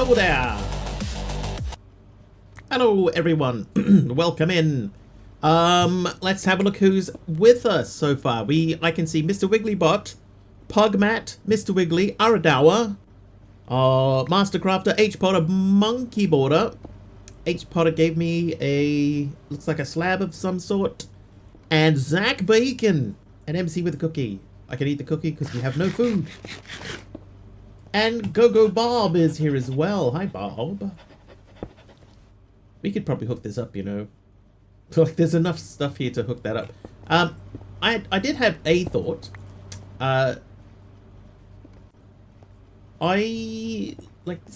Hello there! Hello everyone, welcome in. Let's have a look who's with us so far. I can see Mr. Wigglybot, Pugmat, Mr. Wiggly, Aradawa, Mastercrafter, H Potter, Monkey Border. H Potter gave me looks like a slab of some sort. And Zach Bacon, an MC with a cookie. I can eat the cookie because we have no food. And Go-Go Bob is here as well. Hi, Bob. We could probably hook this up, you know. Like, there's enough stuff here to hook that up. I did have a thought. This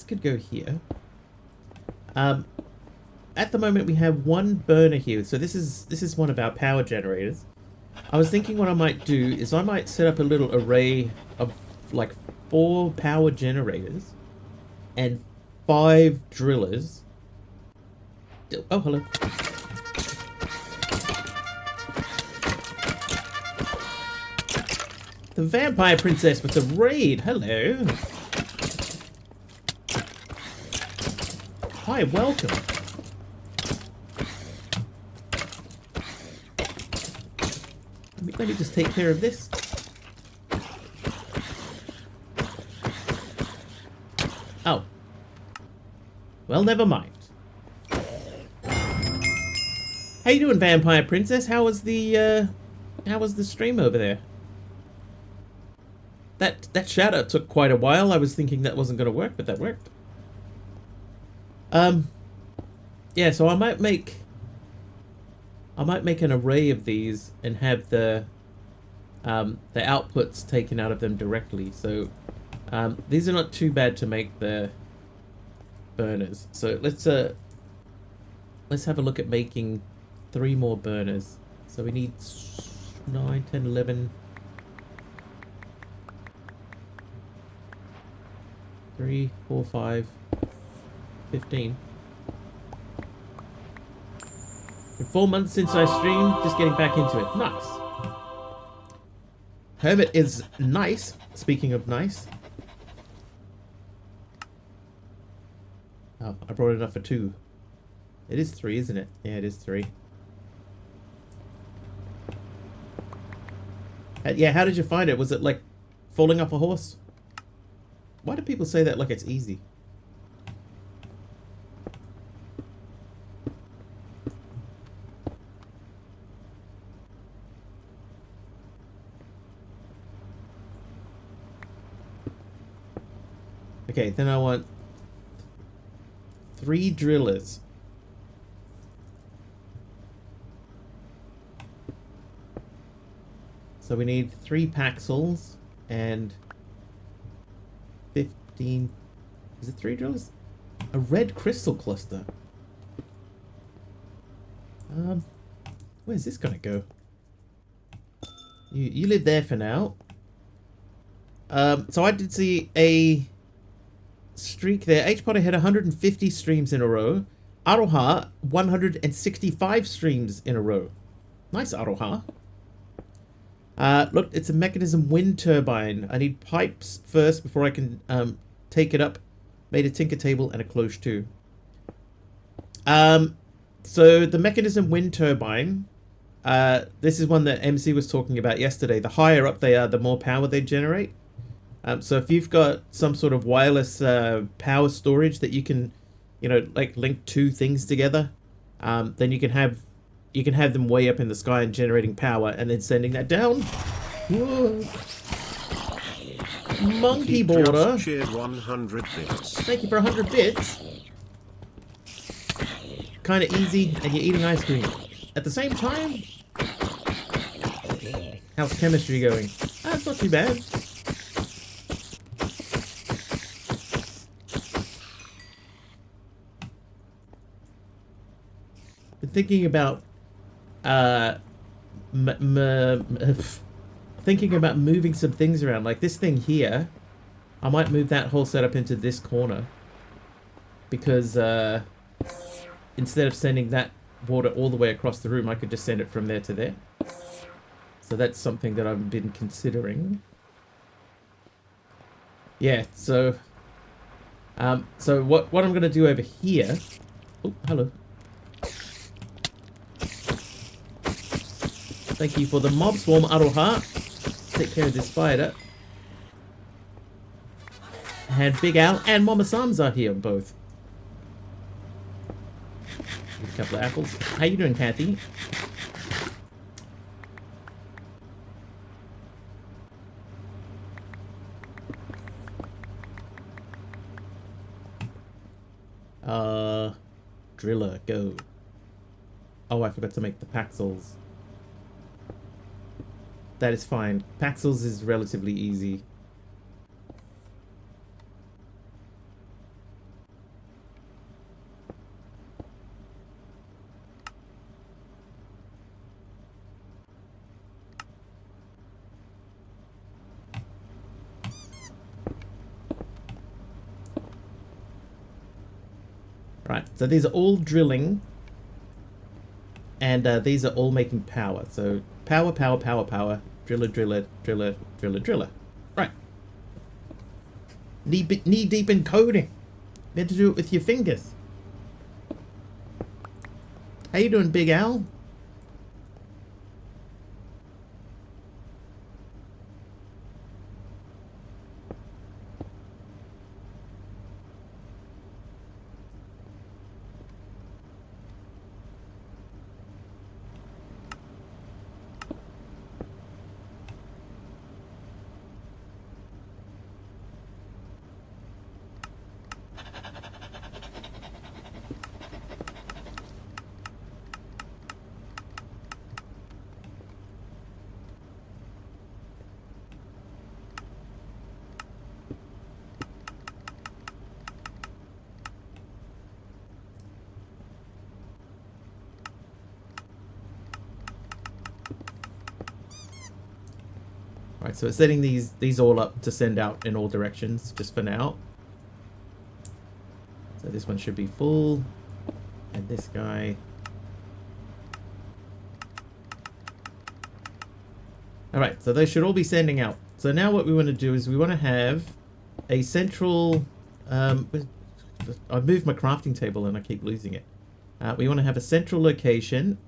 could go here. At the moment, we have one burner here. So this is one of our power generators. I was thinking what I might do is I might set up a little array of, like, 4 power generators and 5 drillers. Oh, hello. The Vampire Princess with the raid. Hello. Hi, welcome. Let me just take care of this. Oh. Well, never mind. How you doing, Vampire Princess? How was the stream over there? That shadow took quite a while. I was thinking that wasn't going to work, but that worked. Yeah, so I might make an array of these and have the outputs taken out of them directly. So these are not too bad to make the burners. So let's have a look at making 3 more burners. So we need 9, 10, 11, 3, 4, 5, 15. 4 months since I streamed, just getting back into it. Nice. Hermit is nice. Speaking of nice. Oh, I brought enough for 2. It is 3, isn't it? Yeah, it is 3. Yeah, how did you find it? Was it like falling off a horse? Why do people say that like it's easy? Okay, then I want 3 drillers. So we need 3 Paxels and 15... Is it 3 drillers? A red crystal cluster. Where's this gonna go? You live there for now. So I did see a streak there. H Potter had 150 streams in a row. Aroha 165 streams in a row. Nice, Aroha. Look, it's a mechanism wind turbine. I need pipes first before I can take it up. Made a tinker table and a cloche too. So the mechanism wind turbine. This is one that MC was talking about yesterday. The higher up they are, the more power they generate. So if you've got some sort of wireless power storage that you can, like link 2 things together, then you can have them way up in the sky and generating power and then sending that down. Whoa. Monkey Border. Cheered 100 bits. Thank you for 100 bits. Kind of easy, and you're eating ice cream. At the same time, how's chemistry going? It's not too bad. Been thinking about thinking about moving some things around, like this thing here. I might move that whole setup into this corner because instead of sending that water all the way across the room, I could just send it from there to there. So that's something that I've been considering. Yeah, so So what I'm going to do over here... Oh, hello. Thank you for the mob swarm, Aroha. Take care of this spider. And Big Al and Mama Sam's are here, both. A couple of apples. How you doing, Kathy? Driller, go. Oh, I forgot to make the Paxels. That is fine. Paxels is relatively easy. Right, so these are all drilling, and these are all making power. So power, power, power, power, driller, driller, driller, driller, driller. Right. Knee deep in coding. You had to do it with your fingers. How you doing, Big Al? Right, so it's setting these all up to send out in all directions, just for now. So this one should be full, and this guy. Alright, so they should all be sending out. So now what we want to do is we want to have a central... I've moved my crafting table and I keep losing it. We want to have a central location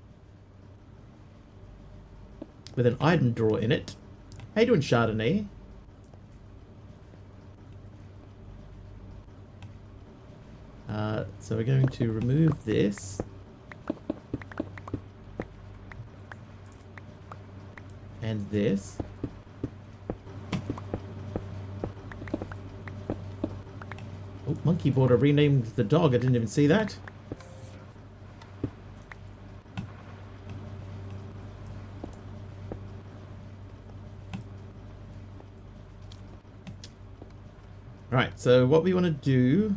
with an item drawer in it. How you doing, Chardonnay? So we're going to remove this. And this. Oh, Monkey Border renamed the dog. I didn't even see that. Right, so what we want to do,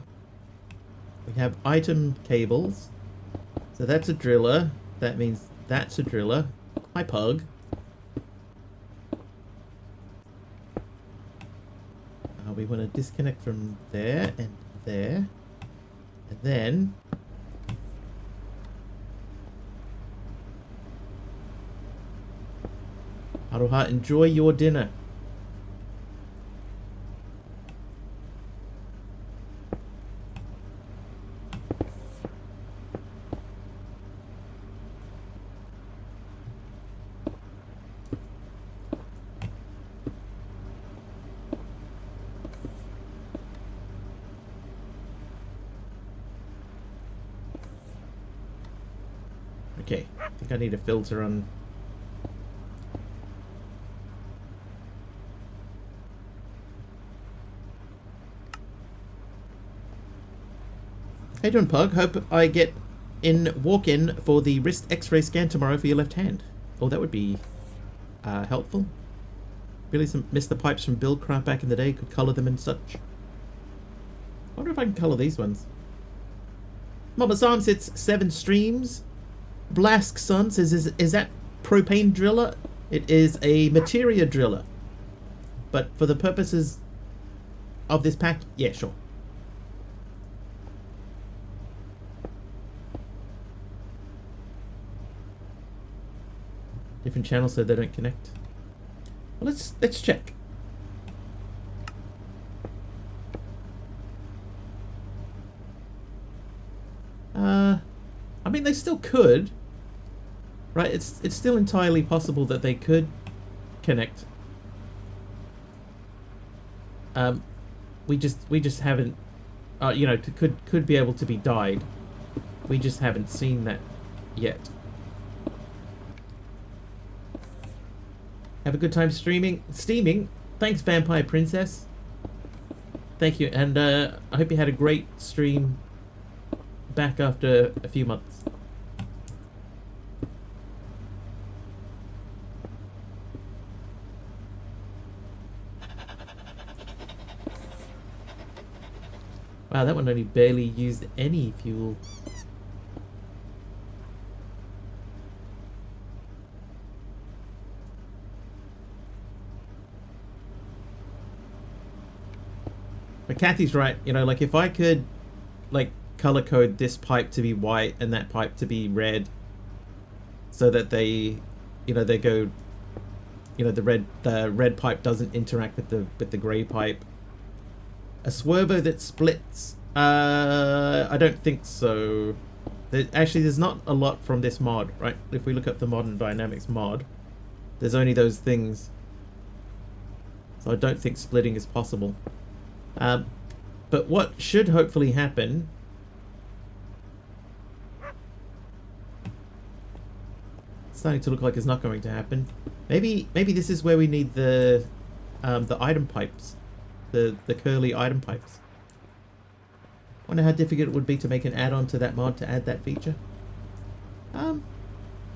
we have item cables. So that's a driller. That means that's a driller. Hi, Pug. We want to disconnect from there and there. And then... Aroha, enjoy your dinner. Okay, I think I need a filter on... How you doing, Pug? Hope I get walk in for the wrist x-ray scan tomorrow for your left hand. Oh, that would be helpful. Really missed the pipes from Buildcraft back in the day. Could colour them and such. Wonder if I can colour these ones. Mama Sam sits 7 streams. Blask Sun says, is that propane driller? It is a materia driller. But for the purposes of this pack, yeah, sure. Different channels so they don't connect. Well, let's check. still could, right? It's still entirely possible that they could connect. We just haven't, you know, could be able to be dyed. We just haven't seen that yet. Have a good time steaming. Thanks, Vampire Princess. Thank you, and I hope you had a great stream back after a few months. Wow, that one only barely used any fuel. But Kathy's right, you know, like if I could like color code this pipe to be white and that pipe to be red so that they, you know, they go, you know, the red pipe doesn't interact with the gray pipe. A swervo that splits? I don't think so. Actually, there's not a lot from this mod, right? If we look up the Modern Dynamics mod, there's only those things. So I don't think splitting is possible. But what should hopefully happen... It's starting to look like it's not going to happen. Maybe this is where we need the item pipes. The curly item pipes. Wonder how difficult it would be to make an add-on to that mod to add that feature. I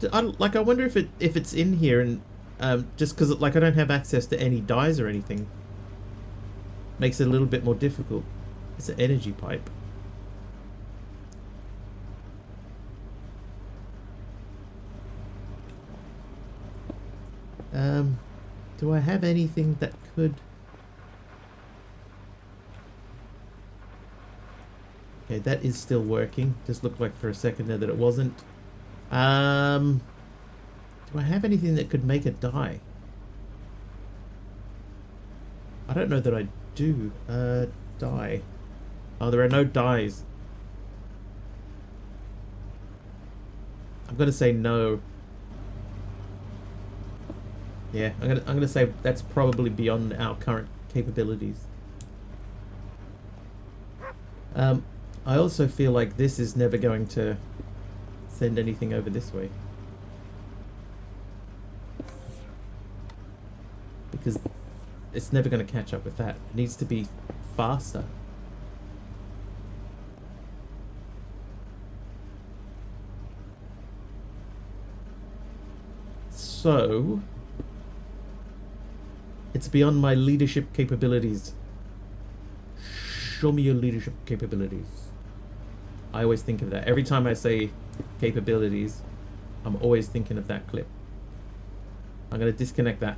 wonder if it's in here, and just because like I don't have access to any dyes or anything, makes it a little bit more difficult. It's an energy pipe. Do I have anything that could... Okay, that is still working. Just looked like for a second there that it wasn't. Do I have anything that could make it die? I don't know that I do. Die. Oh, there are no dies. I'm gonna say no. Yeah, I'm gonna say that's probably beyond our current capabilities. I also feel like this is never going to send anything over this way. Because it's never going to catch up with that. It needs to be faster. So, it's beyond my leadership capabilities. Show me your leadership capabilities. I always think of that. Every time I say capabilities, I'm always thinking of that clip. I'm going to disconnect that.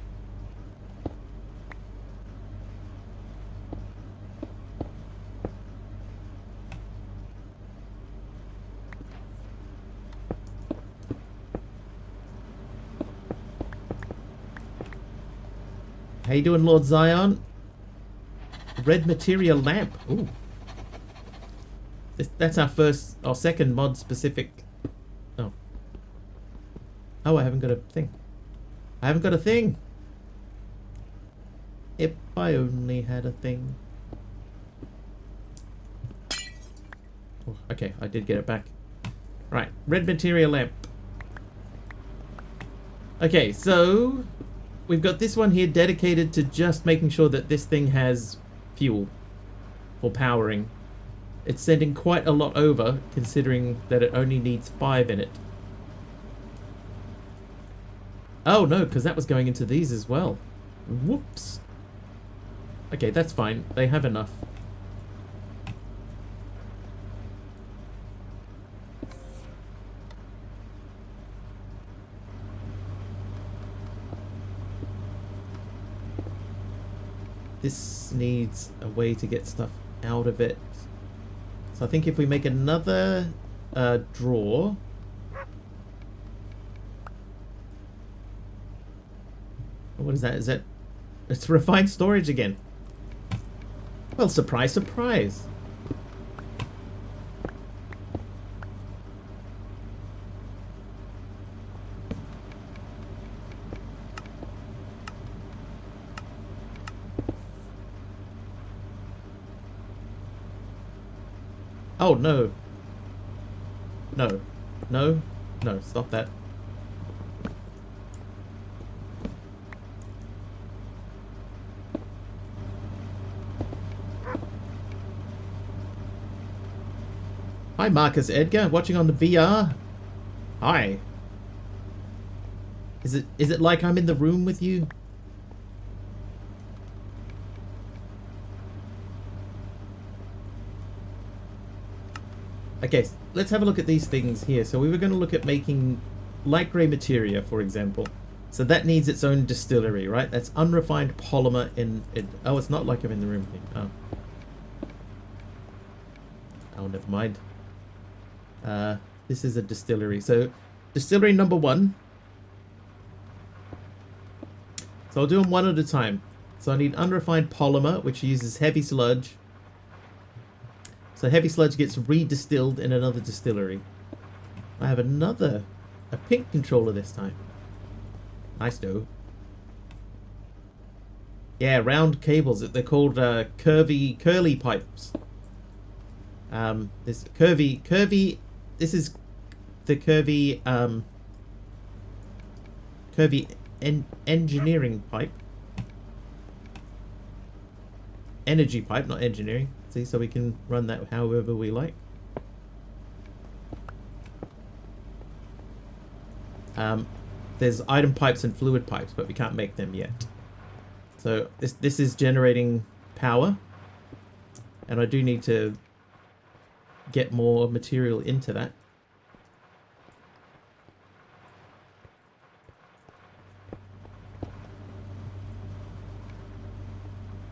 How you doing, Lord Zion? Red Materia lamp. Ooh. That's our first or second mod specific. Oh. Oh, I haven't got a thing. I haven't got a thing. If I only had a thing. Oh, okay, I did get it back. Right, red Materia lamp. Okay, so we've got this one here dedicated to just making sure that this thing has fuel for powering. It's sending quite a lot over, considering that it only needs 5 in it. Oh no, because that was going into these as well. Whoops. Okay, that's fine. They have enough. This needs a way to get stuff out of it. So I think if we make another drawer. What is that? Is that... It's refined storage again. Well, surprise, surprise. Oh, no. No. No. No, stop that. Hi, Marcus Edgar, watching on the VR. Hi. Is it like I'm in the room with you? Okay, let's have a look at these things here. So we were going to look at making light gray materia, for example. So that needs its own distillery, right? That's unrefined polymer in it. Oh, it's not like I'm in the room here. Oh. Oh, never mind. This is a distillery. So distillery number 1. So I'll do them one at a time. So I need unrefined polymer, which uses heavy sludge. So heavy sludge gets redistilled in another distillery. I have a pink controller this time. Nice though. Yeah, round cables. They're called curly pipes. This curvy. This is the curvy engineering pipe. Energy pipe, not engineering. See, so we can run that however we like. There's item pipes and fluid pipes, but we can't make them yet. So this is generating power, and I do need to get more material into that.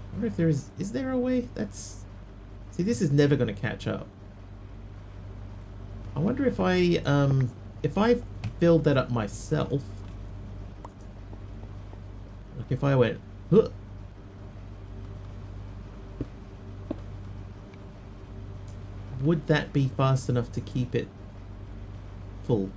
I wonder if there is there a way? That's, see, this is never going to catch up. I wonder if I filled that up myself, like if I went, huh, would that be fast enough to keep it full?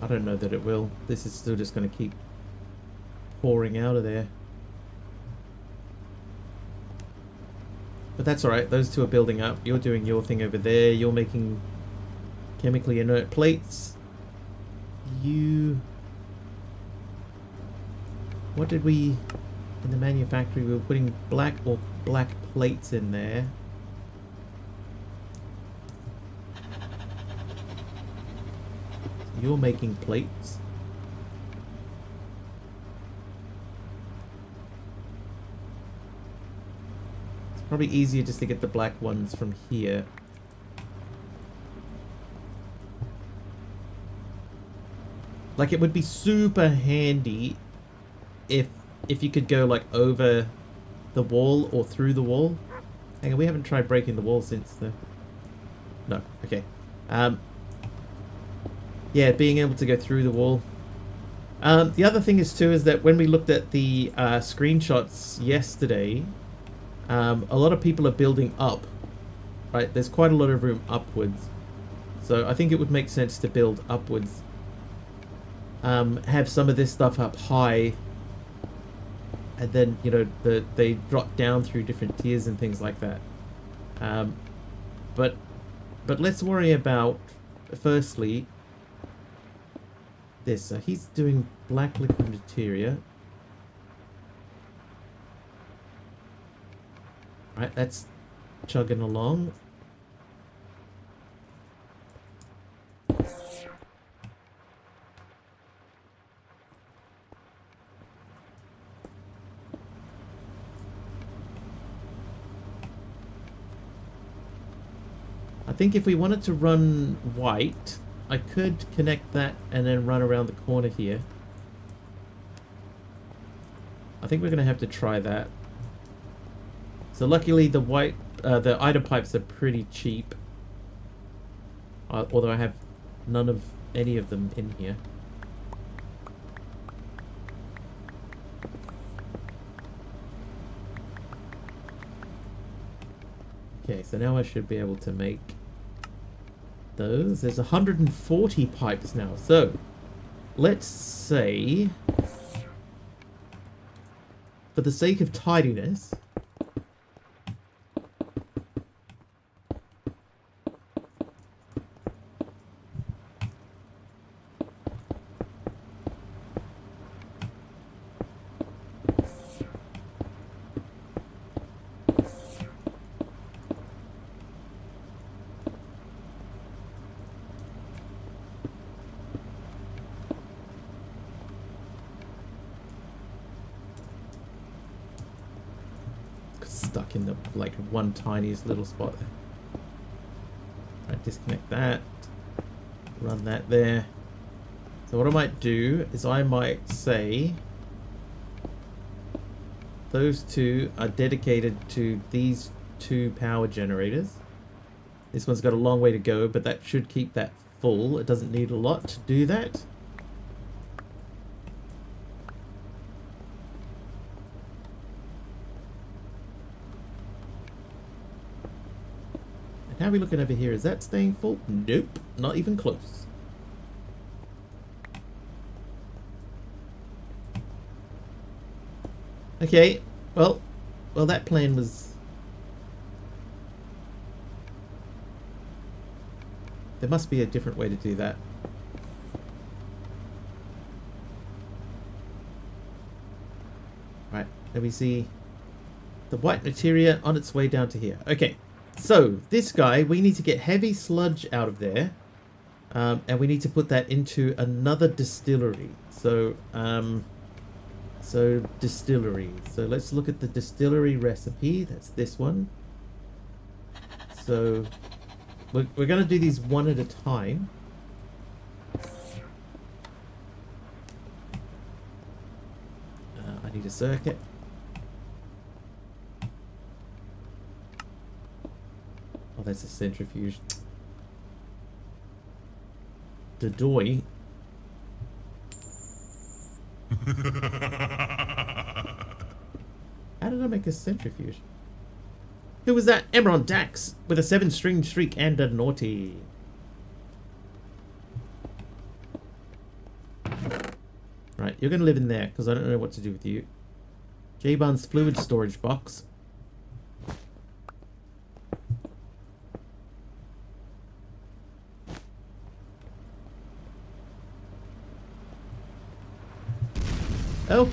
I don't know that it will. This is still just going to keep pouring out of there. But that's alright. Those two are building up. You're doing your thing over there. You're making chemically inert plates. What did we... In the manufactory, we were putting black plates in there. You're making plates. It's probably easier just to get the black ones from here. Like, it would be super handy if you could go like over the wall or through the wall. Hang on, we haven't tried breaking the wall since the... No, okay. Yeah, being able to go through the wall. The other thing is too is that when we looked at the screenshots yesterday, a lot of people are building up, right? There's quite a lot of room upwards. So I think it would make sense to build upwards. Have some of this stuff up high, and then, you know, they drop down through different tiers and things like that. But let's worry about, firstly, this. So he's doing black liquid materia. Right, that's chugging along. I think if we wanted to run white, I could connect that and then run around the corner here. I think we're going to have to try that. So luckily the the item pipes are pretty cheap. Although I have none of any of them in here. Okay, so now I should be able to make those. There's 140 pipes now. So, let's say, for the sake of tidiness, stuck in the like one tiniest little spot there. Right, disconnect that, run that there. So what I might do is I might say those two are dedicated to these two power generators. This one's got a long way to go, but that should keep that full. It doesn't need a lot to do that. How are we looking over here? Is that staying full? Nope, not even close. Okay, well, that plan was... There must be a different way to do that. Right, let me see. The white materia on its way down to here. Okay. So, this guy, we need to get heavy sludge out of there. And we need to put that into another distillery. So, distillery. So, let's look at the distillery recipe. That's this one. So, we're going to do these one at a time. I need a circuit. Oh, that's a centrifuge. Dodoy. How did I make a centrifuge? Who was that? Emerald Dax with a 7-string streak and a naughty. Right, you're gonna live in there because I don't know what to do with you. J-Bun's fluid storage box. Oh.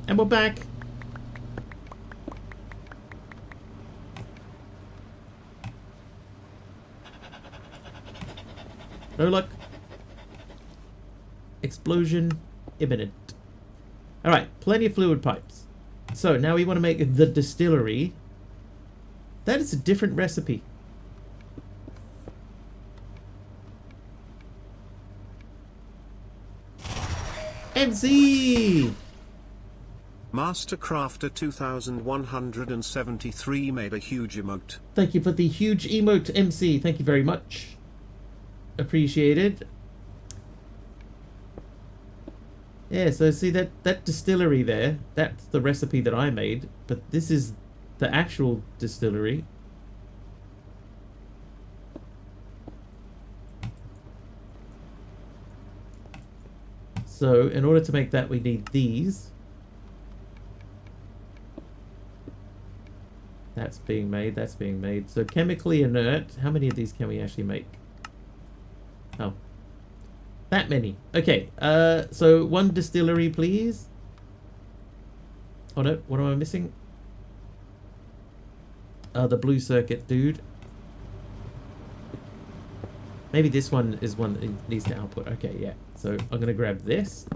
And we're back. No luck. Explosion imminent. Alright, plenty of fluid pipes. So now we want to make the distillery. That is a different recipe. MC! Mastercrafter 2173 made a huge emote. Thank you for the huge emote, MC. Thank you very much. Appreciated. Yeah, so see that distillery there, that's the recipe that I made, but this is the actual distillery. So in order to make that, we need these. That's being made, that's being made. So chemically inert, how many of these can we actually make? Oh. That many. Okay, so one distillery, please. Oh no, what am I missing? The blue circuit, dude. Maybe this one is one that needs to output. Okay, yeah. So I'm gonna grab this.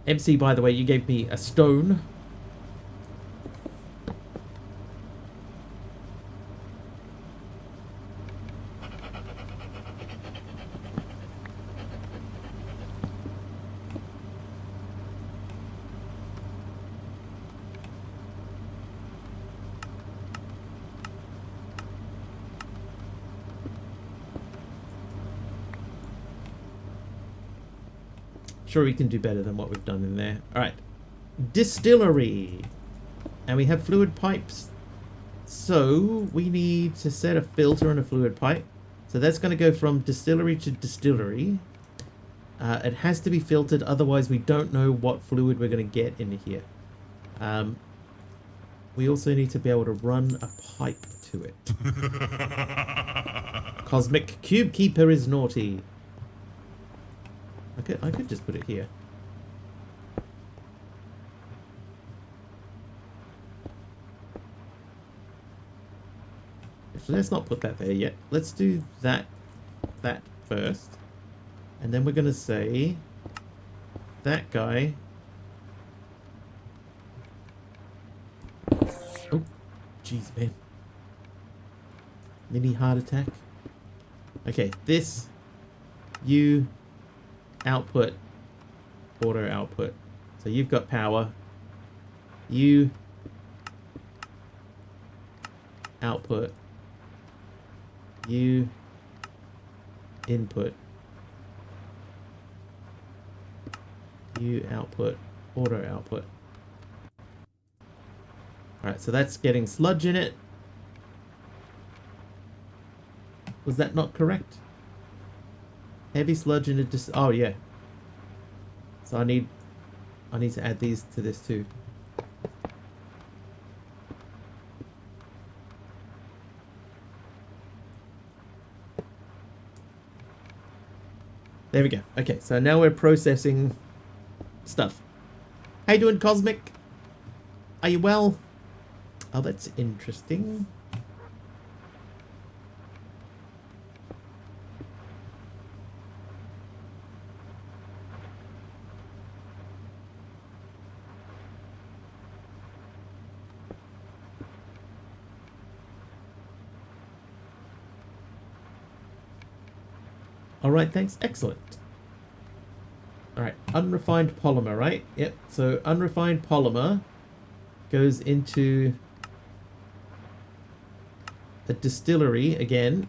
MC, by the way, you gave me a stone. Sure, we can do better than what we've done in there. All right. Distillery. And we have fluid pipes. So we need to set a filter on a fluid pipe. So that's going to go from distillery to distillery. It has to be filtered, otherwise we don't know what fluid we're going to get in here. We also need to be able to run a pipe to it. Cosmic Cube Keeper is naughty. I could just put it here. So let's not put that there yet. Let's do that first. And then we're going to say that guy. Oh, jeez, man. Mini heart attack. Okay, this, you, output, auto output. So you've got power. You, output. You, input. You, output, auto output. Alright, so that's getting sludge in it. Was that not correct? Heavy sludge in it. Oh yeah. So I need to add these to this too. There we go. Okay, so now we're processing stuff. How you doing, Cosmic? Are you well? Oh, that's interesting. All right, thanks. Excellent. All right, unrefined polymer, right? Yep. So unrefined polymer goes into a distillery again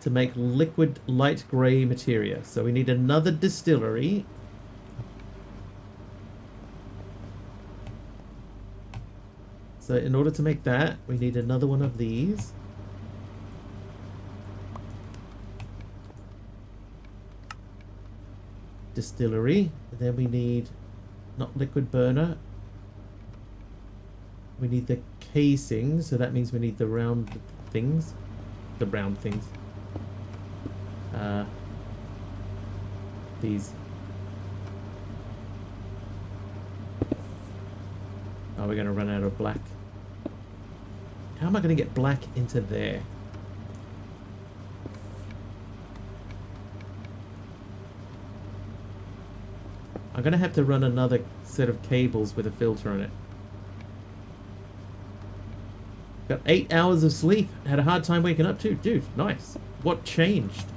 to make liquid light gray materia. So we need another distillery. So in order to make that, we need another one of these. Distillery. And then we need not liquid burner. We need the casing, so that means we need the round things. The round things. These. Oh, we're going to run out of black. How am I going to get black into there? I'm going to have to run another set of cables with a filter on it. Got 8 hours of sleep. Had a hard time waking up too. Dude, nice. What changed?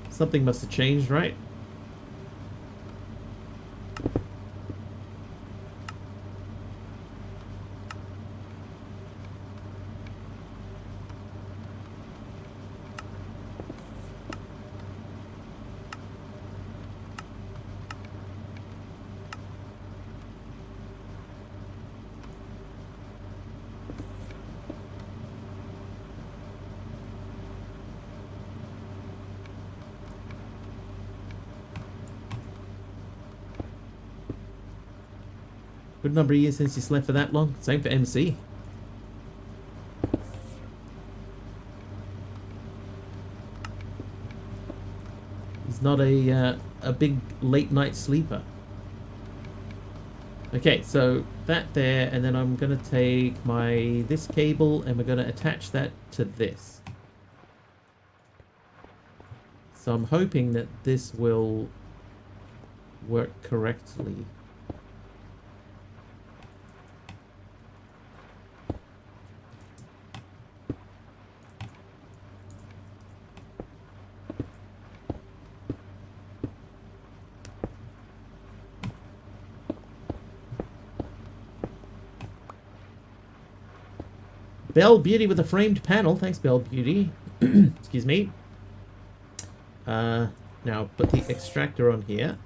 Something must have changed, right? Good number of years since you slept for that long. Same for MC. He's not a big late night sleeper. Okay, so that there, and then I'm gonna take this cable and we're gonna attach that to this. So I'm hoping that this will work correctly. Belle Beauty with a framed panel. Thanks, Belle Beauty. Excuse me. Now put the extractor on here.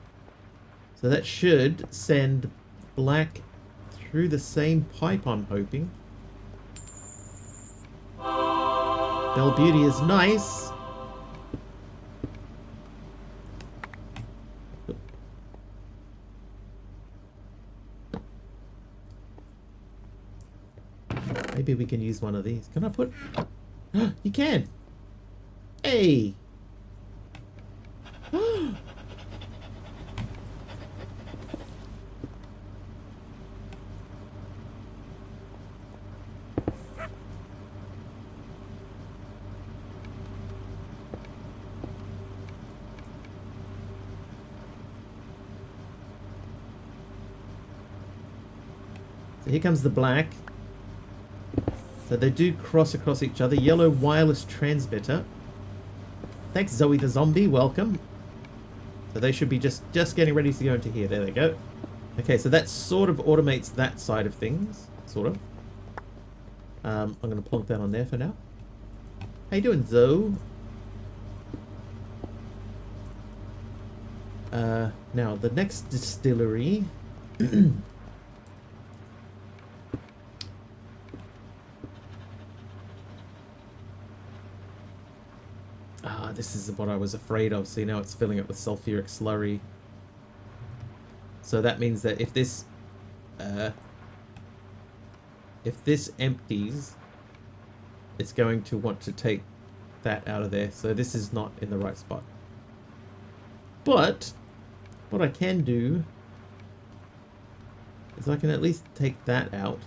So that should send black through the same pipe, I'm hoping. Bell Beauty is nice. Maybe we can use one of these. Can I put... You can! Hey! So here comes the black. So they do cross across each other. Yellow wireless transmitter. Thanks, Zoe the zombie. Welcome. So they should be just getting ready to go into here. There they go. Okay, so that sort of automates that side of things. Sort of. I'm going to plonk that on there for now. How you doing, Zoe? Now, the next distillery... This is what I was afraid of. See, now it's filling up with sulfuric slurry. So that means that if this empties, it's going to want to take that out of there. So this is not in the right spot. But what I can do is I can at least take that out.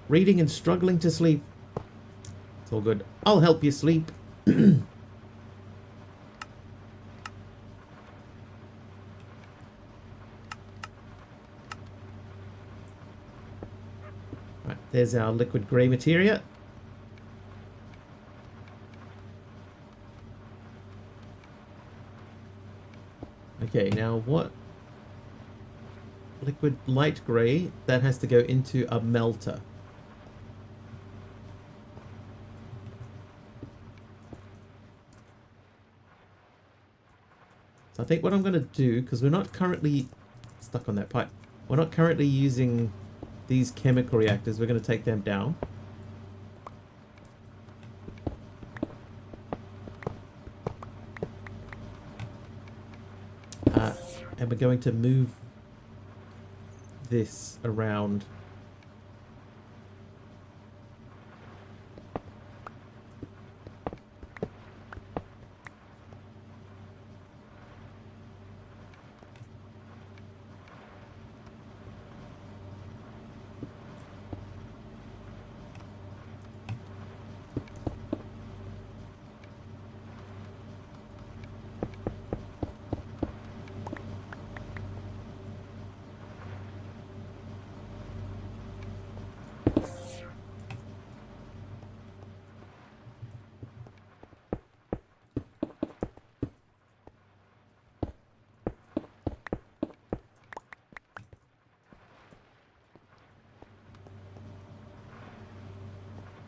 Reading and struggling to sleep. It's all good. I'll help you sleep. Right, there's our liquid grey materia. Okay, now what? Liquid light grey, that has to go into a melter. I think what I'm going to do, because we're not currently stuck on that pipe, we're not currently using these chemical reactors, we're going to take them down. And we're going to move this around.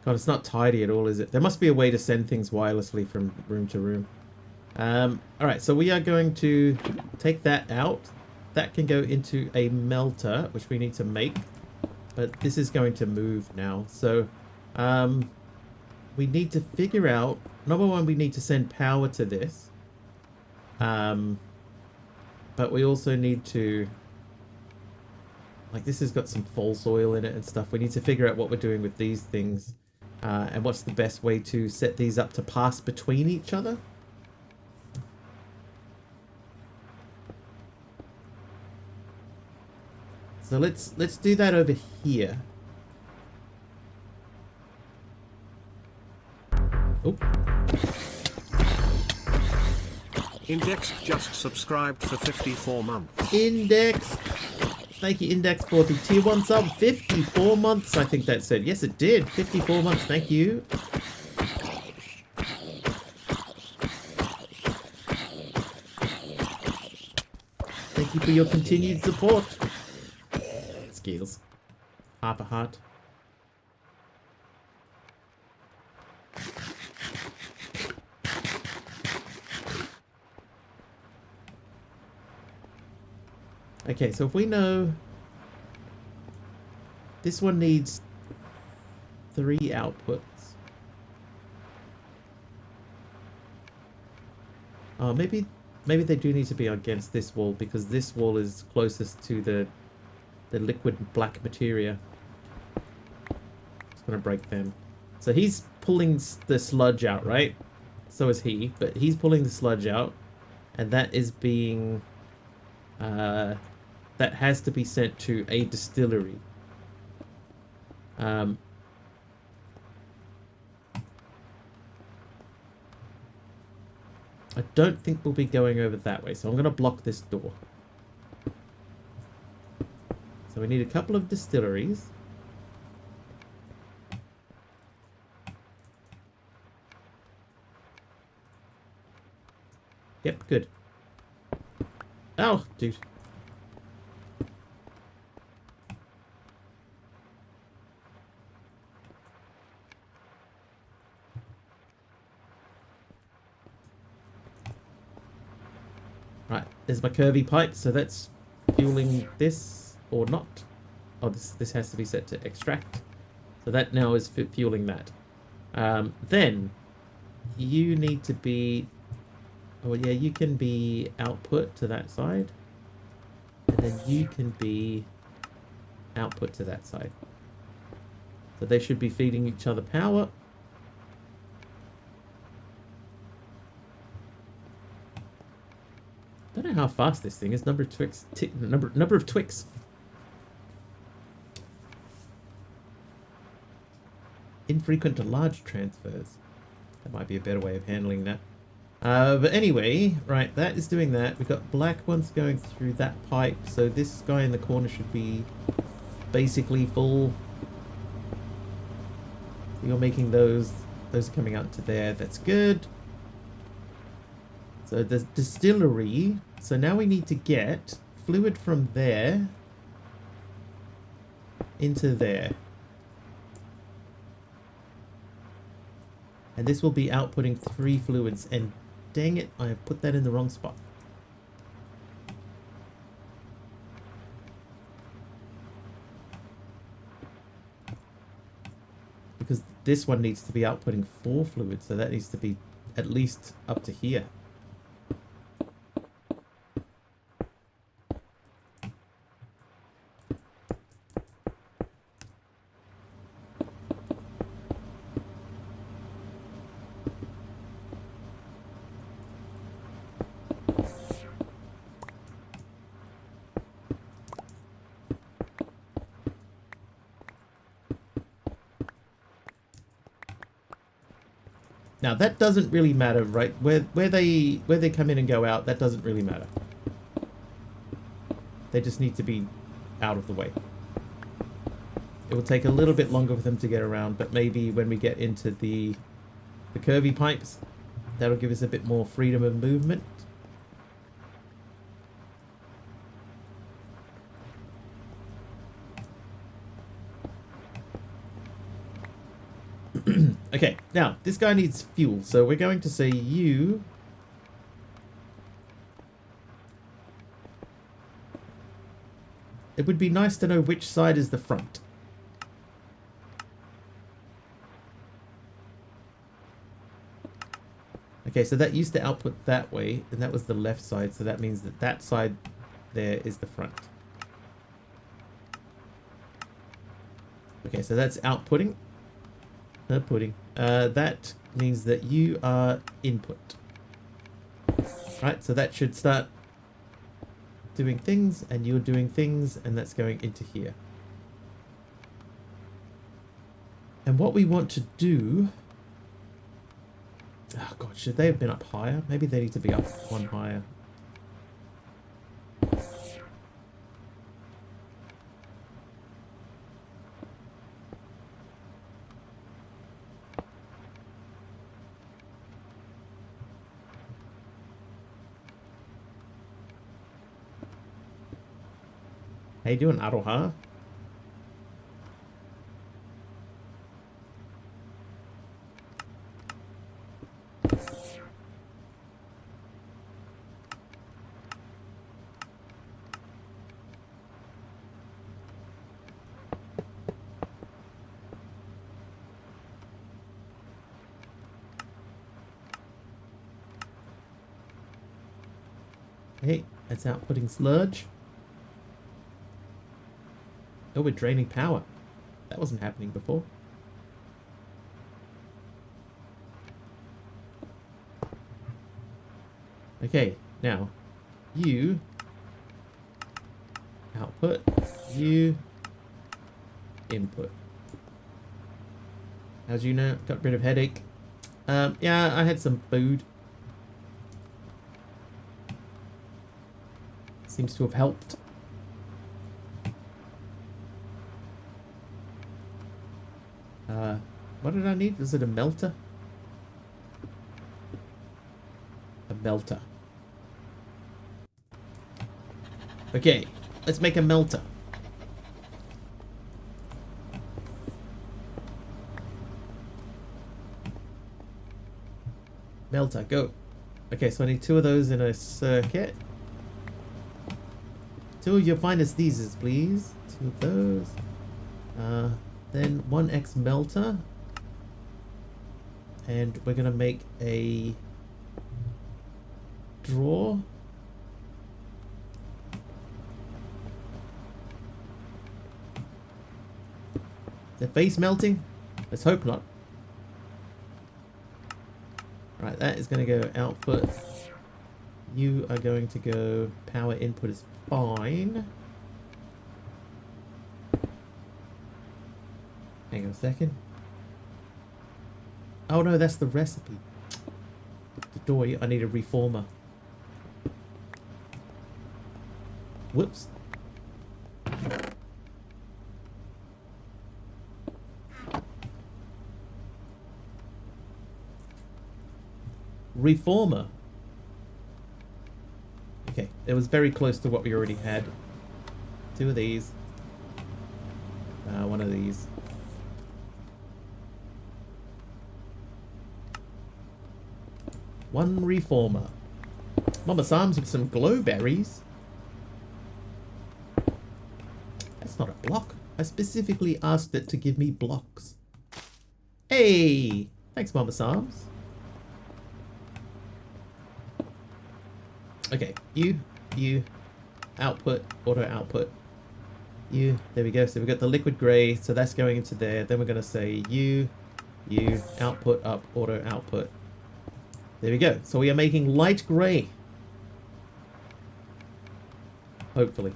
God, it's not tidy at all, is it? There must be a way to send things wirelessly from room to room. Alright, so we are going to take that out. That can go into a melter, which we need to make. But this is going to move now. So, we need to figure out... Number one, we need to send power to this. But we also need to... Like, this has got some false oil in it and stuff. We need to figure out what we're doing with these things. And what's the best way to set these up to pass between each other. So let's do that over here. Oh. Index just subscribed for 54 months. Index. Thank you, Index, for the tier 1 sub. 54 months, I think that said. Yes, it did. 54 months. Thank you. Thank you for your continued support. Skills. Harper Heart. Okay, so if we know this one needs 3 outputs. Oh, maybe they do need to be against this wall because this wall is closest to the liquid black materia. It's gonna break them. So he's pulling the sludge out, right? So is he, but he's pulling the sludge out, and that is being that has to be sent to a distillery. I don't think we'll be going over that way, so I'm going to block this door. So we need a couple of distilleries. Yep, good. Oh, dude. Right, there's my curvy pipe, so that's fueling this, or not. Oh, this has to be set to extract. So that now is fueling that. Then, you need to be... Oh, yeah, you can be output to that side. And then you can be output to that side. So they should be feeding each other power. Don't know how fast this thing is. Number of Twix. Number of Twix. Infrequent to large transfers. That might be a better way of handling that. But anyway, right, that is doing that. We've got black ones going through that pipe. So this guy in the corner should be basically full. So you're making those. Those are coming out to there. That's good. So the distillery. So now we need to get fluid from there into there. And this will be outputting 3 fluids. And dang it, I have put that in the wrong spot. Because this one needs to be outputting 4 fluids. So that needs to be at least up to here. Now that doesn't really matter, right? Where they come in and go out, that doesn't really matter. They just need to be out of the way. It will take a little bit longer for them to get around, but maybe when we get into the curvy pipes, that'll give us a bit more freedom of movement. Okay, now, this guy needs fuel, so we're going to say you... It would be nice to know which side is the front. Okay, so that used to output that way, and that was the left side, so that means that that side there is the front. Okay, so that's outputting. Outputting. That means that you are input. Right, so that should start doing things, and you're doing things, and that's going into here. And what we want to do... Oh god, should they have been up higher? Maybe they need to be up one higher. How you doing, Aroha? Okay, that's outputting sludge. Oh, we're draining power. That wasn't happening before. Okay, now you output, you input. How'd you know? Got rid of headache. Yeah, I had some food. Seems to have helped. What did I need? Is it a melter? A melter. Okay, let's make a melter. Melter, go. Okay, so I need 2 of those in a circuit. 2 of your finest theses, please. 2 of those. Then 1x melter. And we're gonna make a drawer. The face melting? Let's hope not. Right, that is going to go output. You are going to go power input is fine. Hang on a second. Oh no, that's the recipe. The door, I need a reformer. Whoops. Reformer. Okay, it was very close to what we already had. 2 of these. 1 of these. One reformer. Mama Sam's with some glow berries. That's not a block. I specifically asked it to give me blocks. Hey! Thanks, Mama Sam's. Okay, you, output, auto output. You, there we go. So we've got the liquid grey, so that's going into there. Then we're going to say you, output up, auto output. There we go. So we are making light grey. Hopefully.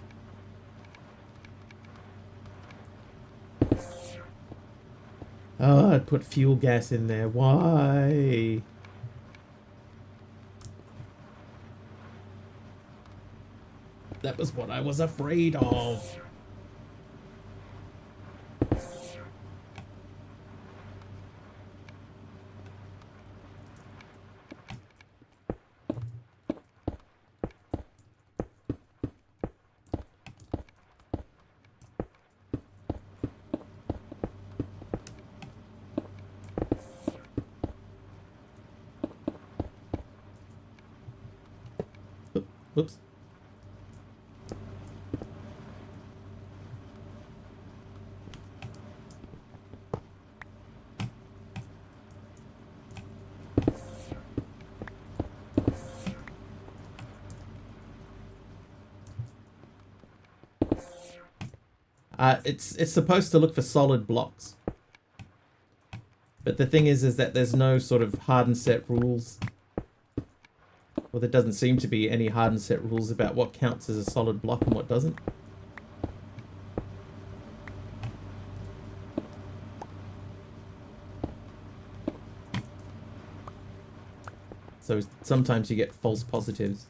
Oh, I put fuel gas in there. Why? That was what I was afraid of. Whoops. It's supposed to look for solid blocks. But the thing is that there's no sort of hard and set rules. Well, there doesn't seem to be any hard and set rules about what counts as a solid block and what doesn't. So sometimes you get false positives.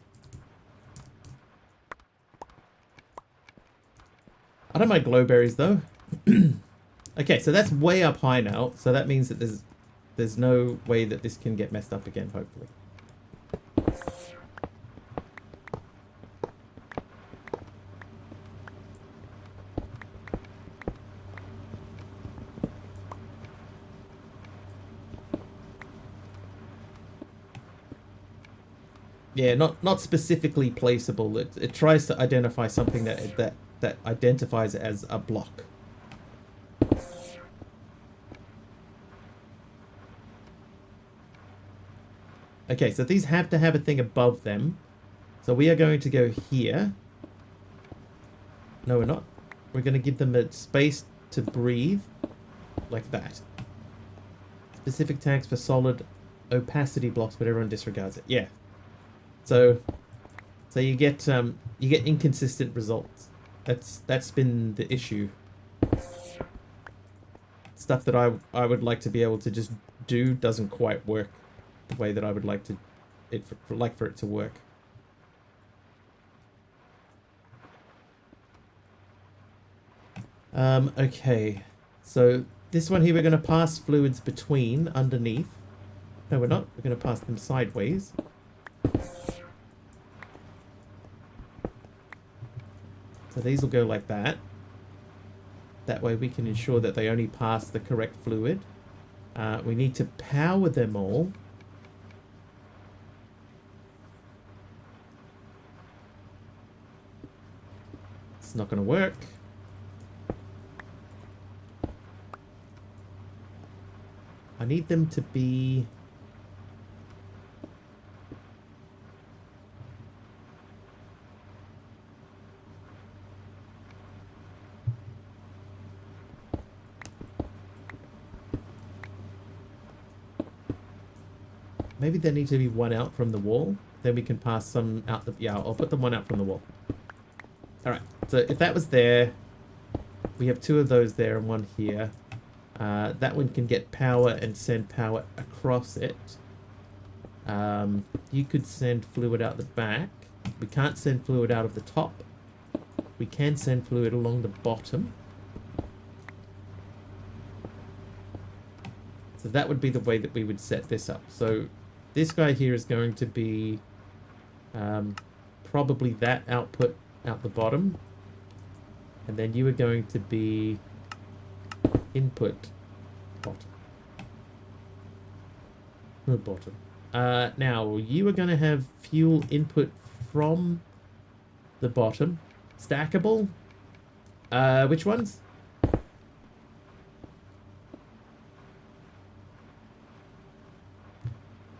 I don't mind glowberries though. Okay, so that's way up high now. So that means that there's no way that this can get messed up again, hopefully. Yeah, not specifically placeable. It tries to identify something that identifies it as a block. Okay, so these have to have a thing above them. So we are going to go here. No, we're not. We're going to give them a space to breathe. Like that. Specific tags for solid opacity blocks, but everyone disregards it. Yeah. So you get inconsistent results. That's been the issue. Stuff that I would like to be able to just do doesn't quite work the way that I would like to for it to work. Okay, so this one here we're going to pass fluids between underneath. No, we're not. We're going to pass them sideways. So these will go like that. That way we can ensure that they only pass the correct fluid. We need to power them all. It's not going to work. I need them to be... Maybe they need to be one out from the wall. Then we can pass some out the... Yeah, I'll put them one out from the wall. Alright, so if that was there, we have two of those there and one here. That one can get power and send power across it. You could send fluid out the back. We can't send fluid out of the top. We can send fluid along the bottom. So that would be the way that we would set this up. So this guy here is going to be probably that output out the bottom. And then you are going to be input bottom. No, bottom. Now, you are going to have fuel input from the bottom. Stackable. Which ones?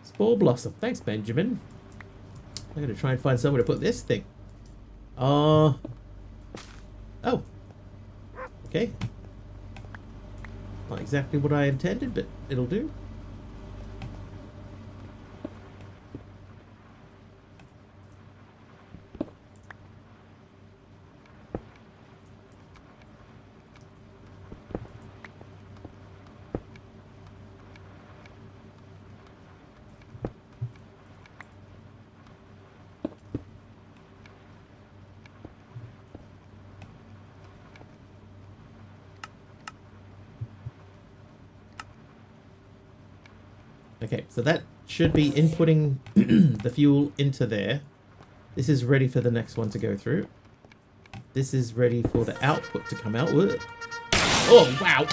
Spore Blossom. Thanks, Benjamin. I'm going to try and find somewhere to put this thing. Oh. Okay. Not exactly what I intended, but it'll do. Okay, so that should be inputting the fuel into there. This is ready for the next one to go through. This is ready for the output to come out. Whoa. Oh, wow.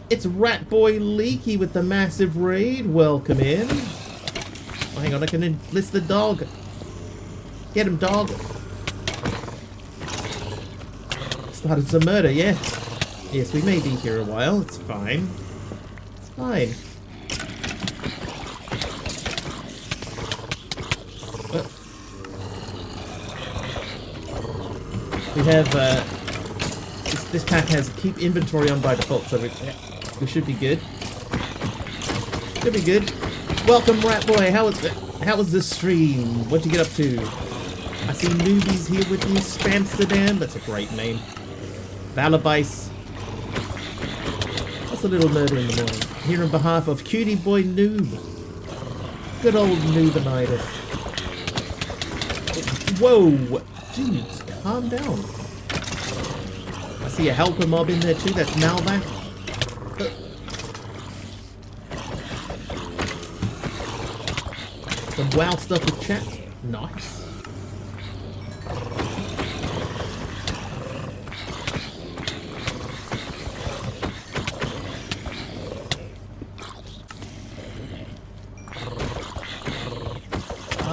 It's Rat Boy Leaky with the massive raid. Welcome in. Oh, hang on, I can enlist the dog. Get him, dog. Started some murder, yeah. Yes, we may be here a while. It's fine. It's fine. We have, this pack has keep inventory on by default, so we should be good. Should be good. Welcome, Rat Boy. How was the stream? What'd you get up to? I see newbies here with you. Spamsterdam. That's a great name. Valabice. What's a little murder in the morning? Here on behalf of Cutie Boy Noob. Good old Noobanitis. Whoa! Dudes, calm down. I see a helper mob in there too. That's Malvac. Some wow stuff with chat. Nice.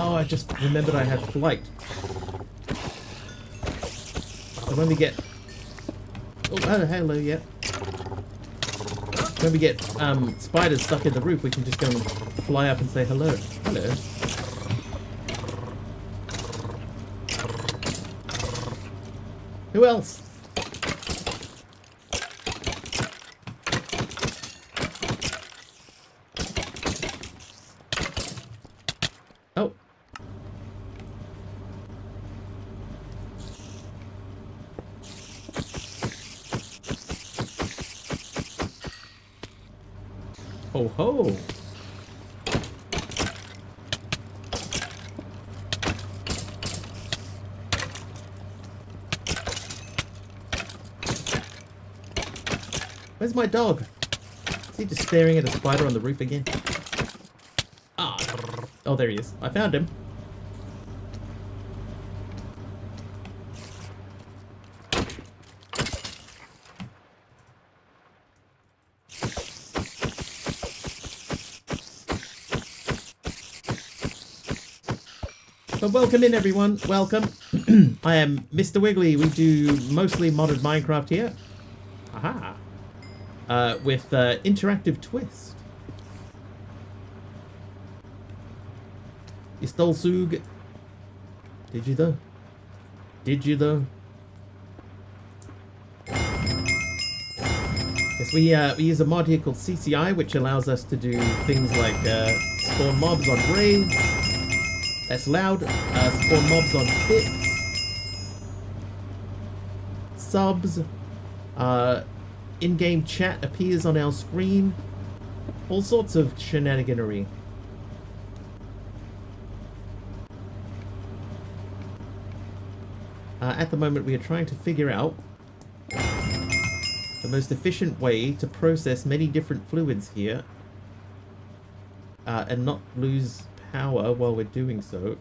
Oh, I just remembered I had flight. So when we get... Oh, hello, yeah. when we get spiders stuck in the roof, we can just go and fly up and say hello. Hello. Who else? Oh. Ho ho. Where's my dog? Is he just staring at a spider on the roof again? Ah. Oh, there he is. I found him. But welcome in, everyone. Welcome. I am Mr. Wiggly. We do mostly modded Minecraft here. Aha. With interactive twist. You stole Soog. Did you though? Did you though? Yes, we use a mod here called CCI, which allows us to do things like spawn mobs on raids. That's loud. Spawn mobs on bits. Subs. In-game chat appears on our screen. All sorts of shenaniganery. At the moment, we are trying to figure out the most efficient way to process many different fluids here and not lose power while we're doing so.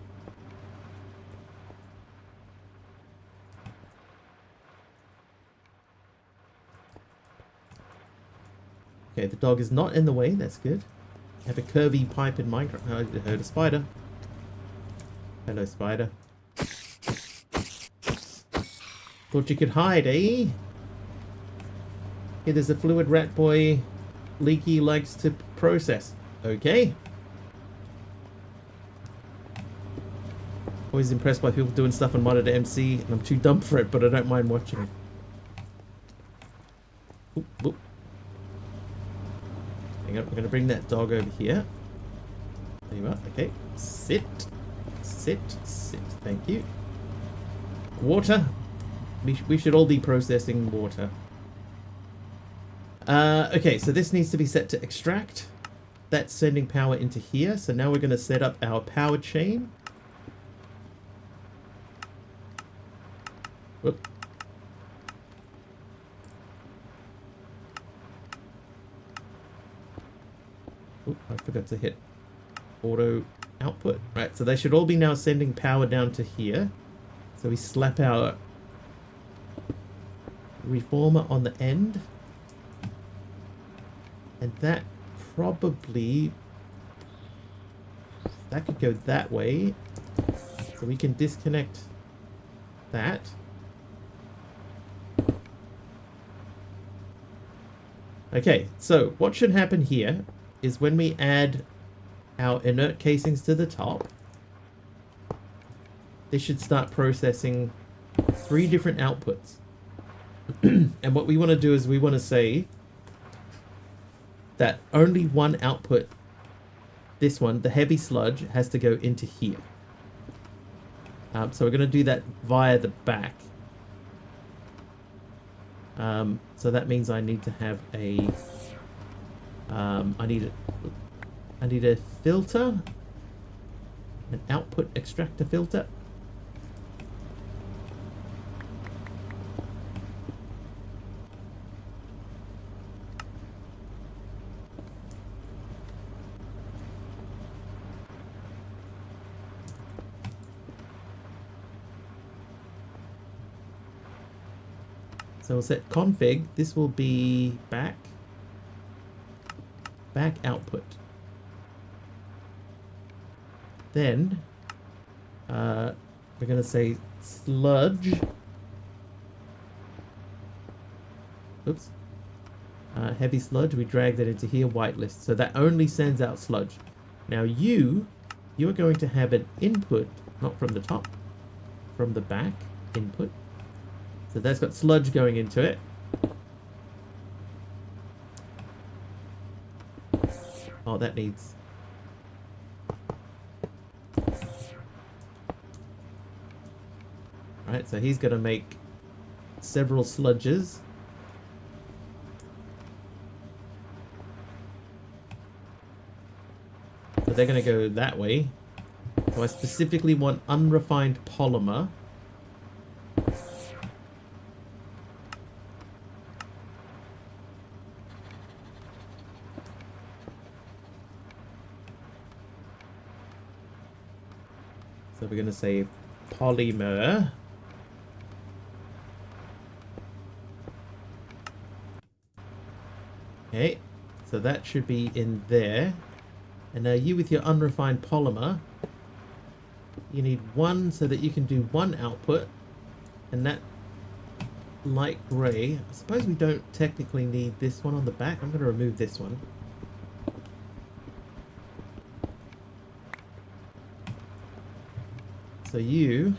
Okay, the dog is not in the way. That's good. I have a curvy pipe in Minecraft. Oh, I heard a spider. Hello, spider. Thought you could hide, eh? Here, there's a fluid rat boy. Leaky likes to process. Okay. Always impressed by people doing stuff on modded MC, and I'm too dumb for it, but I don't mind watching it. Oop, oop. Hang on, we're going to bring that dog over here. There you are. Okay. Sit. Sit. Sit. Thank you. Water. We should all be processing water. Okay, so this needs to be set to extract. That's sending power into here. So now we're going to set up our power chain. Whoop. Oop, I forgot to hit auto output. Right, so they should all be now sending power down to here. So we slap our reformer on the end. And that probably... that could go that way. So we can disconnect that. Okay, so what should happen here is when we add our inert casings to the top, this should start processing 3 different outputs. And what we want to do is we want to say that only one output, this one, the heavy sludge, has to go into here. So we're going to do that via the back. So that means I need to have a I need a filter, an output extractor filter. So we'll set config. This will be back output. Then we're going to say sludge. Oops. Heavy sludge, we drag that into here, whitelist. So that only sends out sludge. Now you are going to have an input, not from the top, from the back, input. So that's got sludge going into it. Oh, that needs... Right, so he's going to make several sludges. So they're going to go that way. So I specifically want unrefined polymer. So we're going to say polymer. Okay, so that should be in there. And now you with your unrefined polymer, you need one so that you can do one output. And that light grey, I suppose we don't technically need this one on the back. I'm going to remove this one. So you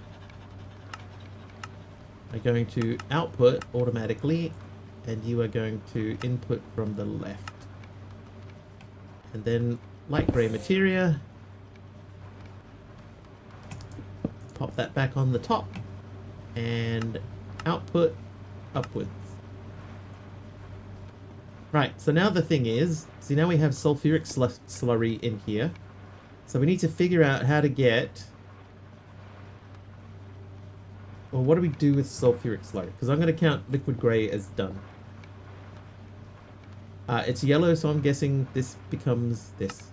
are going to output automatically, and you are going to input from the left. And then light grey materia. Pop that back on the top. And output upwards. Right, so now the thing is, see now we have sulfuric slurry in here. So we need to figure out how to get... Well, what do we do with sulfuric slurry? Because I'm going to count liquid grey as done. It's yellow, so I'm guessing this becomes this.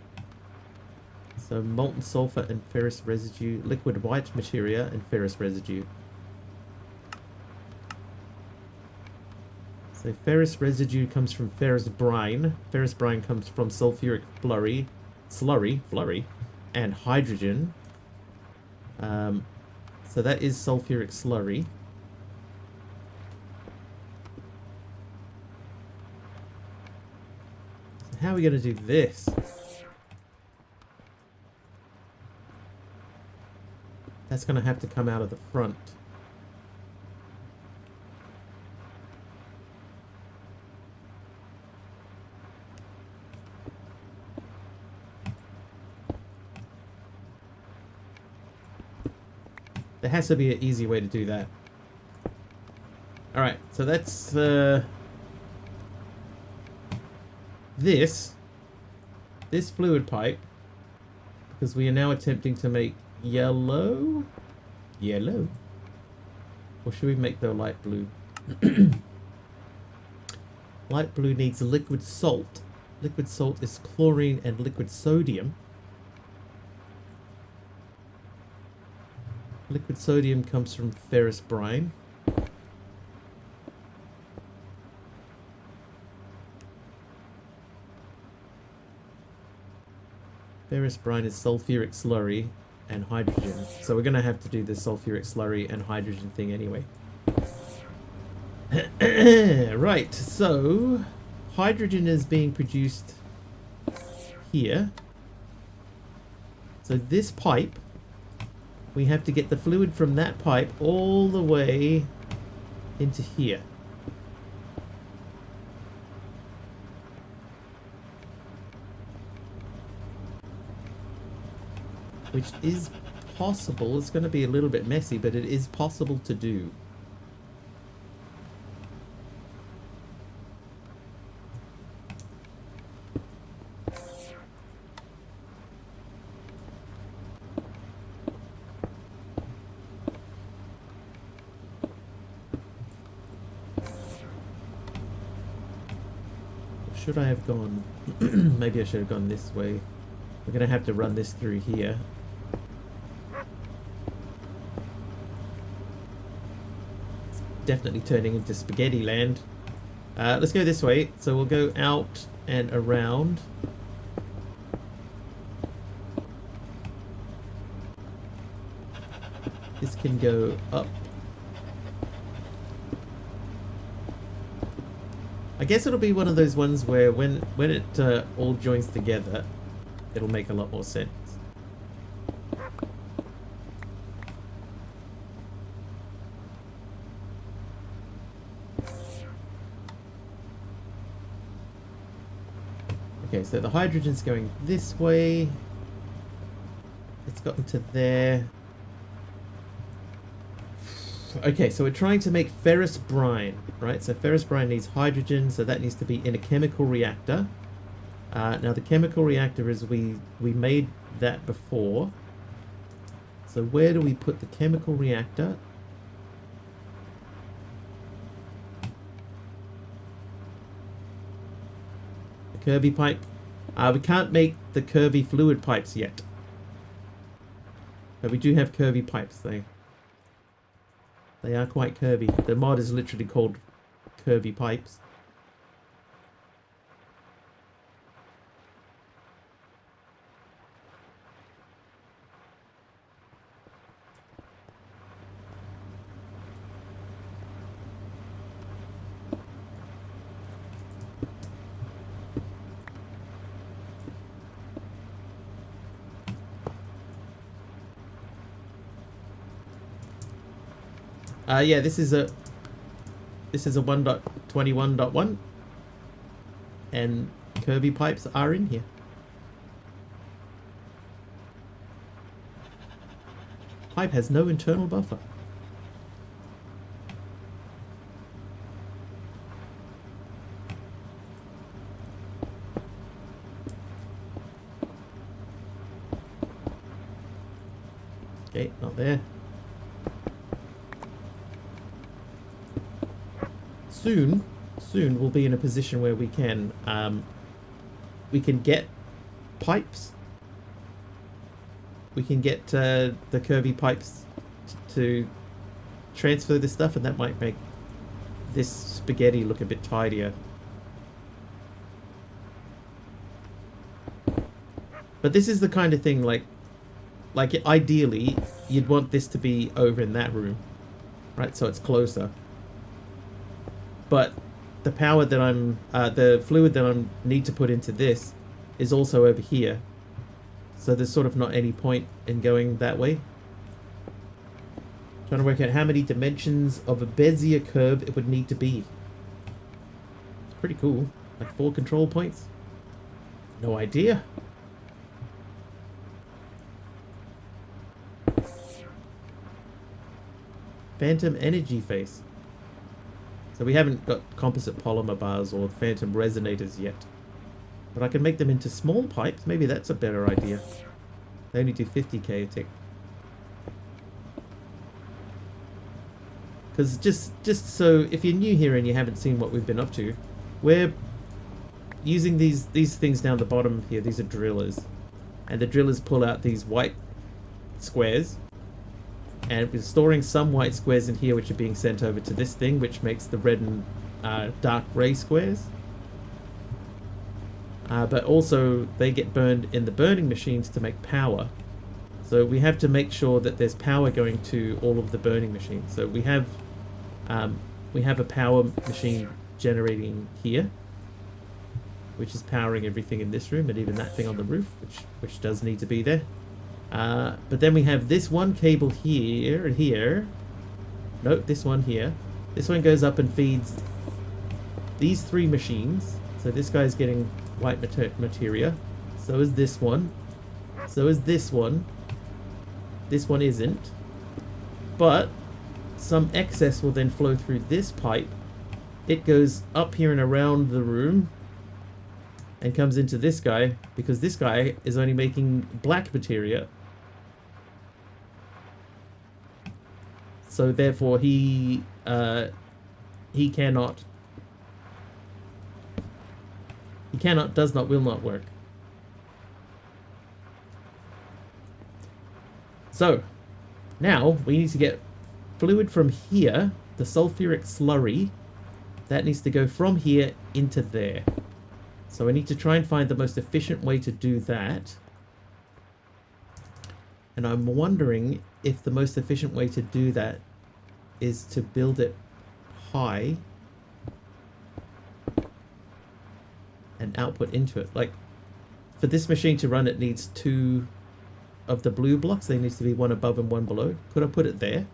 So molten sulfur and ferrous residue, liquid white materia and ferrous residue. So ferrous residue comes from ferrous brine. Ferrous brine comes from sulfuric slurry, and hydrogen. So that is sulfuric slurry. So how are we going to do this? That's going to have to come out of the front. There has to be an easy way to do that. Alright, so that's this fluid pipe, because we are now attempting to make yellow. Or should we make the light blue? Light blue needs liquid salt. Liquid salt is chlorine and liquid sodium. Liquid sodium comes from ferrous brine. Ferrous brine is sulfuric slurry and hydrogen. So we're going to have to do the sulfuric slurry and hydrogen thing anyway. Right, so hydrogen is being produced here. So this pipe, we have to get the fluid from that pipe all the way into here. Which is possible. It's going to be a little bit messy, but it is possible to do. Should I have gone... Maybe I should have gone this way. We're going to have to run this through here. It's definitely turning into spaghetti land. Let's go this way. So we'll go out and around. This can go up. I guess it'll be one of those ones where when it all joins together, it'll make a lot more sense. Okay, so the hydrogen's going this way. It's gotten to there. Okay, so we're trying to make ferrous brine, right? So ferrous brine needs hydrogen, so that needs to be in a chemical reactor. Now the chemical reactor is we made that before. So where do we put the chemical reactor? The curvy pipe. We can't make the curvy fluid pipes yet. But we do have curvy pipes. They are quite curvy. The mod is literally called curvy pipes. Yeah, this is a 1.21.1 and curvy pipes are in here. Pipe has no internal buffer. Okay, not there. Soon we'll be in a position where we can get pipes. We can get the curvy pipes to transfer this stuff, and that might make this spaghetti look a bit tidier. But this is the kind of thing like ideally you'd want this to be over in that room, right? So it's closer. But the power that the fluid that I need to put into this is also over here. So there's sort of not any point in going that way. Trying to work out how many dimensions of a Bezier curve it would need to be. It's pretty cool. Like 4 control points? No idea. Phantom energy face. So we haven't got composite polymer bars or phantom resonators yet. But I can make them into small pipes. Maybe that's a better idea. They only do 50k a tick. Because just so, if you're new here and you haven't seen what we've been up to, we're using these things down the bottom here. These are drillers. And the drillers pull out these white squares. And we're storing some white squares in here which are being sent over to this thing, which makes the red and dark grey squares. But also they get burned in the burning machines to make power. So we have to make sure that there's power going to all of the burning machines. So we have a power machine generating here, which is powering everything in this room and even that thing on the roof, which does need to be there. But then we have this one cable here and here. Nope, this one here. This one goes up and feeds these 3 machines. So this guy's getting white materia. So is this one. So is this one. This one isn't. But some excess will then flow through this pipe. It goes up here and around the room and comes into this guy, because this guy is only making black materia. So therefore he cannot, does not, will not work. So now we need to get fluid from here, the sulfuric slurry, that needs to go from here into there. So I need to try and find the most efficient way to do that. And I'm wondering if the most efficient way to do that is to build it high and output into it. Like, for this machine to run, it needs 2 of the blue blocks. There needs to be one above and one below. Could I put it there?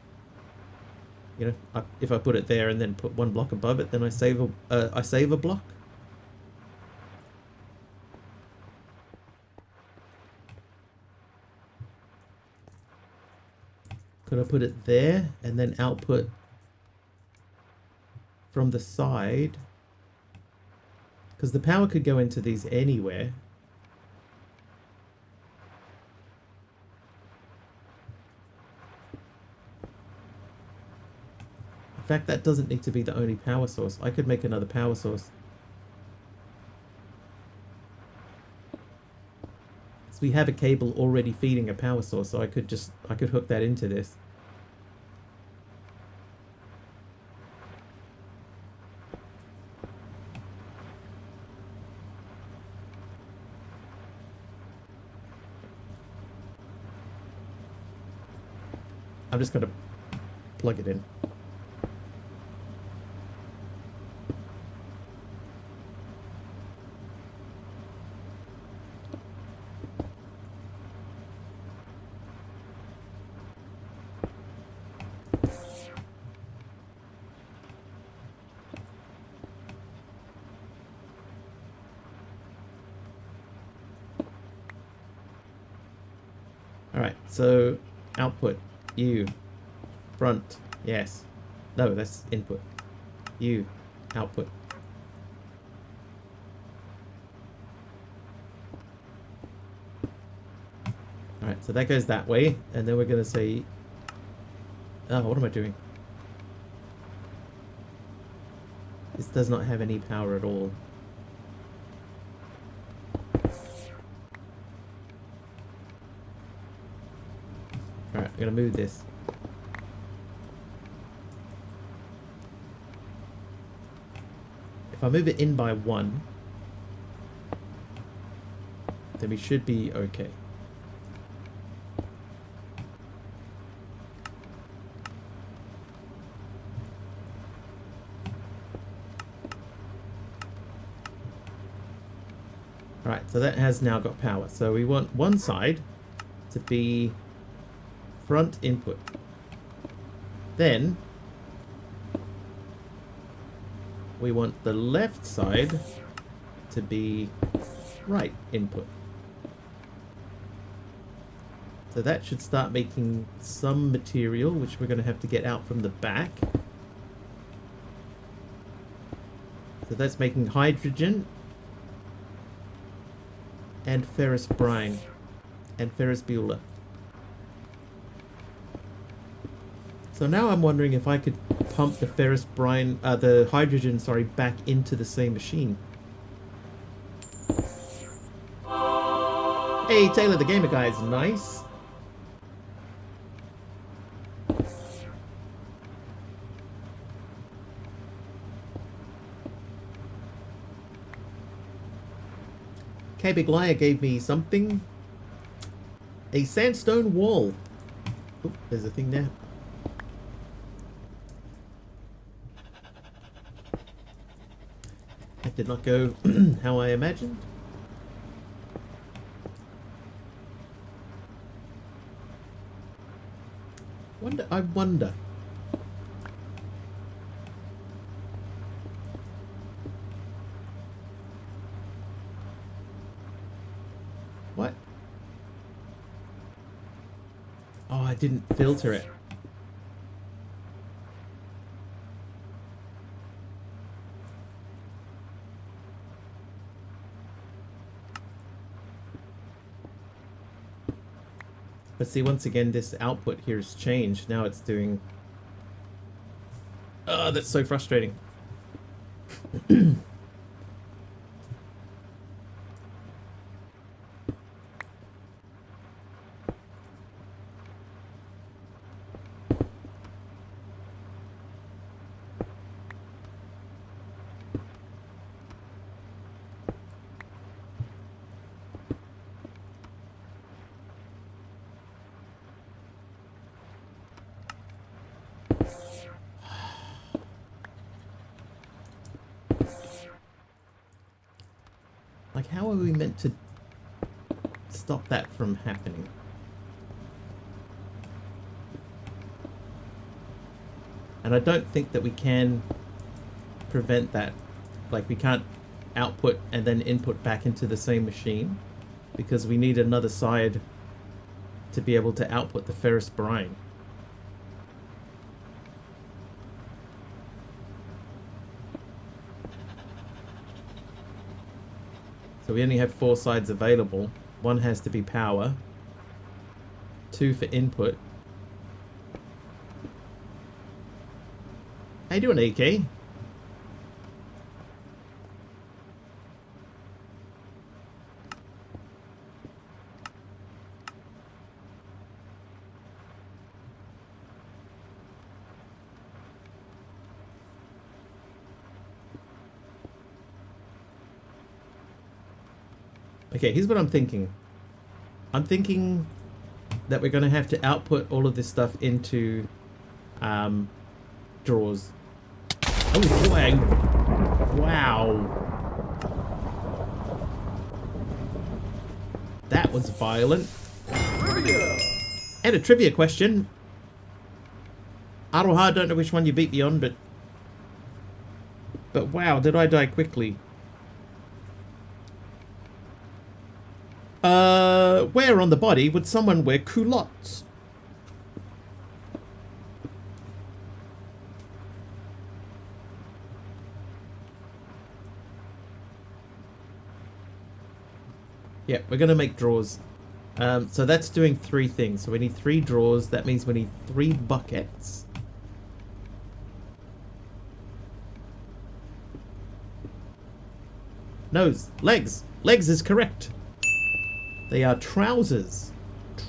You know, if I put it there and then put one block above it, then I save a block. Could I put it there and then output from the side? Because the power could go into these anywhere. In fact, that doesn't need to be the only power source. I could make another power source. So we have a cable already feeding a power source, so I could hook that into this. I'm just going to plug it in. Alright, so output, U, front, yes. No, that's input. U, output. Alright, so that goes that way, and then we're going to say... Oh, what am I doing? This does not have any power at all. Alright, I'm going to move this. If I move it in by 1, then we should be okay. Alright, so that has now got power. So we want one side to be front input. Then we want the left side to be right input. So that should start making some material, which we're going to have to get out from the back. So that's making hydrogen and ferrous brine and ferrous bueller. So now I'm wondering if I could pump the ferrous brine, the hydrogen, sorry, back into the same machine. Hey, Taylor the Gamer Guy is nice. K Big Liar gave me something. A sandstone wall. Oh, there's a thing there. That did not go how I imagined. I wonder. What? Oh, I didn't filter it. But see, once again, this output here has changed. Now it's doing... Oh, that's so frustrating. like, how are we meant to stop that from happening? And I don't think that we can prevent that. Like, we can't output and then input back into the same machine, because we need another side to be able to output the ferrous brine. So we only have 4 sides available. One has to be power, 2 for input. How you doing, AK? Okay, here's what I'm thinking. I'm thinking that we're going to have to output all of this stuff into drawers. Oh, boy. Wow. That was violent. Trivia. And a trivia question. Aroha, I don't know which one you beat me on, but wow, did I die quickly. Where on the body would someone wear culottes? Yeah, we're gonna make drawers. So that's doing 3 things. So we need 3 drawers. That means we need 3 buckets. Nose. Legs. Legs is correct. They are trousers.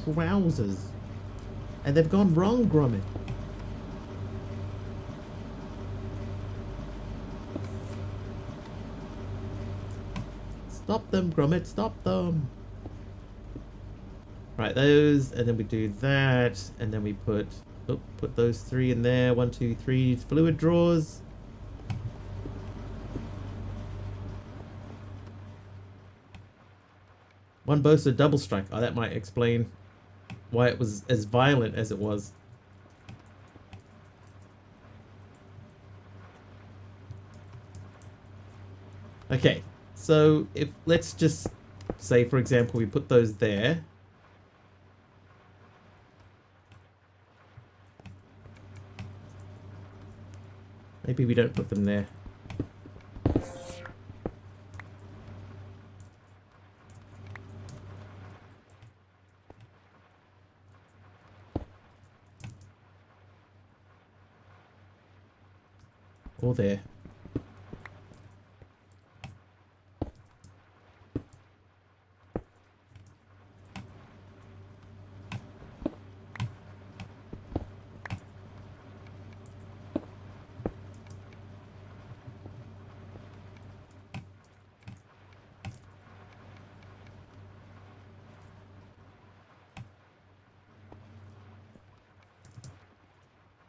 Trousers. And they've gone wrong, Gromit. Stop them, Gromit. Stop them. Right, those. And then we do that. And then we put those 3 in there. 1, 2, 3 fluid drawers. One boaster double strike. Oh, that might explain why it was as violent as it was. Okay, so if let's just say, for example, we put those there. Maybe we don't put them there. Or there.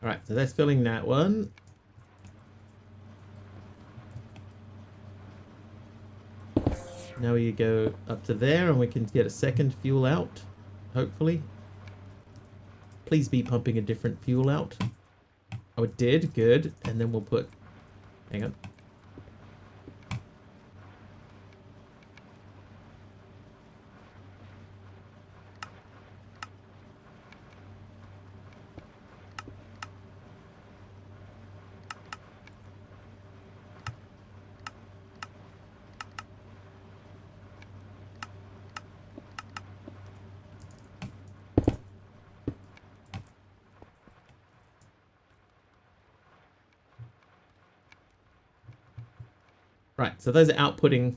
Alright, so that's filling that one. Now we go up to there and we can get a second fuel out, hopefully. Please be pumping a different fuel out. Oh, it did. Good. And then we'll put... Hang on. Right, so those are outputting.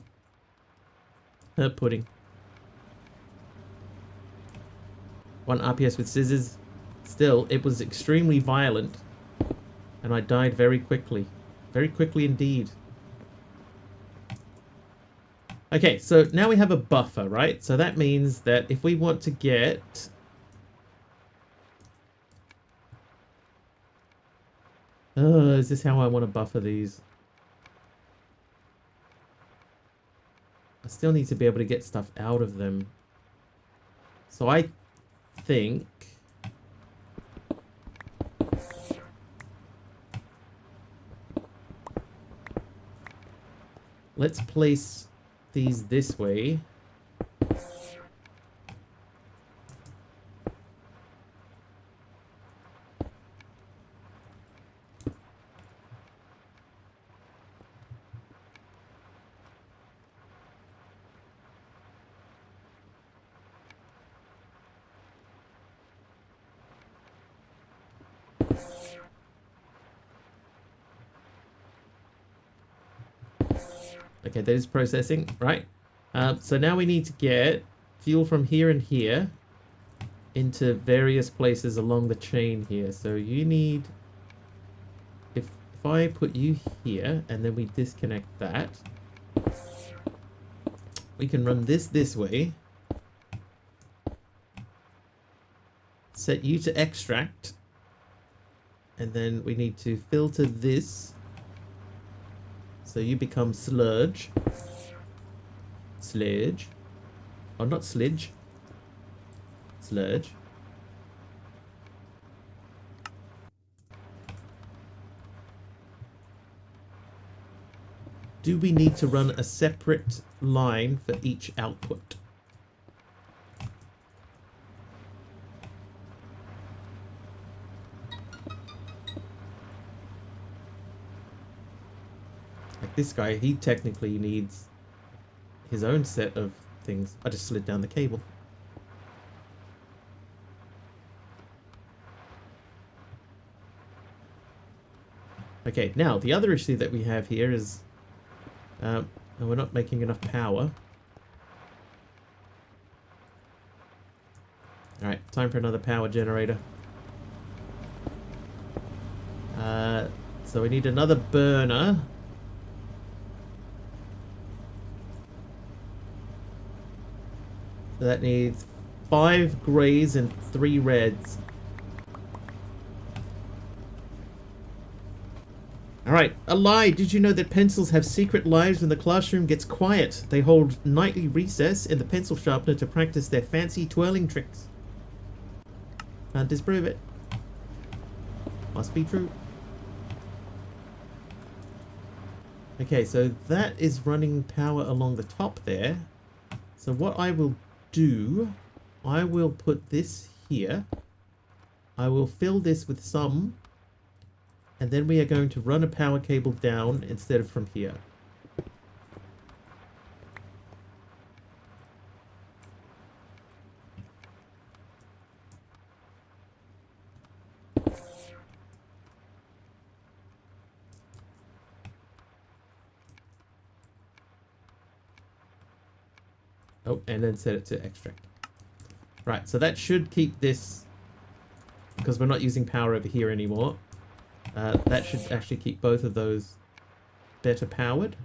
Pudding. 1 RPS with scissors. Still, it was extremely violent. And I died very quickly. Very quickly indeed. Okay, so now we have a buffer, right? So that means that if we want to get... is this how I want to buffer these? I still need to be able to get stuff out of them. So I think... let's place these this way. Okay, that is processing, right? So now we need to get fuel from here and here into various places along the chain here. So you need... If I put you here and then we disconnect that, we can run this way. Set you to extract. And then we need to filter this. So you become sludge. Sludge. Oh, not slidge. Sludge. Do we need to run a separate line for each output? Like this guy, he technically needs his own set of things. I just slid down the cable. Okay, now the other issue that we have here is we're not making enough power. Alright, time for another power generator. So we need another burner. So that needs 5 greys and 3 reds. Alright, a lie. Did you know that pencils have secret lives when the classroom gets quiet? They hold nightly recess in the pencil sharpener to practice their fancy twirling tricks. Can't disprove it. Must be true. Okay, so that is running power along the top there. So what I will do, I will put this here. I will fill this with some. And then we are going to run a power cable down instead of from here. Oh, and then set it to extract. Right, so that should keep this, because we're not using power over here anymore. That should actually keep both of those better powered.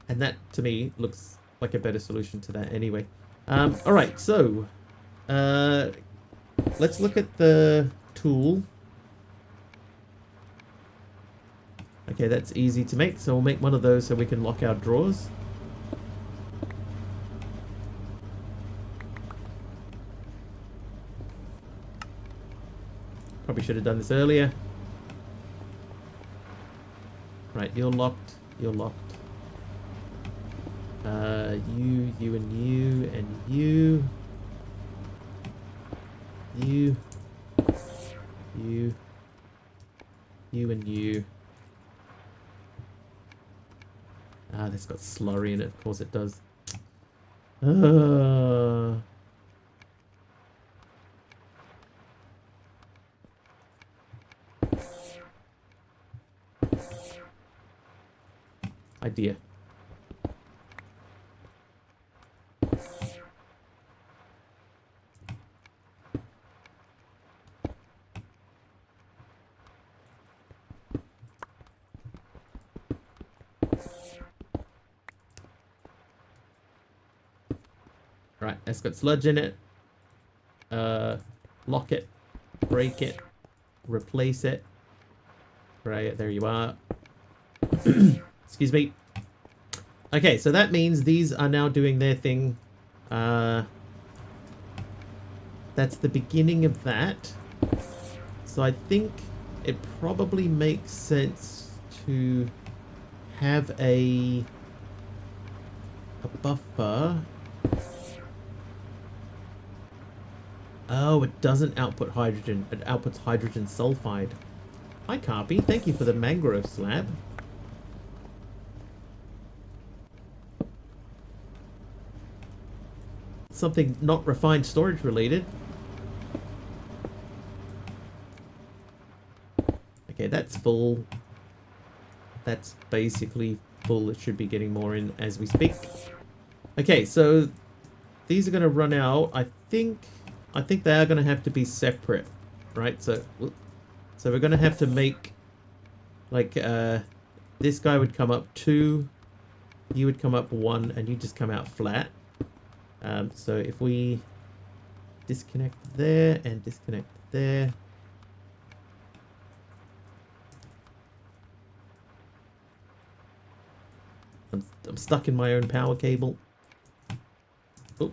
And that, to me, looks like a better solution to that anyway. Alright, so let's look at the tool. Okay, that's easy to make, so we'll make one of those so we can lock our drawers. Probably should have done this earlier. Right, you're locked. You're locked. You and you and you. You and you. Ah, this got slurry in it. Of course it does. Idea. Right, that's got sludge in it. Lock it, break it, replace it. Right, there you are. Excuse me. Okay, so that means these are now doing their thing. That's the beginning of that. So I think it probably makes sense to have a buffer. Oh, it doesn't output hydrogen. It outputs hydrogen sulfide. Hi, Carpy. Thank you for the mangrove slab. Something not refined storage related. Okay, that's full. That's basically full. It should be getting more in as we speak. Okay, so these are going to run out. I think they are going to have to be separate, right? So we're going to have to make like this guy would come up 2, you would come up 1, and you just come out flat. So if we disconnect there and disconnect there. I'm stuck in my own power cable. Oh.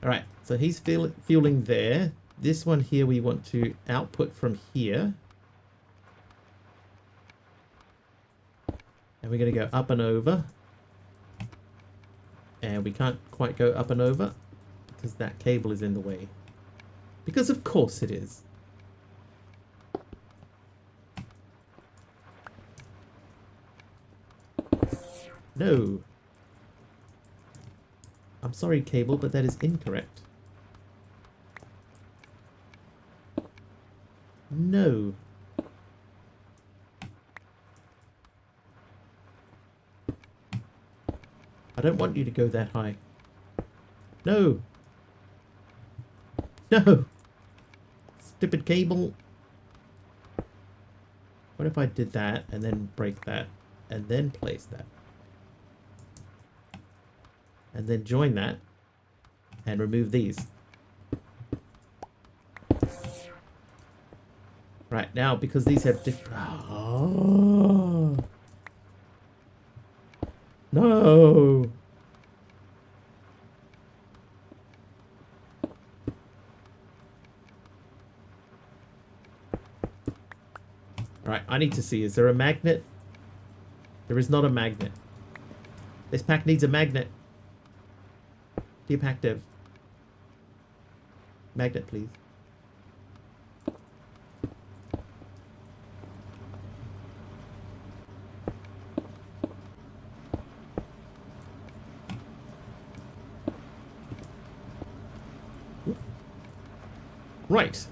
Alright, so he's fueling there. This one here we want to output from here. And we're going to go up and over. And we can't quite go up and over because that cable is in the way. Because of course it is. No. I'm sorry, cable, but that is incorrect. No. I don't want you to go that high. No. No. Stupid cable. What if I did that and then break that and then place that? And then join that and remove these. Right, now because these have different... Oh. No. Right, I need to see, is there a magnet? There is not a magnet. This pack needs a magnet. Dear pack dev. Magnet, please. Right.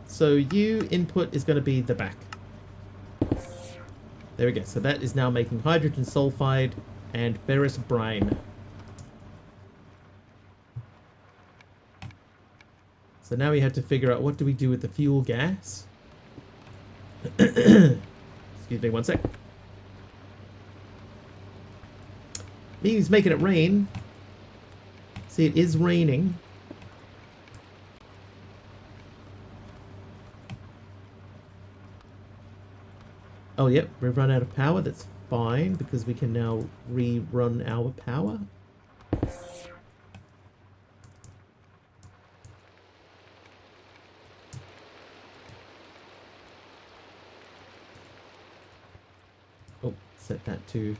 So U input is going to be the back. There we go. So that is now making hydrogen sulfide and ferrous brine. So now we have to figure out what do we do with the fuel gas. Excuse me one sec. He's making it rain. See, it is raining. Oh, yep, we've run out of power. That's fine, because we can now rerun our power. Oh, set that to...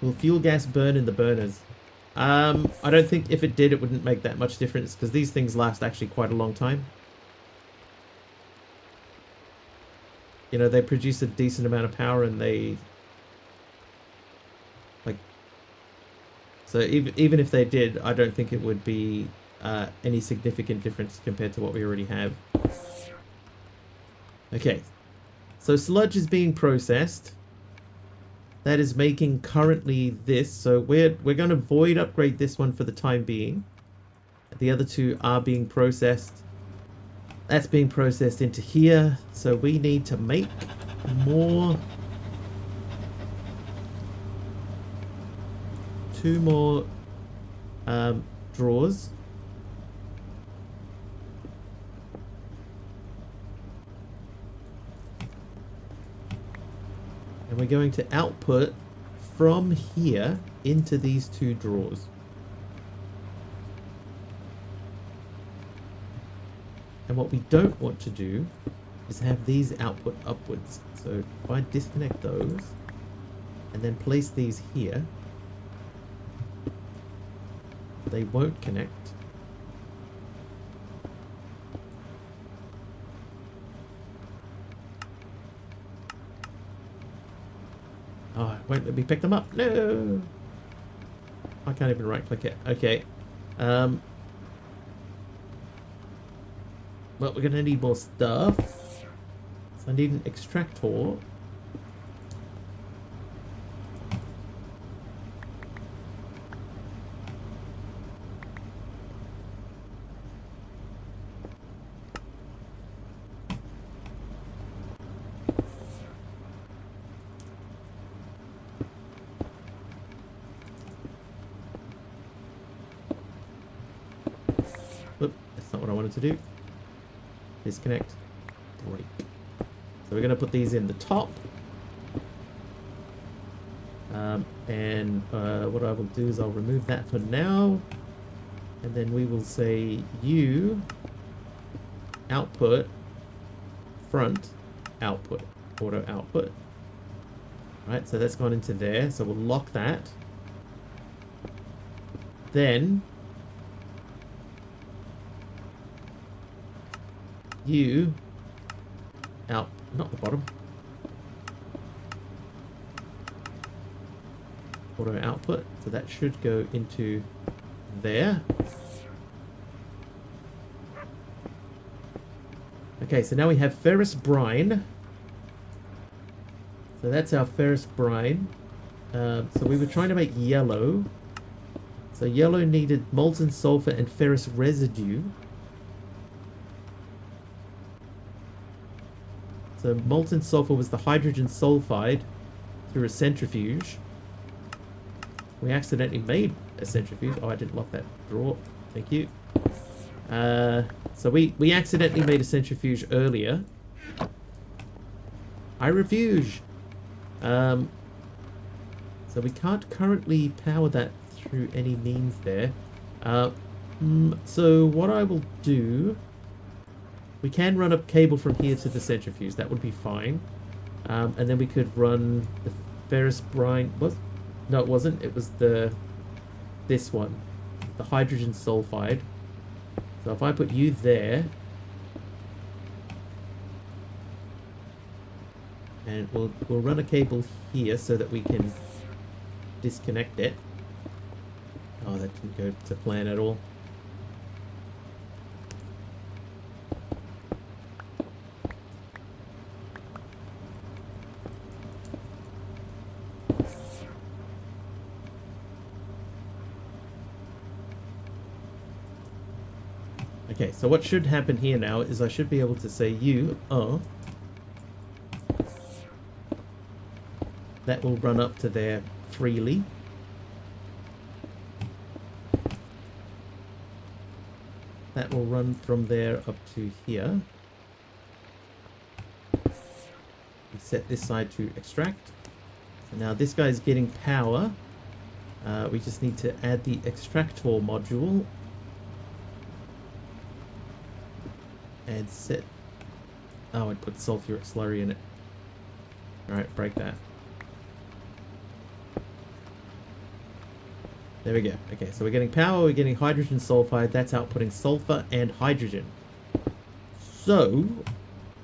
Will fuel gas burn in the burners? I don't think if it did, it wouldn't make that much difference, because these things last actually quite a long time. You know, they produce a decent amount of power and they... Like... So even if they did, I don't think it would be any significant difference compared to what we already have. Okay. So sludge is being processed. that is making currently this. So we're going to void upgrade this one for the time being. The other two are being processed. That's being processed into here. So we need to make more. 2 more drawers. And we're going to output from here into these 2 drawers. And what we don't want to do is have these output upwards. So if I disconnect those and then place these here, they won't connect. Oh, it won't let me pick them up. No! I can't even right click it. Okay. Well, we're gonna need more stuff. So I need an extractor. Oop, that's not what I wanted to do. Disconnect. Break. So we're going to put these in the top. And what I will do is I'll remove that for now. And then we will say you output front output auto output. Right, so that's gone into there. So we'll lock that. Then you out, not the bottom, auto output, so that should go into there. Okay, so now we have ferrous brine. So that's our ferrous brine. So we were trying to make yellow. So yellow needed molten sulfur and ferrous residue. So molten sulfur was the hydrogen sulfide through a centrifuge. We accidentally made a centrifuge. Oh, I didn't lock that drawer. Thank you. So we accidentally made a centrifuge earlier. I refuge. So we can't currently power that through any means there. So what I will do, we can run a cable from here to the centrifuge. That would be fine. And then we could run the ferrous brine. No, it wasn't. It was this one, the hydrogen sulfide. So if I put you there, and we'll run a cable here so that we can disconnect it. Oh, that didn't go to plan at all. Okay, so what should happen here now is I should be able to say you are. That will run up to there freely. That will run from there up to here. We set this side to extract. So now this guy is getting power. We just need to add the extractor module. And set... Oh, I put sulfuric slurry in it. Alright, break that. There we go. Okay, so we're getting power, we're getting hydrogen sulfide, that's outputting sulfur and hydrogen. So,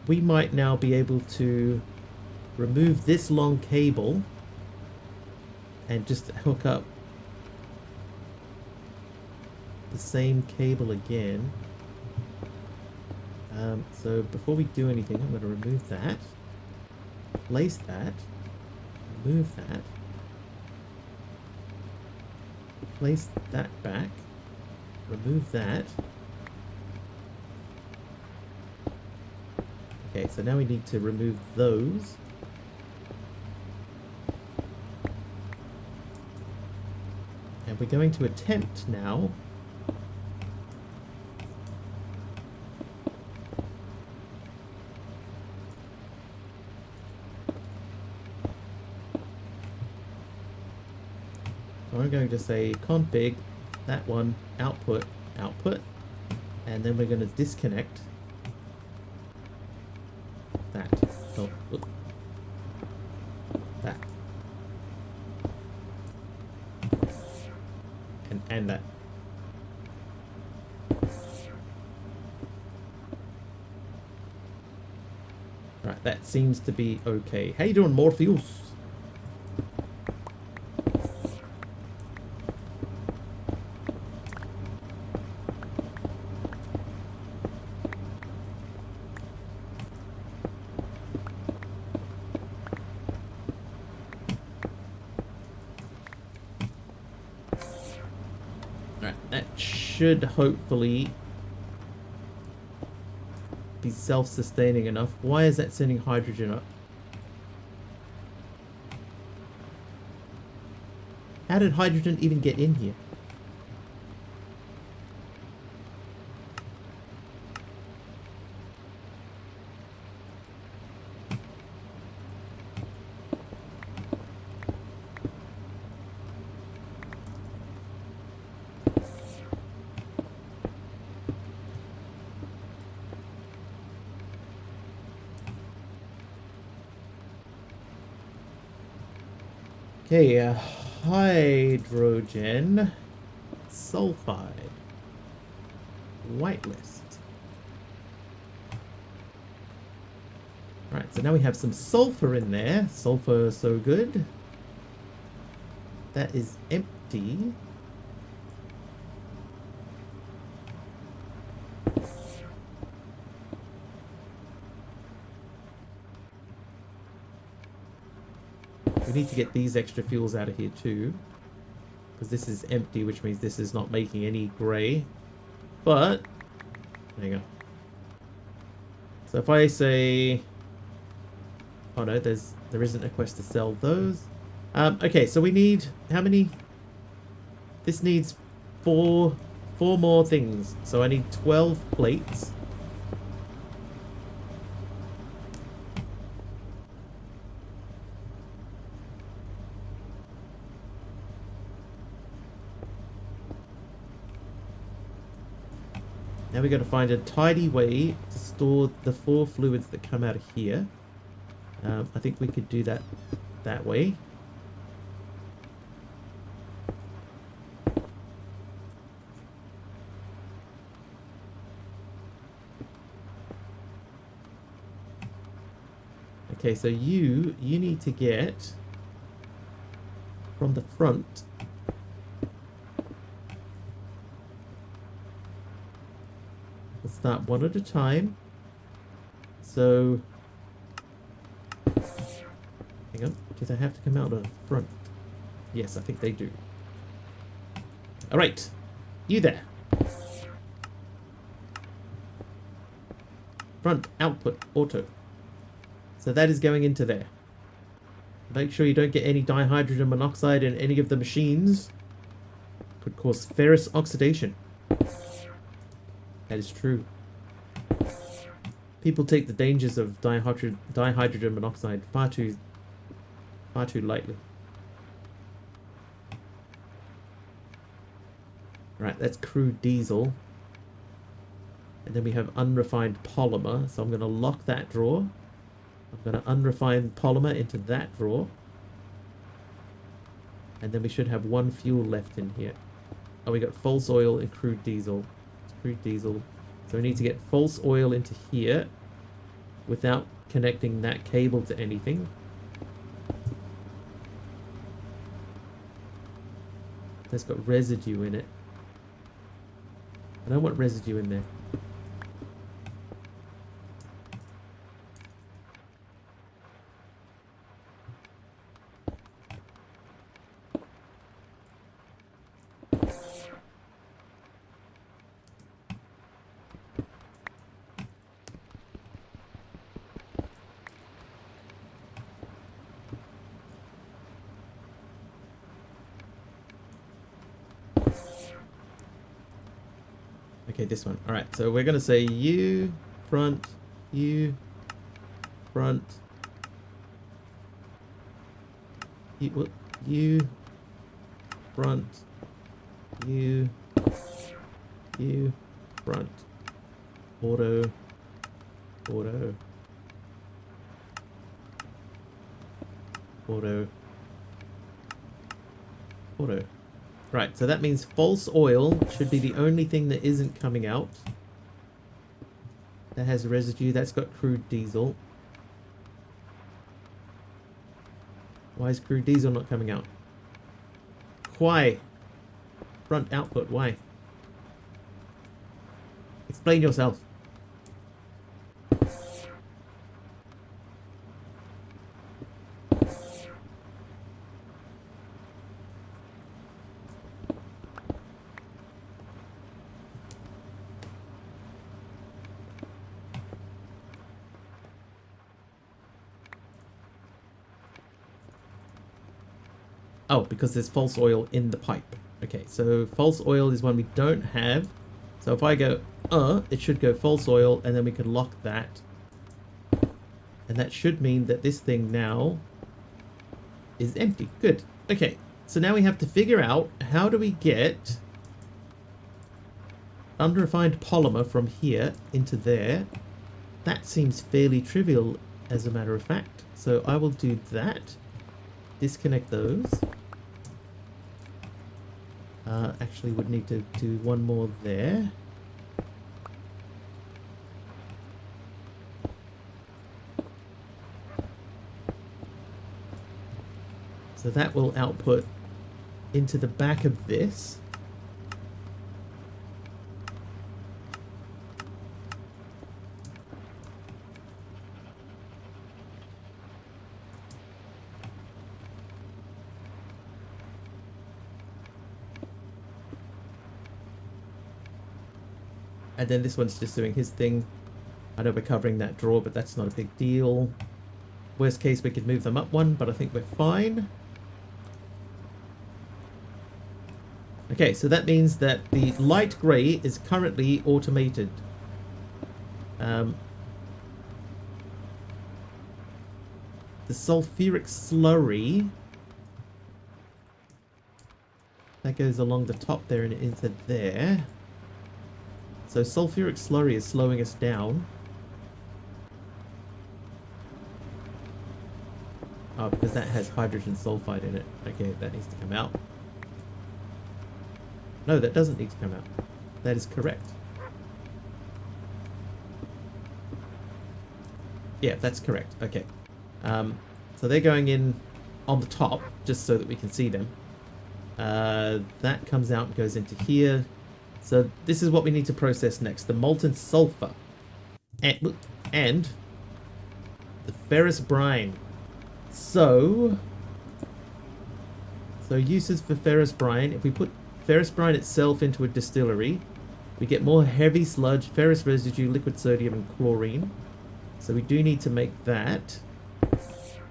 we might now be able to remove this long cable and just hook up the same cable again. So before we do anything, I'm going to remove that, place that, remove that. Place that back. Remove that. Okay, so now we need to remove those. And we're going to attempt now I'm going to say config that one output, and then we're going to disconnect that. Oh, that. And that. Right, that seems to be okay. How you doing, Morpheus? That should hopefully be self-sustaining enough. Why is that sending hydrogen up? How did hydrogen even get in here? Okay, hydrogen sulfide whitelist. Right, so now we have some sulfur in there. Sulfur, so good. That is empty. We need to get these extra fuels out of here too, because this is empty, which means this is not making any grey. But there you go. So if I say, oh no, there isn't a quest to sell those. Okay, so we need how many? This needs four more things. So I need 12 plates. Now we got to find a tidy way to store the 4 fluids that come out of here. I think we could do that way. Okay, so you need to get from the front. Let's start one at a time. So, hang on, do they have to come out of the front? Yes, I think they do. All right, you there. Front output auto. So that is going into there. Make sure you don't get any dihydrogen monoxide in any of the machines. Could cause ferrous oxidation. That is true. People take the dangers of dihydrogen monoxide far too lightly. Right, that's crude diesel. And then we have unrefined polymer. So I'm going to lock that drawer. I'm going to unrefined polymer into that drawer. And then we should have 1 fuel left in here. Oh, we got false oil and crude diesel. Crude diesel. So we need to get false oil into here without connecting that cable to anything. That's got residue in it. I don't want residue in there. Okay, this one. All right, so we're going to say U, front, U, front, U, front, U, front, auto, auto, auto, auto. Right, so that means false oil should be the only thing that isn't coming out. That has residue. That's got crude diesel. Why is crude diesel not coming out? Why? Front output, why? Explain yourself. Oh, because there's false oil in the pipe. Okay, so false oil is one we don't have. So if I go, it should go false oil, and then we can lock that. And that should mean that this thing now is empty. Good. Okay, so now we have to figure out how do we get unrefined polymer from here into there. That seems fairly trivial as a matter of fact. So I will do that. Disconnect those. Actually would need to do one more there. So that will output into the back of this. And then this one's just doing his thing. I know we're covering that drawer, but that's not a big deal. Worst case, we could move them up one, but I think we're fine. Okay, so that means that the light grey is currently automated. The sulfuric slurry that goes along the top there and into there. So sulfuric slurry is slowing us down. Oh, because that has hydrogen sulfide in it. Okay, that needs to come out. No, that doesn't need to come out. That is correct. Yeah, that's correct. Okay. So they're going in on the top, just so that we can see them. That comes out and goes into here. So this is what we need to process next. The molten sulfur. And the ferrous brine. So uses for ferrous brine. If we put ferrous brine itself into a distillery, we get more heavy sludge, ferrous residue, liquid sodium, and chlorine. So we do need to make that.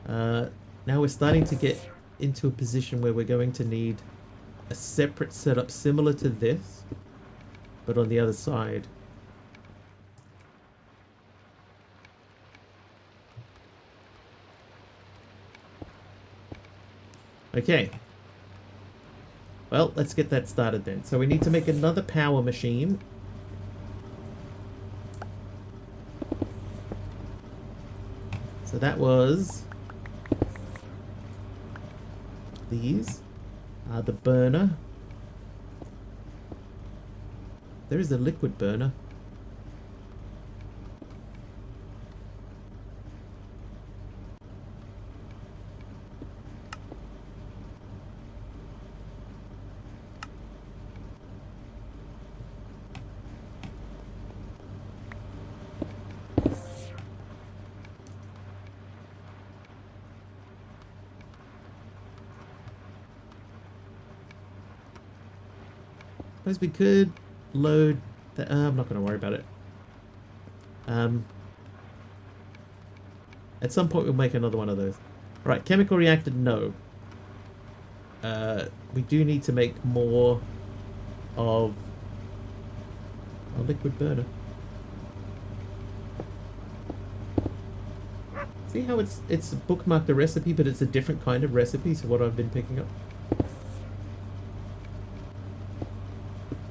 Now we're starting to get into a position where we're going to need a separate setup similar to this, but on the other side. Okay. Well, let's get that started then. So we need to make another power machine. So that was these. The burner. There is a liquid burner. Suppose we could load the, I'm not going to worry about it. At some point we'll make another one of those. Alright, chemical reactor, no. We do need to make more of A liquid burner. See how it's bookmarked the recipe, but it's a different kind of recipe to what I've been picking up.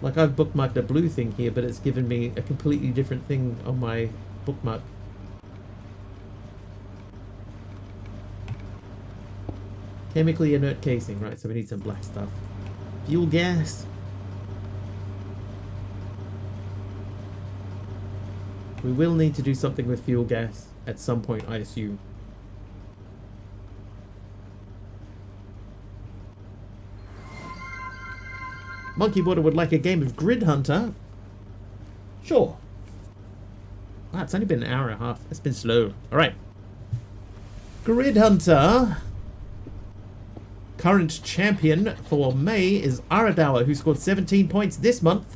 Like I've bookmarked a blue thing here, but it's given me a completely different thing on my bookmark. Chemically inert casing, right, so we need some black stuff. Fuel gas. We will need to do something with fuel gas at some point, I assume. Monkey Border would like a game of Grid Hunter. Sure. Wow, it's only been an hour and a half. It's been slow. Alright. Grid Hunter. Current champion for May is Aradawa, who scored 17 points this month.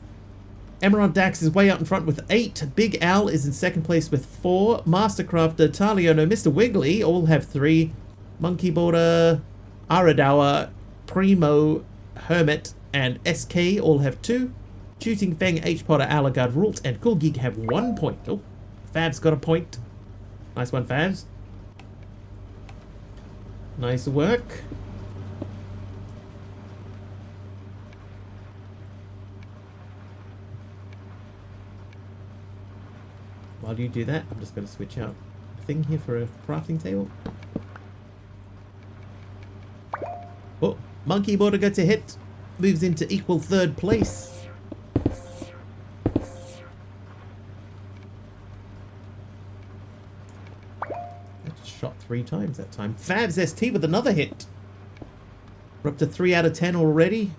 Emerald Dax is way out in front with 8. Big Al is in second place with 4. Mastercrafter, Taliono, Mr. Wiggly all have 3. Monkey Border, Aradawa, Primo, Hermit, and SK all have 2. Shooting Feng, H. Potter, Alagard, Rult, and Cool Geek have 1 point. Oh, Fab's got a point. Nice one, Fabs. Nice work. While you do that, I'm just going to switch out a thing here for a crafting table. Oh, Monkey Border gets a hit. Moves into equal 3rd place. I just shot 3 times that time. Fabs ST with another hit. We're up to 3 out of 10 already.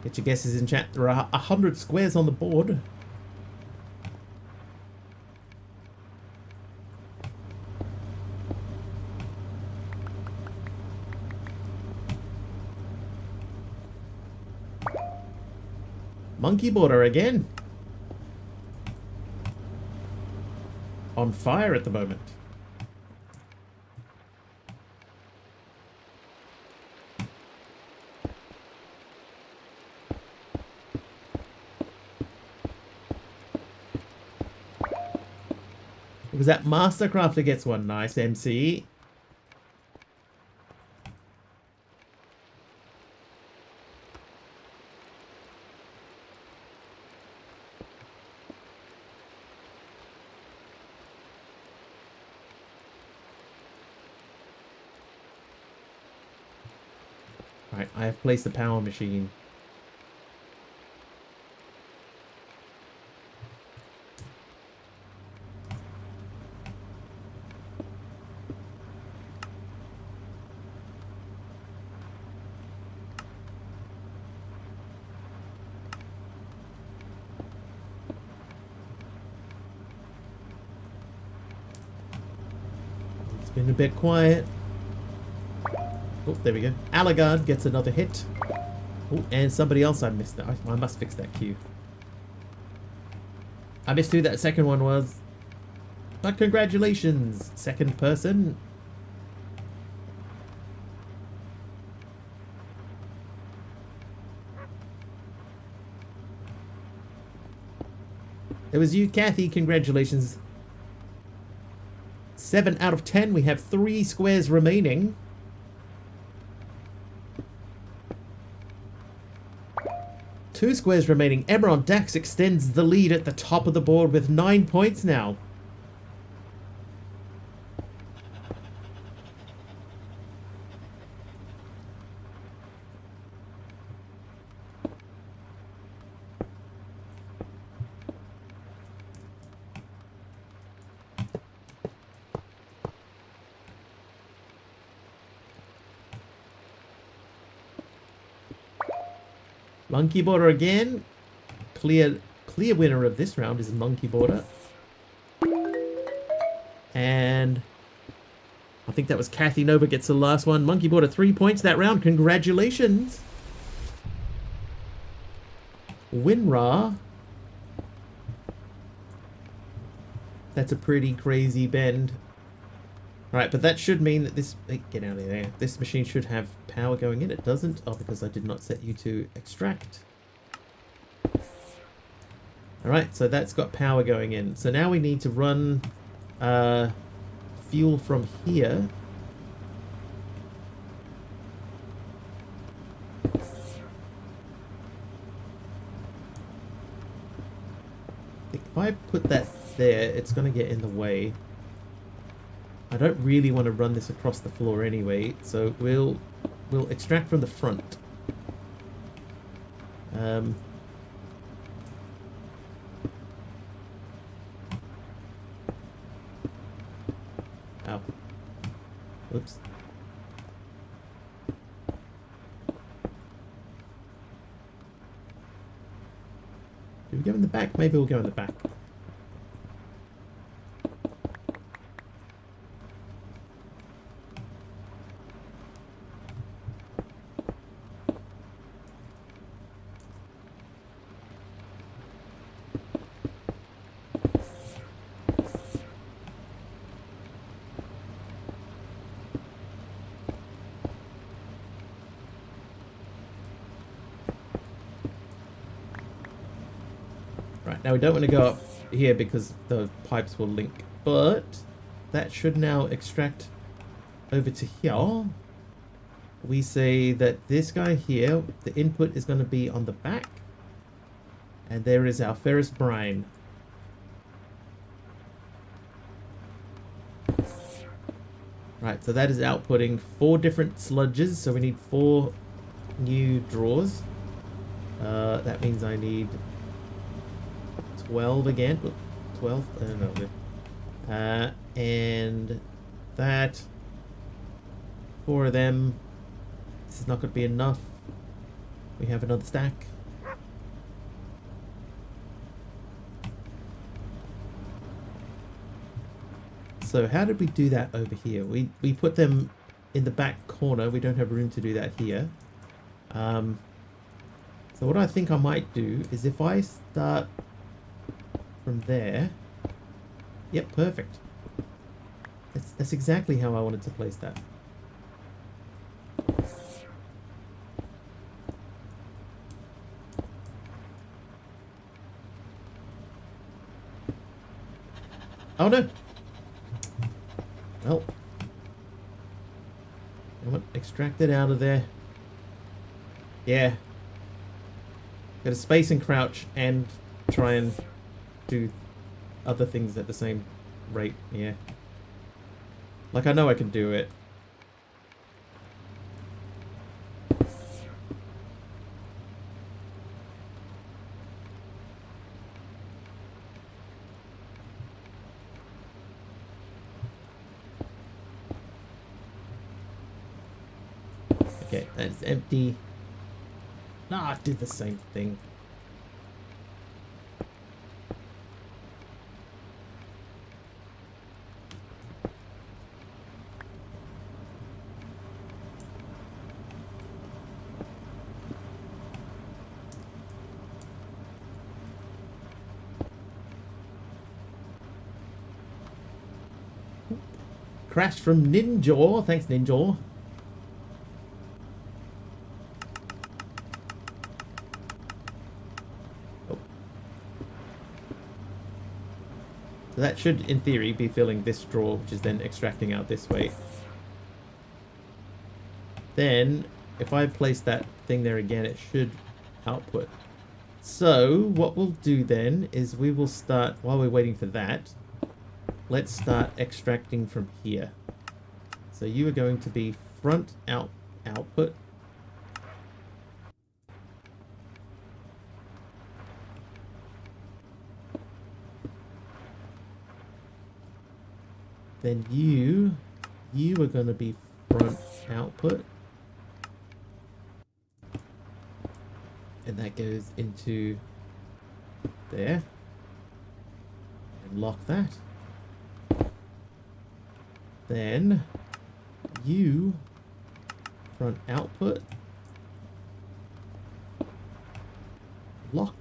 Get your guesses in chat. There are 100 squares on the board. Monkey Border again. On fire at the moment. Because that Mastercrafter gets one. Nice, MC. Right, I have placed the power machine. It's been a bit quiet. Oh, there we go. Alagard gets another hit. Oh, and somebody else I missed. I must fix that queue. I missed who that second one was. But congratulations, second person. It was you, Kathy. Congratulations. 7 out of 10. We have 3 squares remaining. Two squares remaining. Emerald Dax extends the lead at the top of the board with 9 points now. Monkey Border again. Clear winner of this round is Monkey Border. And I think that was Kathy Nova gets the last one. Monkey Border 3 points that round. Congratulations. WinRAR. That's a pretty crazy bend. Alright, but that should mean that this... Hey, get out of there. This machine should have power going in. It doesn't. Oh, because I did not set you to extract. Alright, so that's got power going in. So now we need to run fuel from here. If I put that there, it's going to get in the way. I don't really want to run this across the floor anyway, so we'll extract from the front. Ow. Whoops. Do we go in the back? Maybe we'll go in the back. Right, now we don't want to go up here because the pipes will link, but that should now extract over to here. We say that this guy here, the input is going to be on the back, and there is our ferrous brine. Right, so that is outputting 4 different sludges, so we need 4 new drawers. That means I need 12 again. 12? I don't know. And that, 4 of them. This is not going to be enough. We have another stack. So how did we do that over here? We put them in the back corner. We don't have room to do that here. So what I think I might do is if I start from there. Yep, perfect. That's exactly how I wanted to place that. Oh no! Well, I want extract it out of there. Yeah. Got to space and crouch and try and do other things at the same rate. Yeah. Like I know I can do it. Okay, that's empty. Ah, I did the same thing. Crashed from Ninja. Thanks, Ninja. Oh. So that should, in theory, be filling this drawer, which is then extracting out this way. Then, if I place that thing there again, it should output. So, what we'll do then is we will start, while we're waiting for that, let's start extracting from here. So you are going to be front output. Then you are going to be front output. And that goes into there. And lock that. Then you front output, lock,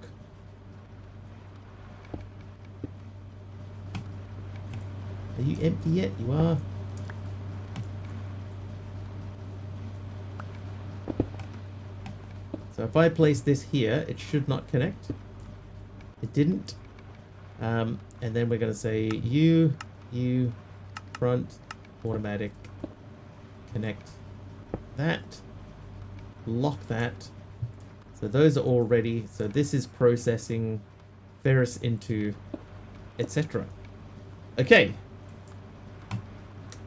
you empty yet? You are. So if I place this here, it should not connect. It didn't. And then we're going to say you, front, automatic, connect that, lock that. So those are all ready. So this is processing ferrous into etc. Okay.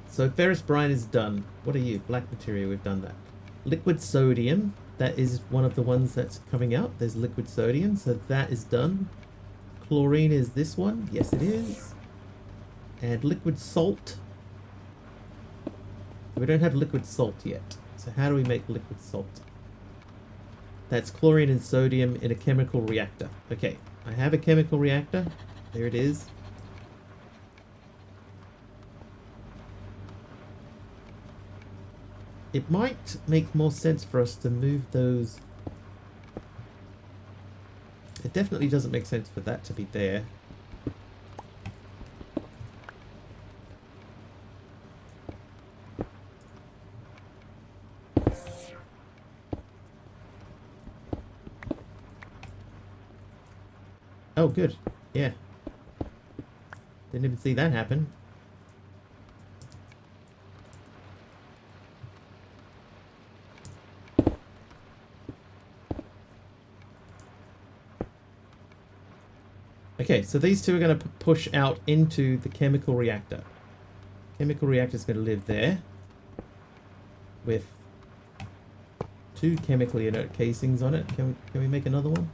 So ferrous brine is done. What are you? Black materia, we've done that. Liquid sodium, that is one of the ones that's coming out. There's liquid sodium, so that is done. Chlorine is this one. Yes, it is. And liquid salt. We don't have liquid salt yet. So how do we make liquid salt? That's chlorine and sodium in a chemical reactor. Okay, I have a chemical reactor. There it is. It might make more sense for us to move those. It definitely doesn't make sense for that to be there. Oh, good. Yeah. Didn't even see that happen. Okay, so these two are going to push out into the chemical reactor. Chemical reactor is going to live there with 2 chemically inert casings on it. Can we make another one?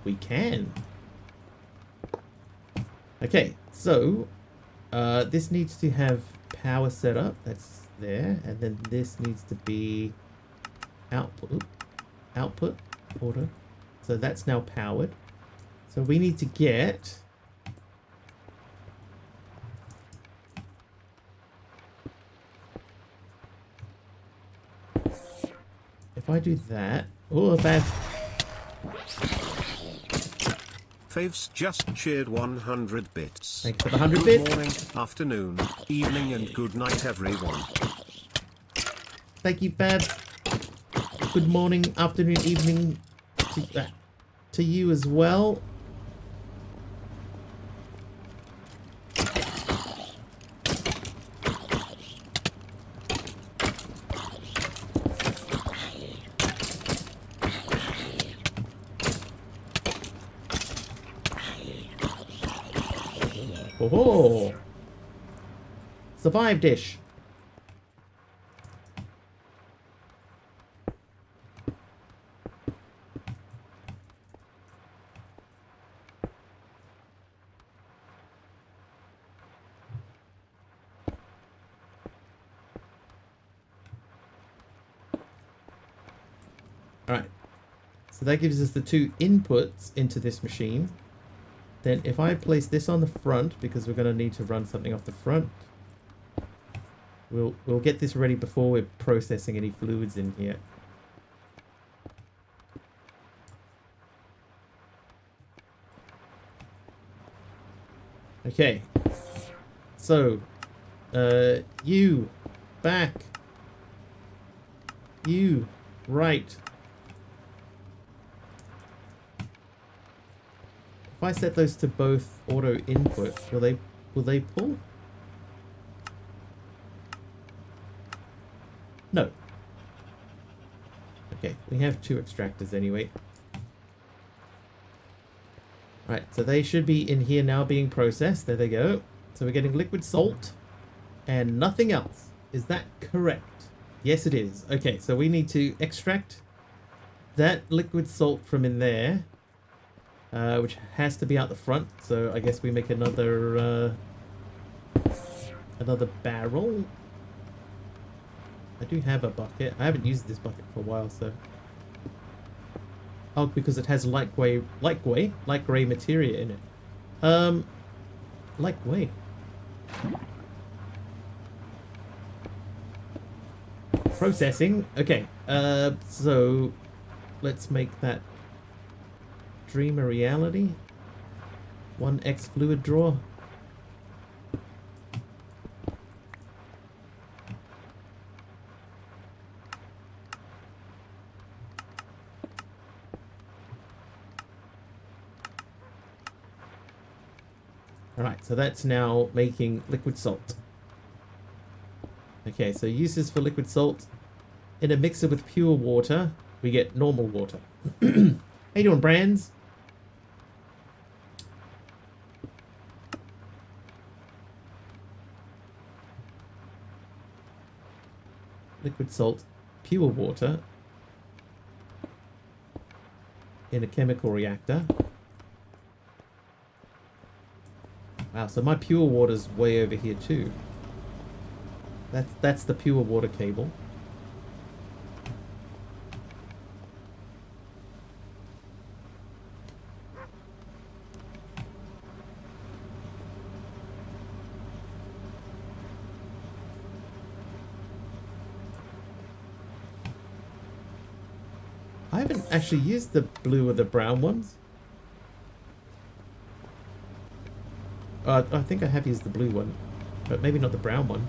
We can. Okay, so this needs to have power set up. That's there, and then this needs to be output order. So that's now powered. So we need to get if I do that. Oh, bad. Faves just cheered 100 bits. Thanks for the 100 Good bits. morning, afternoon, evening, and good night, everyone. Thank you, Fab. Good morning, afternoon, evening to you as well. Oh, survive dish. All right, so that gives us the 2 inputs into this machine. Then if I place this on the front, because we're going to need to run something off the front, we'll get this ready before we're processing any fluids in here. Okay, so you back, you right. If I set those to both auto input, will they pull? No. Okay, we have 2 extractors anyway. Right, so they should be in here now being processed. There they go. So we're getting liquid salt and nothing else. Is that correct? Yes, it is. Okay, so we need to extract that liquid salt from in there. Which has to be out the front, so I guess we make another barrel. I do have a bucket. I haven't used this bucket for a while, so because it has light gray materia in it. Light gray. Processing. Okay. So let's make that dream a reality. 1x fluid draw. Alright, so that's now making liquid salt. Okay, so uses for liquid salt. In a mixer with pure water, we get normal water. How you doing, Brands? Liquid salt, pure water. In a chemical reactor. Wow, so my pure water's way over here too. That's the pure water cable. I haven't actually used the blue or the brown ones. I think I have used the blue one, but maybe not the brown one.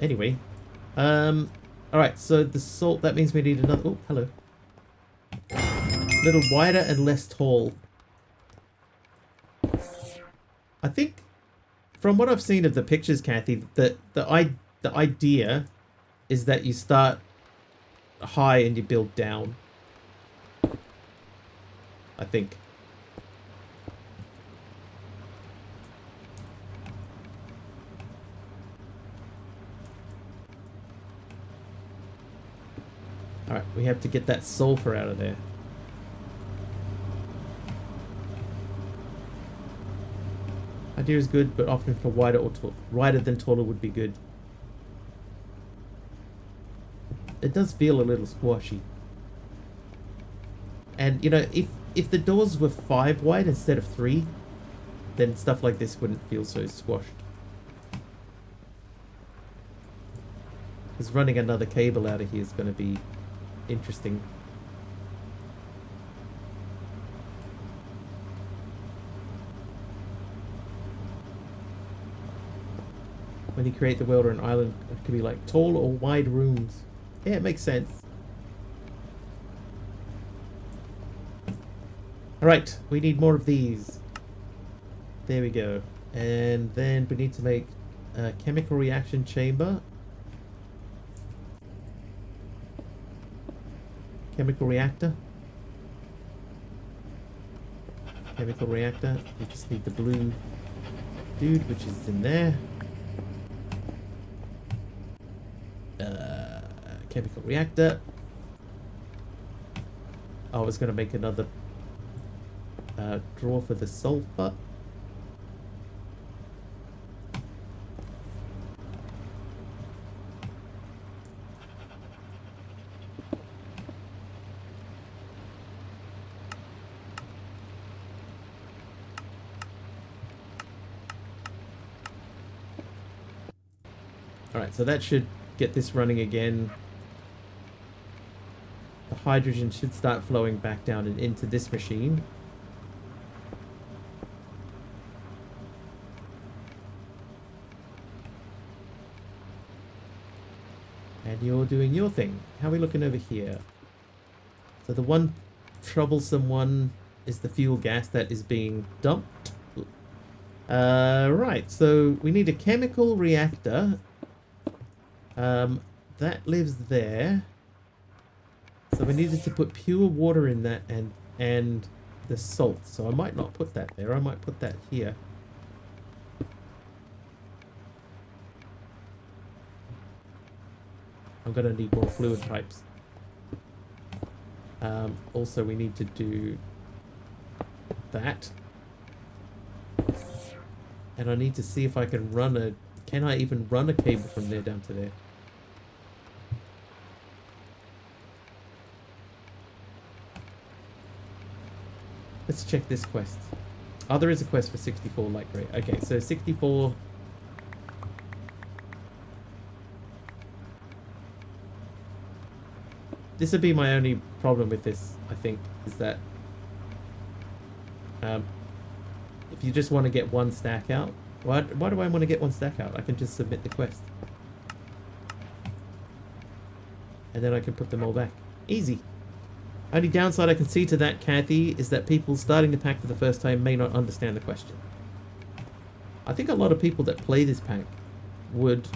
Anyway, alright, so the salt, that means we need another, oh, hello. A little wider and less tall. I think, from what I've seen of the pictures, Kathy, the idea is that you start high and you build down. I think. Alright, we have to get that sulfur out of there. Idea is good, but often for wider or wider than taller would be good. It does feel a little squashy. And, you know, if the doors were 5 wide instead of 3, then stuff like this wouldn't feel so squashed. Because running another cable out of here is going to be interesting. When you create the world or an island, it could be like tall or wide rooms. Yeah, it makes sense. Alright, we need more of these. There we go. And then we need to make a chemical reaction chamber. Chemical reactor. Chemical reactor. We just need the blue dude, which is in there. Chemical reactor. I was going to make another drawer for the sulfur. Alright, so that should get this running again. The hydrogen should start flowing back down and into this machine. And you're doing your thing. How are we looking over here? So the one troublesome one is the fuel gas that is being dumped. Right, so we need a chemical reactor. That lives there. So we needed to put pure water in that and the salt. So I might not put that there. I might put that here. I'm going to need more fluid pipes. Also, we need to do that. And I need to see if I can run a... Can I even run a cable from there down to there? Let's check this quest. Oh, there is a quest for 64 light gray. Okay, so 64... This would be my only problem with this, I think, is that... if you just want to get one stack out... Why do I want to get one stack out? I can just submit the quest. And then I can put them all back. Easy. Only downside I can see to that, Kathy, is that people starting the pack for the first time may not understand the question. I think a lot of people that play this pack would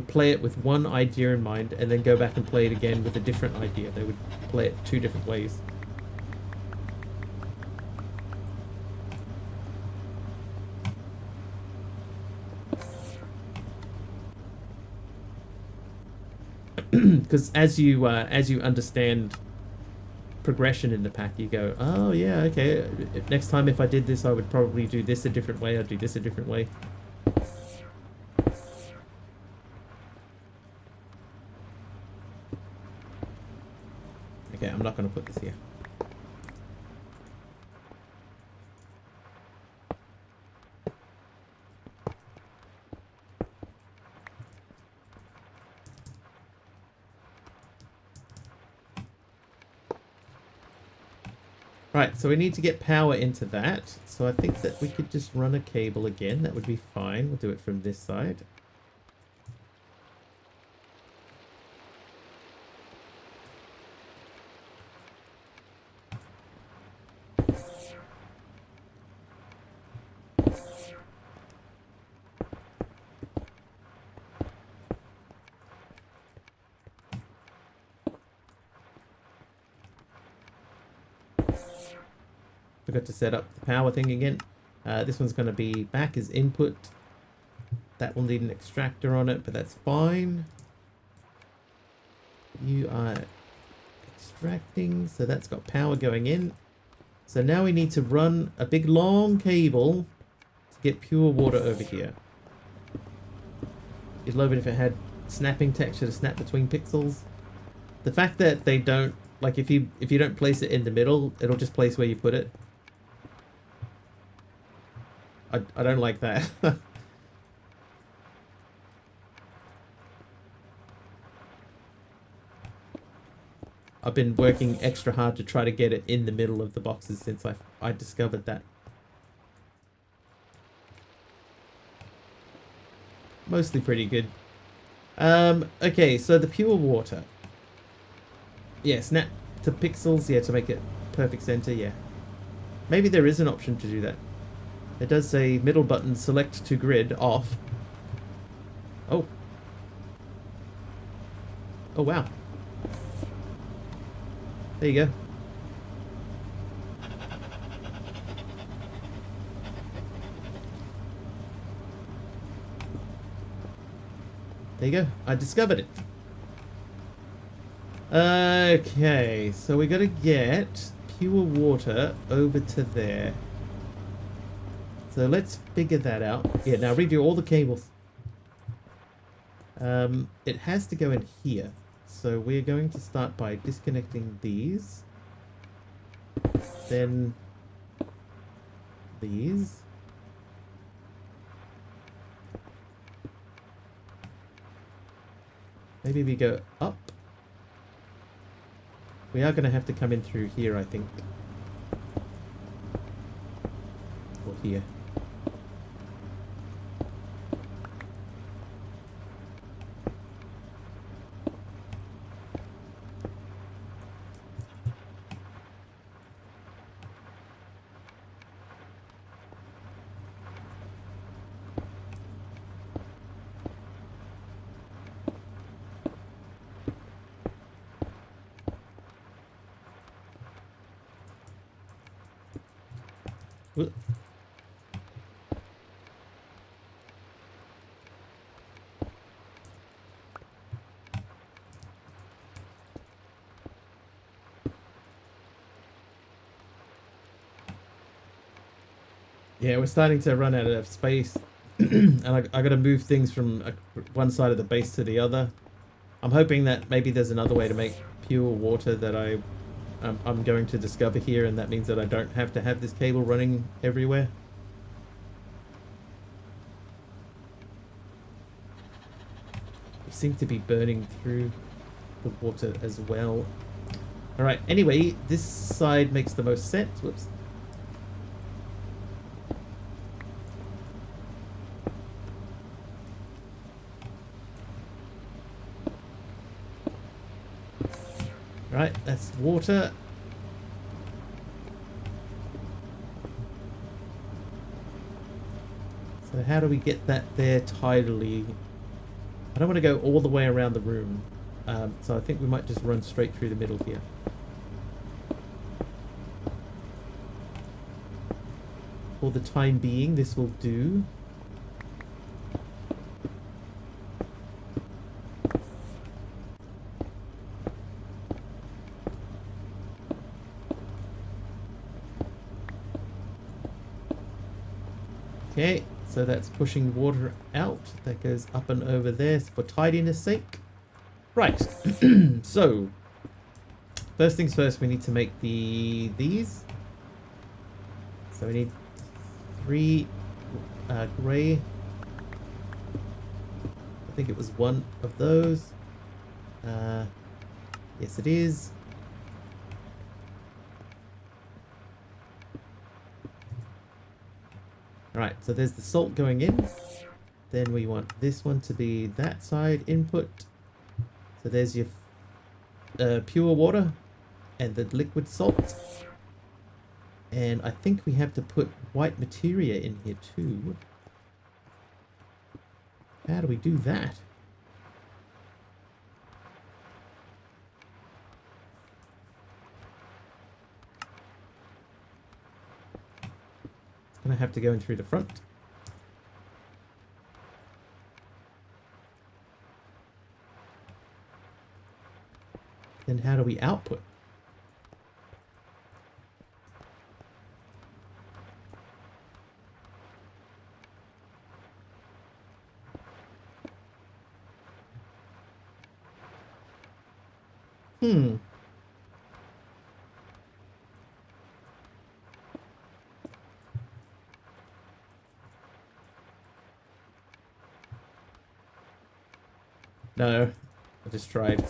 play it with one idea in mind and then go back and play it again with a different idea. They would play it two different ways. Because as you understand progression in the pack, you go, oh yeah, okay, next time if I did this, I would probably do this a different way. I'd do this a different way. Okay, I'm not going to put this here. Right, so we need to get power into that. So I think that we could just run a cable again. That would be fine. We'll do it from this side. Forgot to set up the power thing again. This one's going to be back as input. That will need an extractor on it, but that's fine. You are extracting, so that's got power going in. So now we need to run a big long cable to get pure water over here. You'd love it if it had snapping texture to snap between pixels. The fact that they don't, like if you don't place it in the middle, it'll just place where you put it. I don't like that. I've been working extra hard to try to get it in the middle of the boxes since I discovered that. Mostly pretty good. Okay, so the pure water. Yeah, snap to pixels, yeah, to make it perfect center, yeah. Maybe there is an option to do that. It does say middle button, select to grid, off. Oh. Oh, wow. There you go. There you go. I discovered it. Okay, so we gotta get pure water over to there. So let's figure that out. Yeah, now redo all the cables. It has to go in here. So we're going to start by disconnecting these. Then these. Maybe we go up. We are going to have to come in through here, I think. Or here. Yeah, we're starting to run out of space. And I got to move things from one side of the base to the other. I'm hoping that maybe there's another way to make pure water that I'm going to discover here, and that means that I don't have to have this cable running everywhere. We seem to be burning through the water as well. Alright, anyway, this side makes the most sense. Whoops. Right, that's water. So how do we get that there tidally? I don't want to go all the way around the room. So I think we might just run straight through the middle here. For the time being, this will do. Okay, so that's pushing water out. That goes up and over there for tidiness sake. Right, so first things first, we need to make these. So we need 3 grey. I think it was 1 of those. Yes, it is. Alright, so there's the salt going in. Then we want this one to be that side input. So there's your pure water and the liquid salt. And I think we have to put white materia in here too. How do we do that? It's gonna have to go in through the front. Then how do we output? No, I just tried.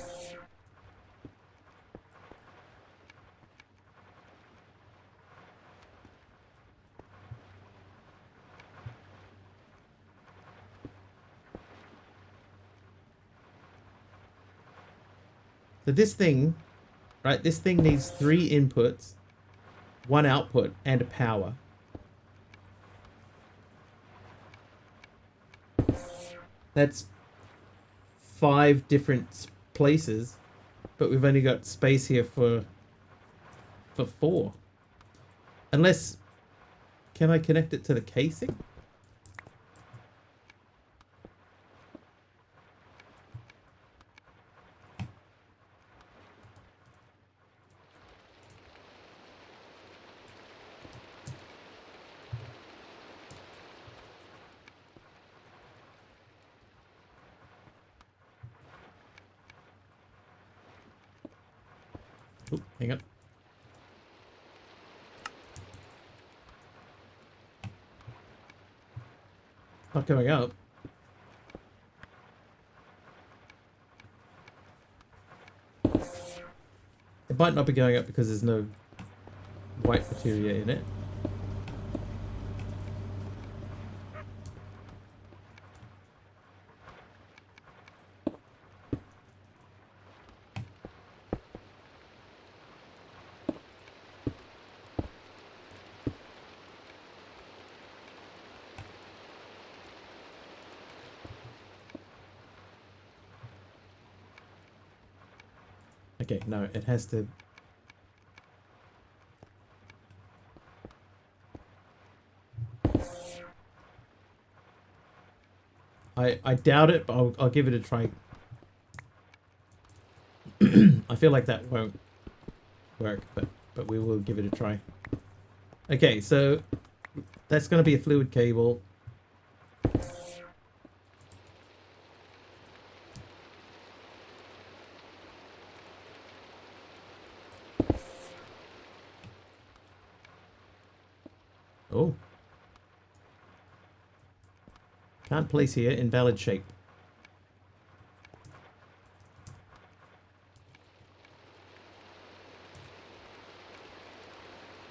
So this thing, right, this thing needs 3 inputs, 1 output, and a power. That's 5 different places, but we've only got space here for 4. Unless, can I connect it to the casing? Oh, hang on. Not going up. It might not be going up because there's no white materia in it. Okay, no, it has to... I doubt it, but I'll give it a try. I feel like that won't work, but we will give it a try. Okay, so that's going to be a fluid cable. Oh. Can't place here, invalid shape.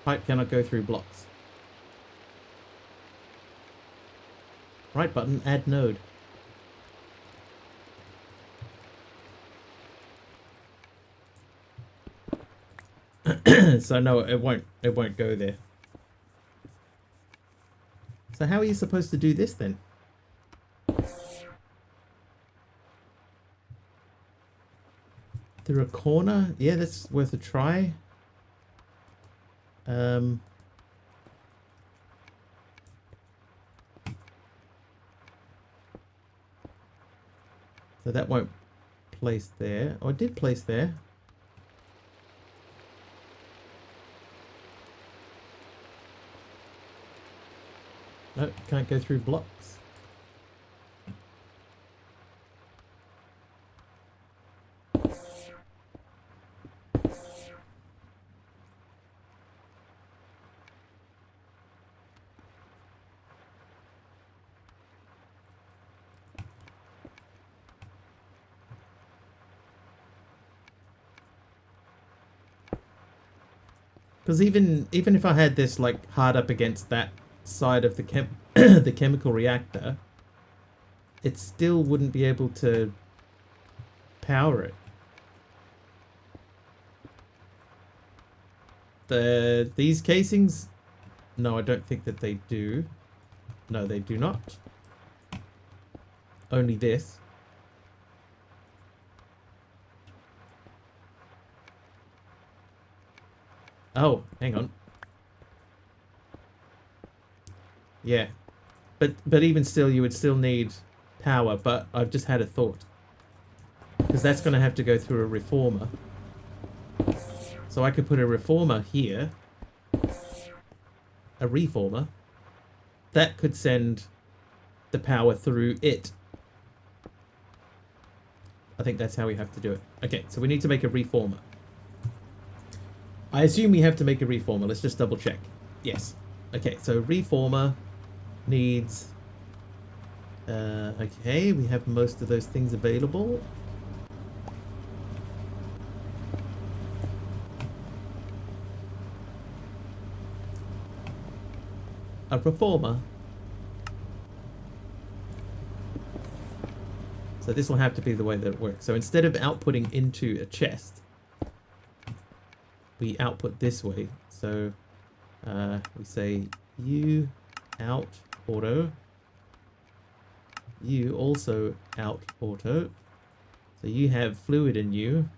Pipe cannot go through blocks. Right button, add node. So no, it won't go there. So how are you supposed to do this then? Through a corner? Yeah, that's worth a try. So that won't place there. Oh, it did place there. No, can't go through blocks. Because even if I had this like hard up against that side of the the chemical reactor, it still wouldn't be able to power it. These casings, no, I don't think that they do. No, they do not. Only this. Oh, hang on. Yeah. But even still, you would still need power, but I've just had a thought. Because that's going to have to go through a reformer. So I could put a reformer here. A reformer. That could send the power through it. I think that's how we have to do it. Okay, so we need to make a reformer. I assume we have to make a reformer. Let's just double check. Yes. Okay, so reformer needs... okay, we have most of those things available. A reformer. So this will have to be the way that it works. So instead of outputting into a chest, we output this way. So we say you out auto. You also out auto. So you have fluid in you.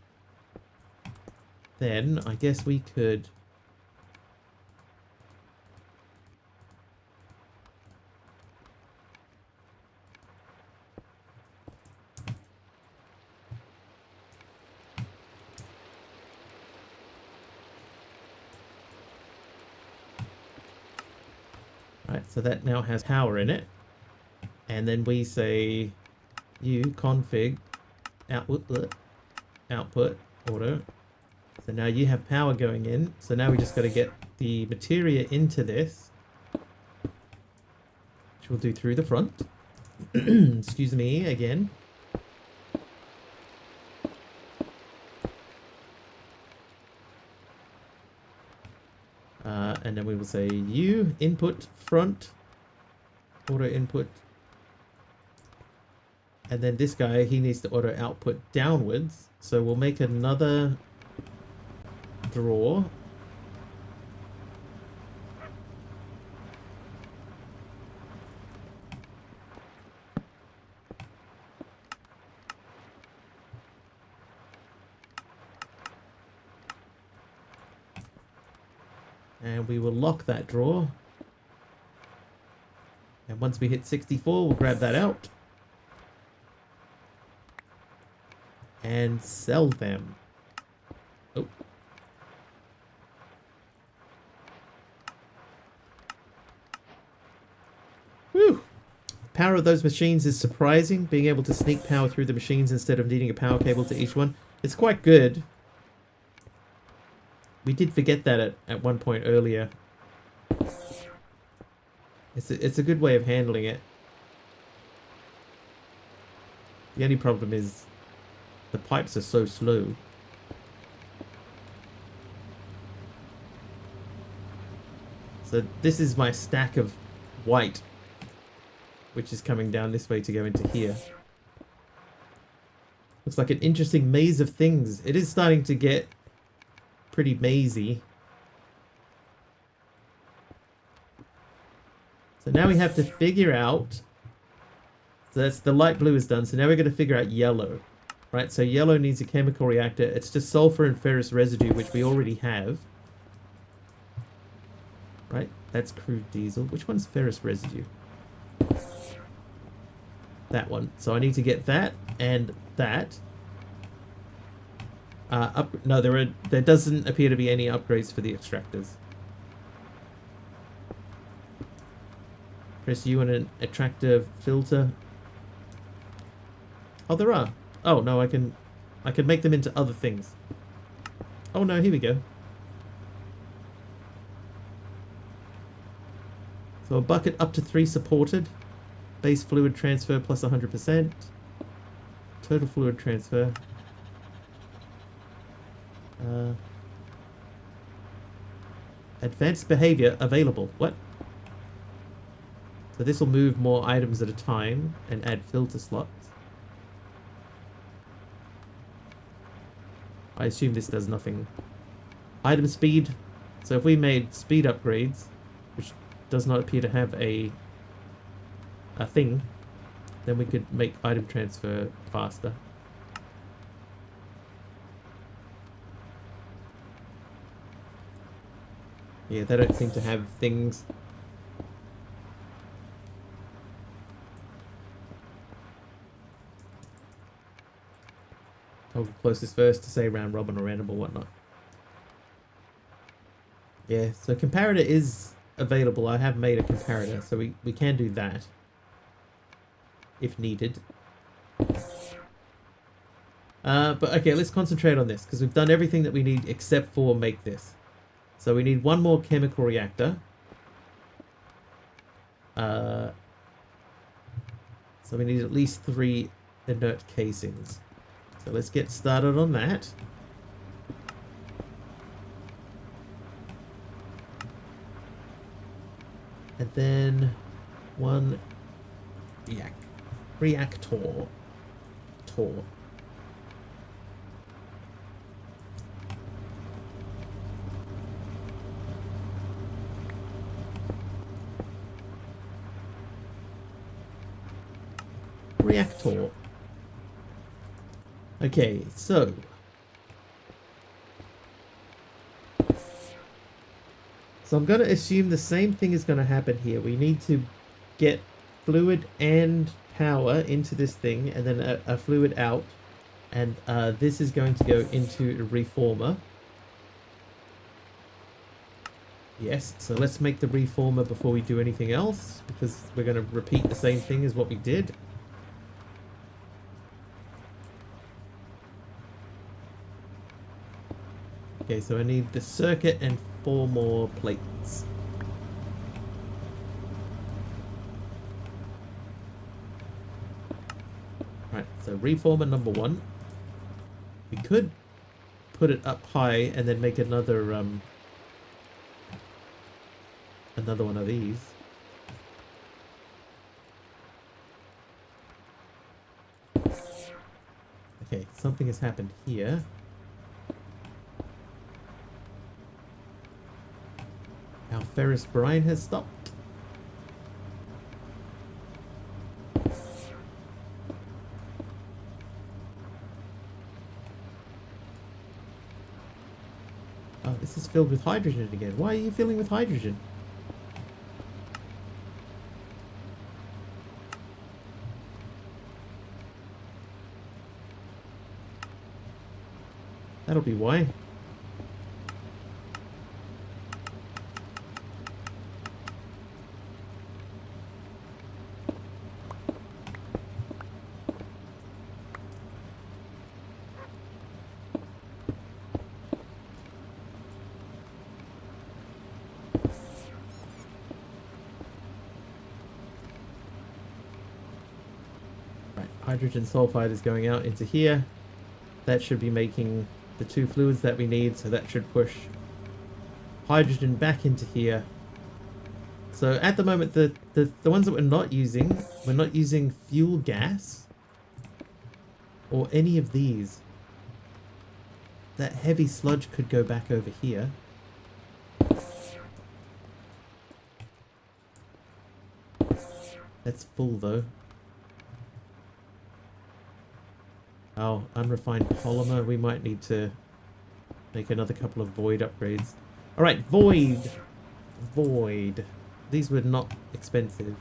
Then I guess we could right, so that now has power in it. And then we say you config output auto. So now you have power going in. So now we just got to get the materia into this, which we'll do through the front. Excuse me again. And then we will say you input front auto input. And then this guy, he needs to auto output downwards. So we'll make another drawer. And we will lock that drawer. And once we hit 64, we'll grab that out. And sell them. Oh. Whew. Power of those machines is surprising. Being able to sneak power through the machines instead of needing a power cable to each one. It's quite good. We did forget that at one point earlier. It's a good way of handling it. The only problem is the pipes are so slow. So this is my stack of white, which is coming down this way to go into here. Looks like an interesting maze of things. It is starting to get pretty mazy. So now we have to figure out... So that's the light blue is done. So now we're going to figure out yellow. Right, so yellow needs a chemical reactor. It's just sulfur and ferrous residue, which we already have. Right, that's crude diesel. Which one's ferrous residue? That one. So I need to get that and that. No, there doesn't appear to be any upgrades for the extractors. Press U on an attractive filter. Oh, there are. Oh no, I can make them into other things. Oh no, here we go. So a bucket up to 3 supported. Base fluid transfer plus 100%. Total fluid transfer. Advanced behavior available. What? So this will move more items at a time and add filter slots. I assume this does nothing. Item speed. So if we made speed upgrades, which does not appear to have a thing, then we could make item transfer faster. Yeah, they don't seem to have things. I'll go closest first to say round robin or random or whatnot. Yeah, so comparator is available. I have made a comparator, so we can do that if needed. But okay, let's concentrate on this because we've done everything that we need except for make this. So we need one more chemical reactor. So we need at least 3 inert casings. So let's get started on that. And then one reactor. Reactor. Okay, so I'm going to assume the same thing is going to happen here. We need to get fluid and power into this thing, and then a fluid out, and this is going to go into a reformer. Yes, so let's make the reformer before we do anything else, because we're going to repeat the same thing as what we did. Okay, so I need the circuit and 4 more plates. Right, so reformer number 1. We could put it up high and then make another one of these. Okay, something has happened here. Our ferrous brine has stopped. Oh, this is filled with hydrogen again. Why are you filling with hydrogen? That'll be why. Hydrogen sulfide is going out into here. That should be making the 2 fluids that we need, so that should push hydrogen back into here. So at the moment, the ones that we're not using fuel gas or any of these. that heavy sludge could go back over here. That's full though. Oh, unrefined polymer. We might need to make another couple of void upgrades. Alright, void. Void. These were not expensive.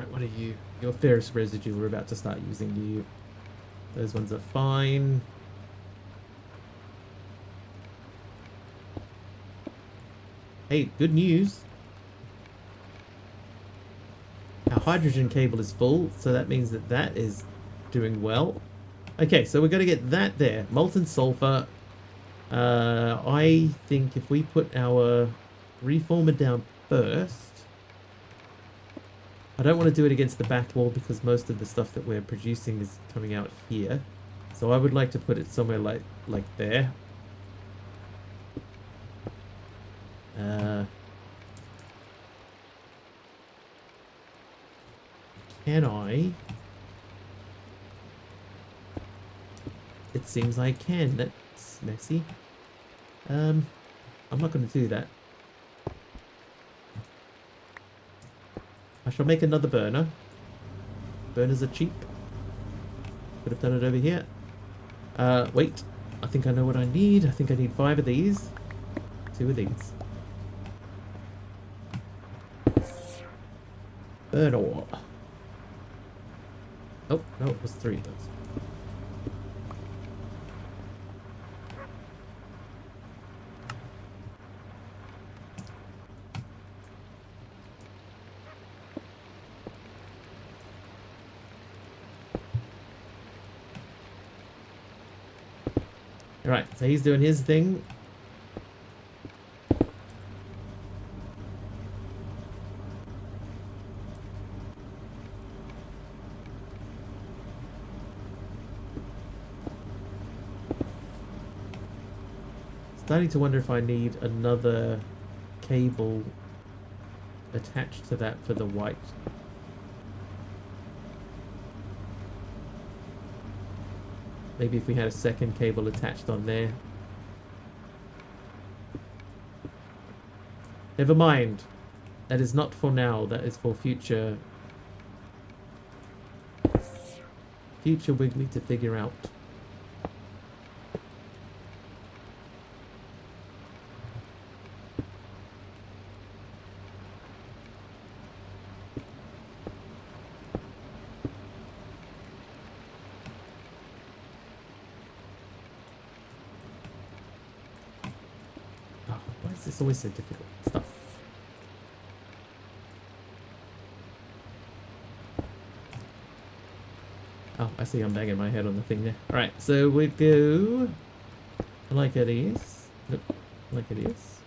What are you? Your ferrous residue we're about to start using you. Those ones are fine. Hey, good news. Our hydrogen cable is full, so that means that that is doing well. Okay, so we're going to get that there. Molten sulfur. I think if we put our reformer down first, I don't want to do it against the back wall because most of the stuff that we're producing is coming out here. So I would like to put it somewhere like there. Can I? It seems I can. That's messy. I'm not going to do that. I shall make another burner. Burners are cheap. Could have done it over here. Wait. I think I know what I need. I think I need 5 of these. 2 of these. Burn ore. Oh, no, it was 3 of those. Alright, so he's doing his thing. Starting to wonder if I need another cable attached to that for the white. Maybe if we had a second cable attached on there. Never mind. That is not for now. That is for future Wiggly to figure out. It's always so difficult stuff. Oh, I see I'm banging my head on the thing there. Alright, so we go like it is. Nope, like it is.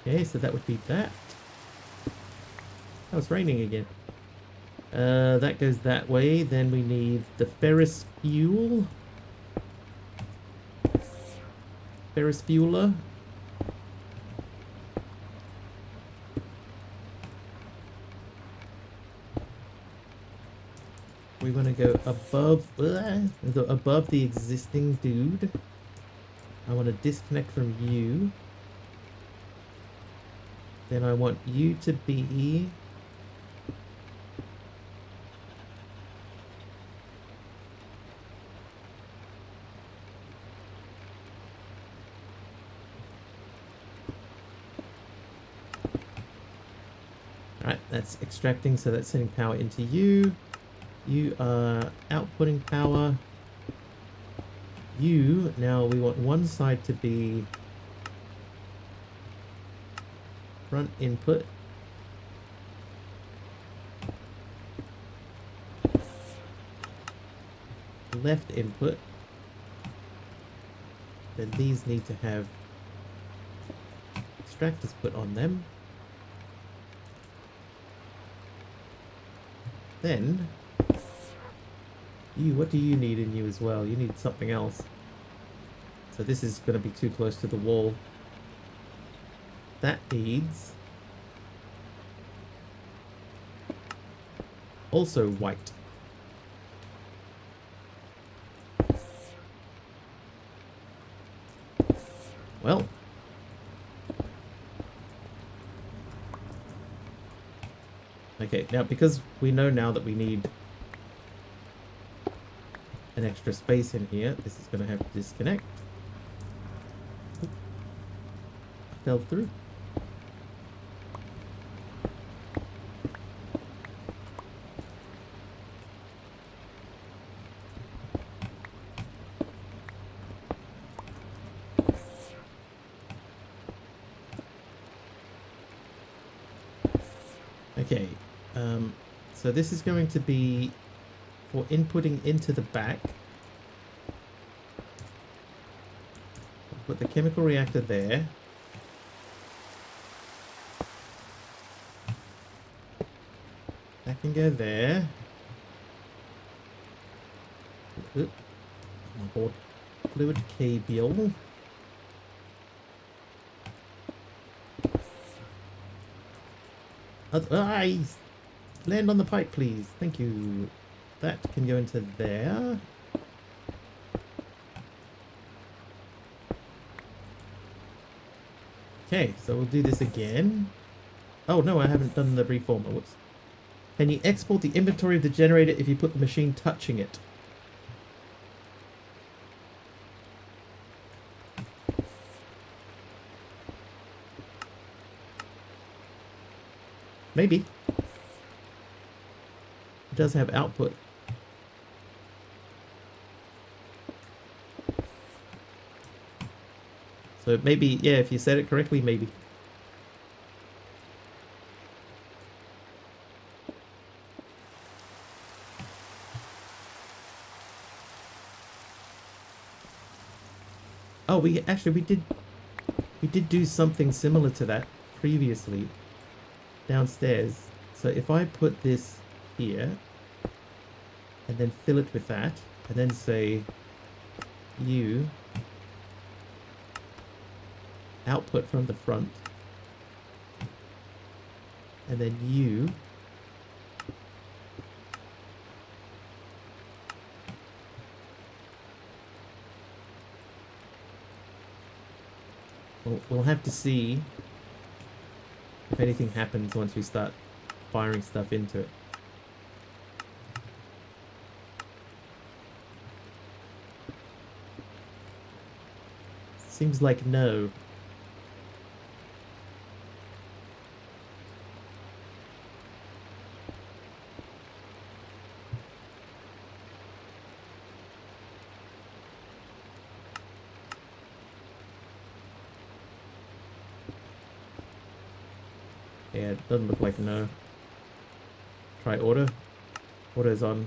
Okay, so that would be that. Oh, it's raining again. That goes that way. Then we need the ferrous fuel. Ferrous fueler. We want to go above the existing dude. I want to disconnect from you. Then I want you to be Alright, that's extracting, so that's sending power into you. You are outputting power. You, now we want one side to be front input. left input. Then these need to have extractors put on them. Then, you, what do you need in you as well? You need something else. So this is going to be too close to the wall. That needs also white. Well, okay, now because we know now that we need an extra space in here, this is going to have to disconnect. Oop. I fell through. Okay, so this is going to be for inputting into the back. Put the chemical reactor there. That can go there. Oh my god. Fluid cable. Land on the pipe, please. Thank you. That can go into there. Okay, so we'll do this again. Oh no, I haven't done the reformer. Whoops. Can you export the inventory of the generator if you put the machine touching it? Maybe. It does have output. So maybe, yeah, if you said it correctly, maybe. Oh, we did do something similar to that previously downstairs. So if I put this here and then fill it with that and then say you output from the front and then you we'll have to see if anything happens once we start firing stuff into it. Seems like no. Yeah, it doesn't look like no. Try auto. Auto's on.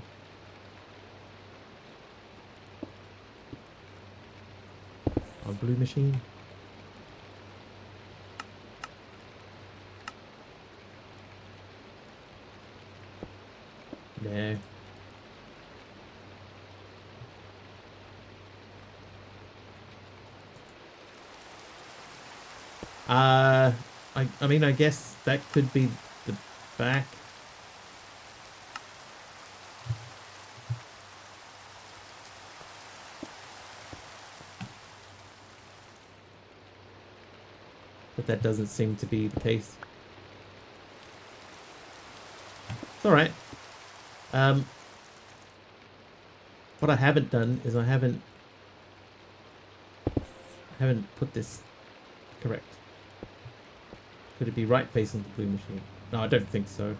Our blue machine. No. I mean, I guess that could be the back. But that doesn't seem to be the case. It's alright. What I haven't done is I haven't put this correct. Could it be right facing the blue machine? No, I don't think so.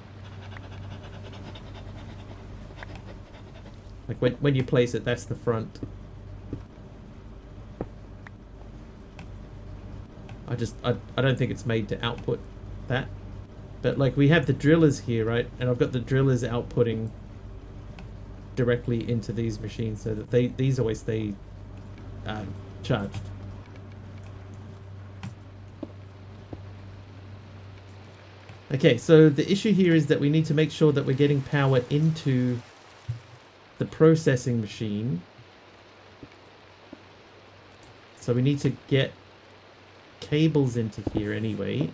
Like when you place it, that's the front. I don't think it's made to output that. But like we have the drillers here, right? And I've got the drillers outputting directly into these machines so that these always stay charged. Okay, so the issue here is that we need to make sure that we're getting power into the processing machine. So we need to get cables into here anyway.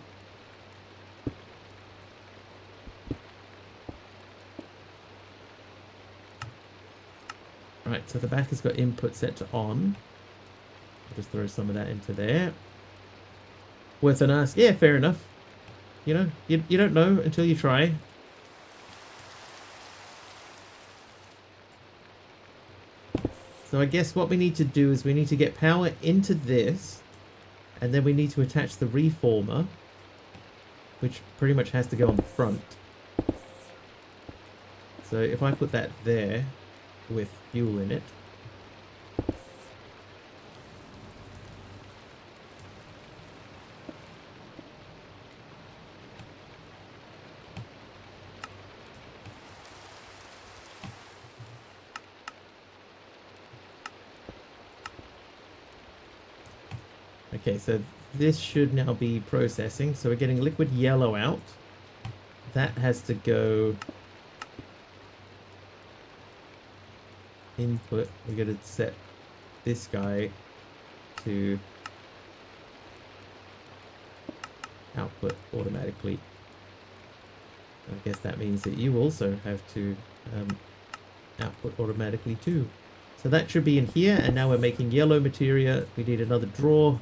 Right, so the back has got input set to on. I'll just throw some of that into there. Worth an ask. Yeah, fair enough. You know, you don't know until you try. So I guess what we need to do is we need to get power into this, and then we need to attach the reformer, which pretty much has to go on the front. So if I put that there with fuel in it, okay, so this should now be processing. So we're getting liquid yellow out. That has to go input. We're going to set this guy to output automatically. I guess that means that you also have to output automatically too. So that should be in here, and now we're making yellow materia. We need another drawer.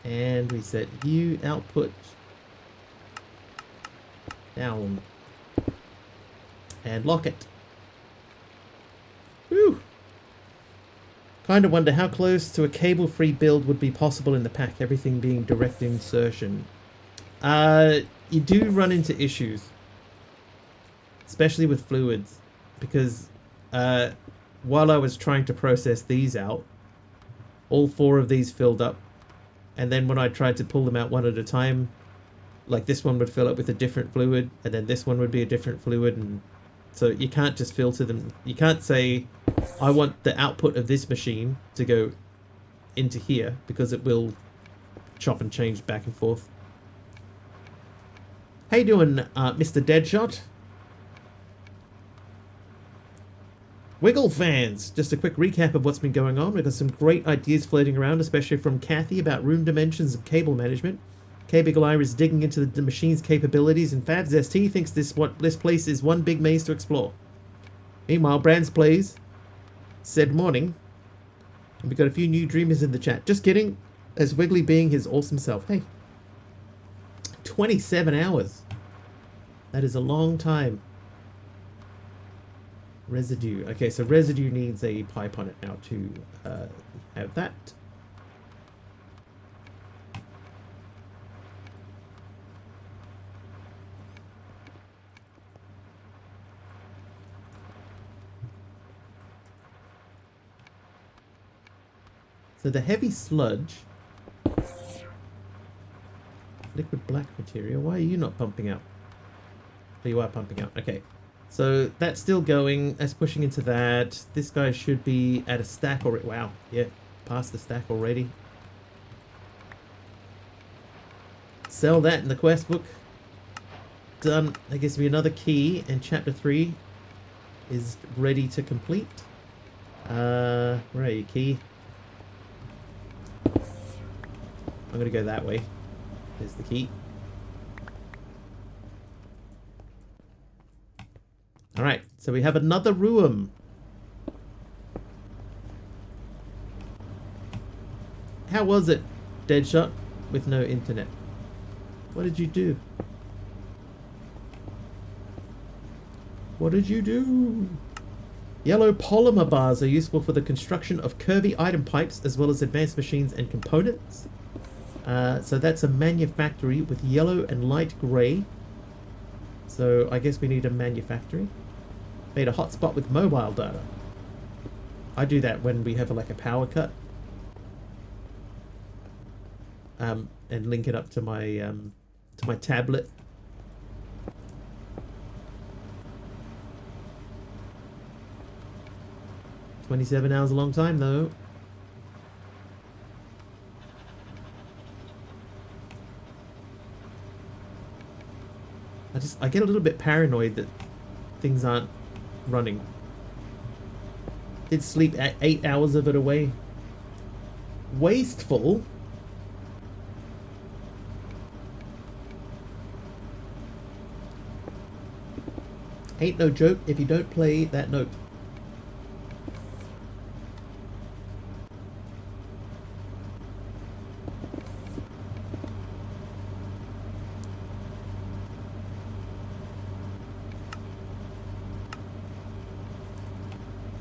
And we set U output down and lock it. Whew. Kind of wonder how close to a cable-free build would be possible in the pack, everything being direct insertion. You do run into issues, especially with fluids, because while I was trying to process these out, all 4 of these filled up, and then when I tried to pull them out one at a time, like this one would fill up with a different fluid, and then this one would be a different fluid, and so you can't just filter them. You can't say, I want the output of this machine to go into here, because it will chop and change back and forth. How you doing, Mr. Deadshot? Wiggle fans! Just a quick recap of what's been going on. We've got some great ideas floating around, especially from Kathy about room dimensions and cable management. K-Big-L-I is digging into the machine's capabilities, and Fabs ST thinks this place is one big maze to explore. Meanwhile, Brands Plays said morning, and we've got a few new dreamers in the chat. Just kidding, as Wiggly being his awesome self. Hey, 27 hours. That is a long time. Residue. Okay, so residue needs a pipe on it now to have that. So the heavy sludge, liquid black material, why are you not pumping out? Oh, you are pumping out, okay. So that's still going, that's pushing into that. This guy should be at a stack already. Wow, yeah, past the stack already. Sell that in the quest book. Done. That gives me another key, and chapter 3 is ready to complete. Where are you, key? I'm gonna go that way. There's the key. Alright, so we have another room. How was it, Deadshot, with no internet? What did you do? What did you do? Yellow polymer bars are useful for the construction of curvy item pipes as well as advanced machines and components. So that's a manufactory with yellow and light grey. So I guess we need a manufactory. Made a hotspot with mobile data. I do that when we have like a power cut. And link it up to my tablet. $27 a long time though. I get a little bit paranoid that things aren't running. Did sleep at 8 hours of it away. Wasteful. Ain't no joke if you don't play that note.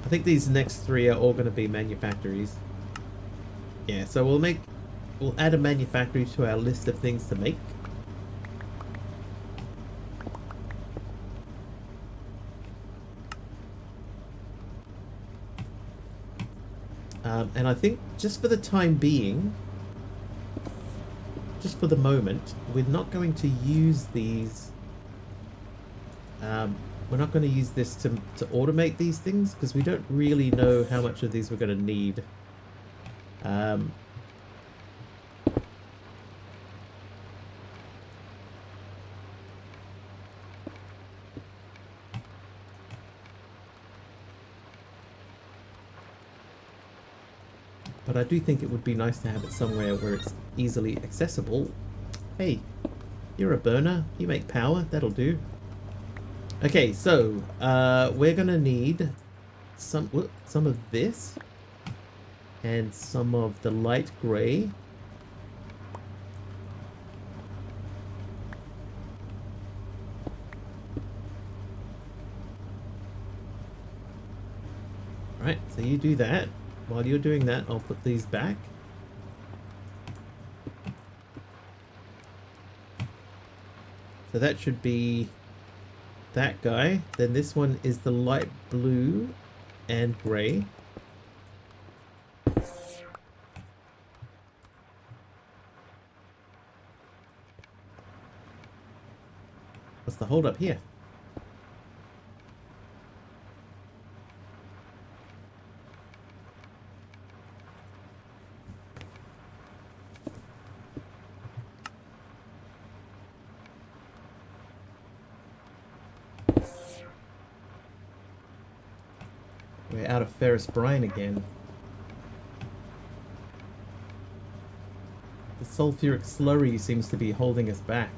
I think these next three are all going to be manufactories. Yeah, so we'll add a manufactory to our list of things to make. And I think just for the time being, just for the moment, we're not going to use these. We're not going to use this to automate these things because we don't really know how much of these we're going to need. But I do think it would be nice to have it somewhere where it's easily accessible. Hey, you're a burner. You make power. That'll do. Okay, so we're gonna need some of this and some of the light gray. Right, so you do that. While you're doing that, I'll put these back. So that should be that guy. Then this one is the light blue and gray. What's the hold up here? We're out of ferrous brine again. The sulfuric slurry seems to be holding us back.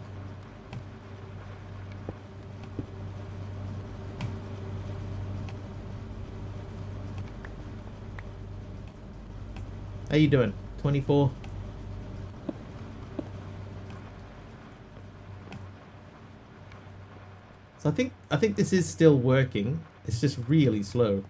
How you doing? 24? So I think this is still working. It's just really slow.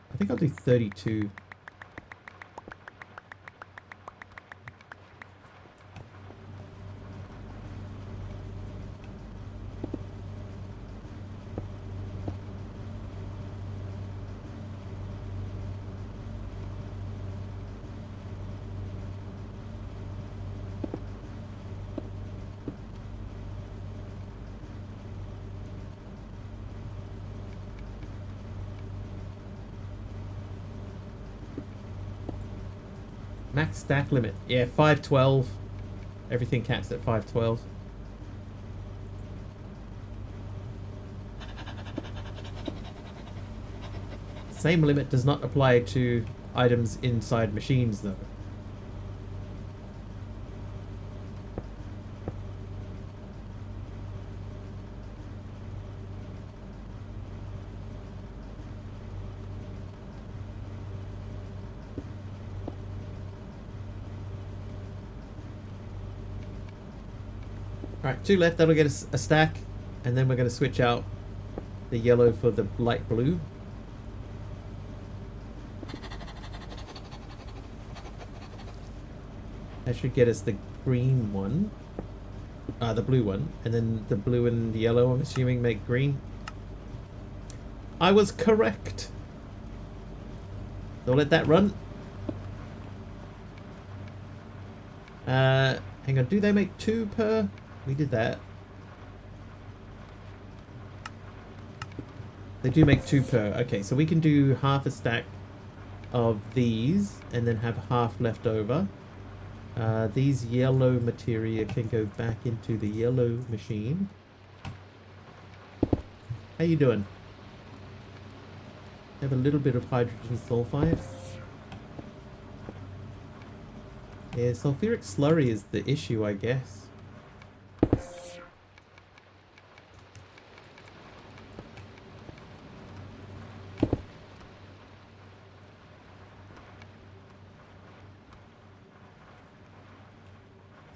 I think I'll do 32. Max stack limit. Yeah, 512. Everything caps at 512. Same limit does not apply to items inside machines though. Alright, 2 left, that'll get us a stack, and then we're going to switch out the yellow for the light blue. That should get us the green one. the blue one, and then the blue and the yellow, I'm assuming, make green. I was correct. So let that run. Hang on, do they make 2 per? We did that. They do make 2 per. Okay, so we can do half a stack of these and then have half left over. These yellow materia can go back into the yellow machine. How you doing? Have a little bit of hydrogen sulfide. Yeah, sulfuric slurry is the issue, I guess.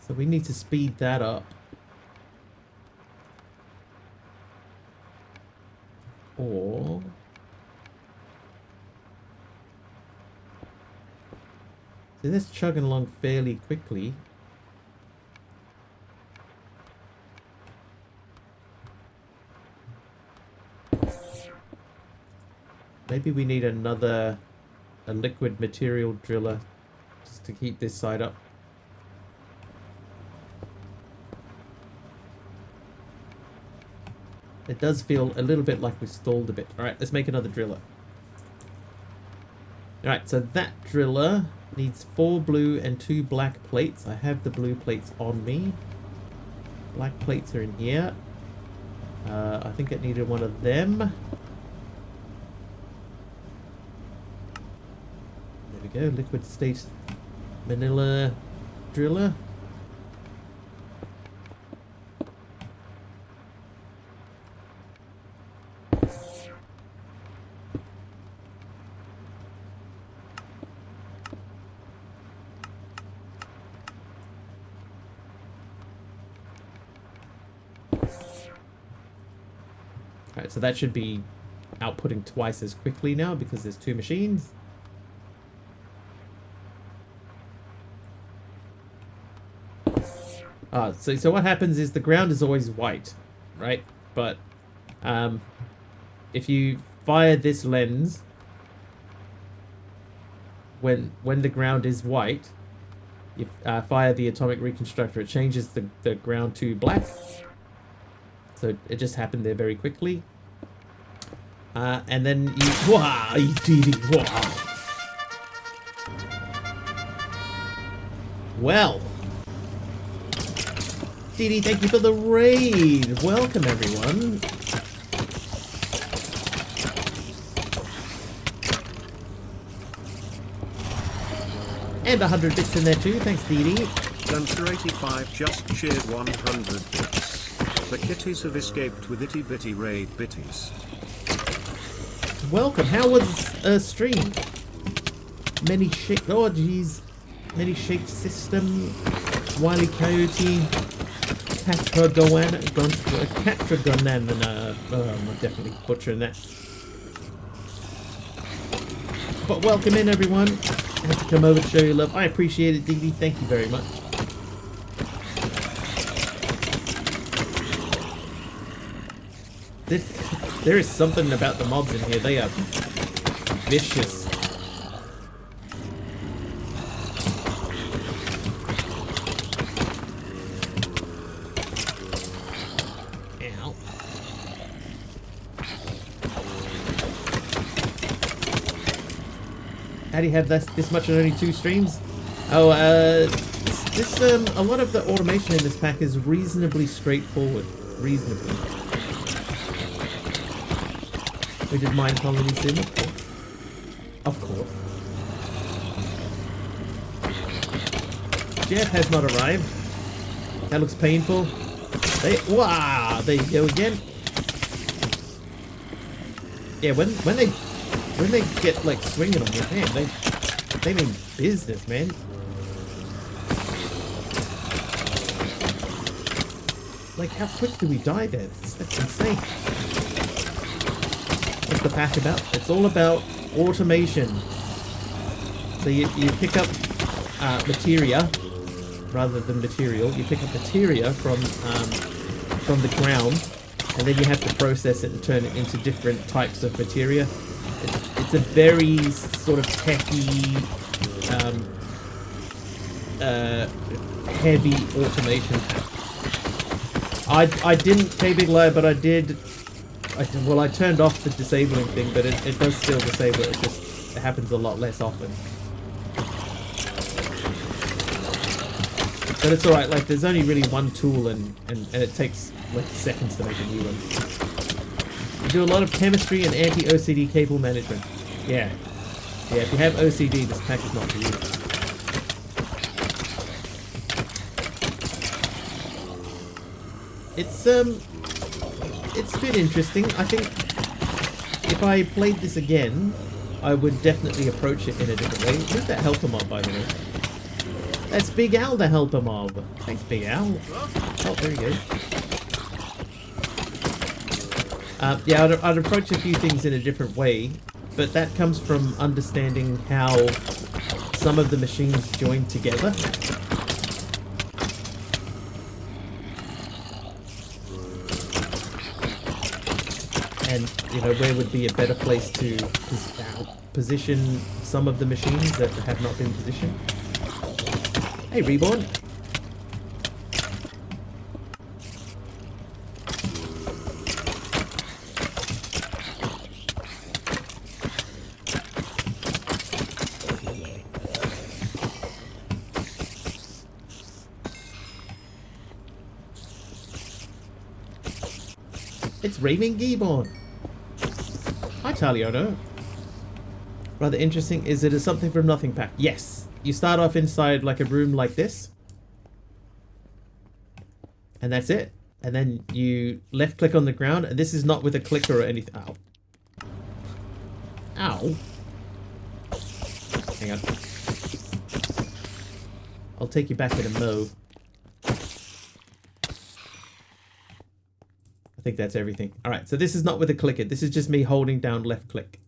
So we need to speed that up. Or... so this chugging along fairly quickly. Maybe we need a liquid material driller just to keep this side up. It does feel a little bit like we stalled a bit. Alright, let's make another driller. Alright, so that driller needs 4 blue and 2 black plates. I have the blue plates on me. Black plates are in here. I think it needed one of them. There we go, liquid state manila driller. Alright, so that should be outputting twice as quickly now because there's 2 machines. So what happens is the ground is always white, right? But if you fire this lens when the ground is white, you fire the atomic reconstructor, it changes the ground to black. So it just happened there very quickly. And then you... wow, you did it. Wow. Well. Didi, thank you for the raid. Welcome, everyone. And 100 bits in there too. Thanks, Didi. Dunster85 just shared 100 bits. The kitties have escaped with itty bitty raid bitties. Welcome. How was stream? Many shake. Oh, jeez. Many shake system. Wily Coyote. Catragonan. I'm definitely butchering that. But welcome in, everyone. Have to come over to show your love. I appreciate it, Dee. Thank you very much. There is something about the mobs in here. They are vicious. Ow. How do you have this much on only 2 streams? Oh, this a lot of the automation in this pack is reasonably straightforward. Reasonably. We did mine colony sim, of course. Of course. Jeff has not arrived. That looks painful. Wow, there you go again. Yeah, when they get like swinging on you, man, they mean business, man. Like, how quick do we die there? That's insane. What's the pack about? It's all about automation. So you pick up materia, rather than material. You pick up materia from the ground, and then you have to process it and turn it into different types of materia. It's a very sort of techy, heavy automation. I didn't pay big lie, but I did. I turned off the disabling thing, but it does still disable it. It happens a lot less often. But it's alright, like there's only really one tool and it takes like seconds to make a new one. You do a lot of chemistry and anti-OCD cable management. Yeah. Yeah, if you have OCD, this pack is not for you. It's been interesting. I think if I played this again, I would definitely approach it in a different way. Who's that helper mob, by the way? That's Big Al, the helper mob. Thanks, Big Al. Oh, there he goes. Yeah, I'd approach a few things in a different way, but that comes from understanding how some of the machines join together. And, you know, where would be a better place to position some of the machines that have not been positioned. Hey, Reborn. It's Raving Gibbon. Hi, Taliono. Rather interesting. Is it a something from nothing pack? Yes. You start off inside like a room like this. And that's it. And then you left click on the ground. And this is not with a clicker or anything. Ow. Ow. Hang on. I'll take you back in a mo. I think that's everything. Alright, so this is not with a clicker. This is just me holding down left click.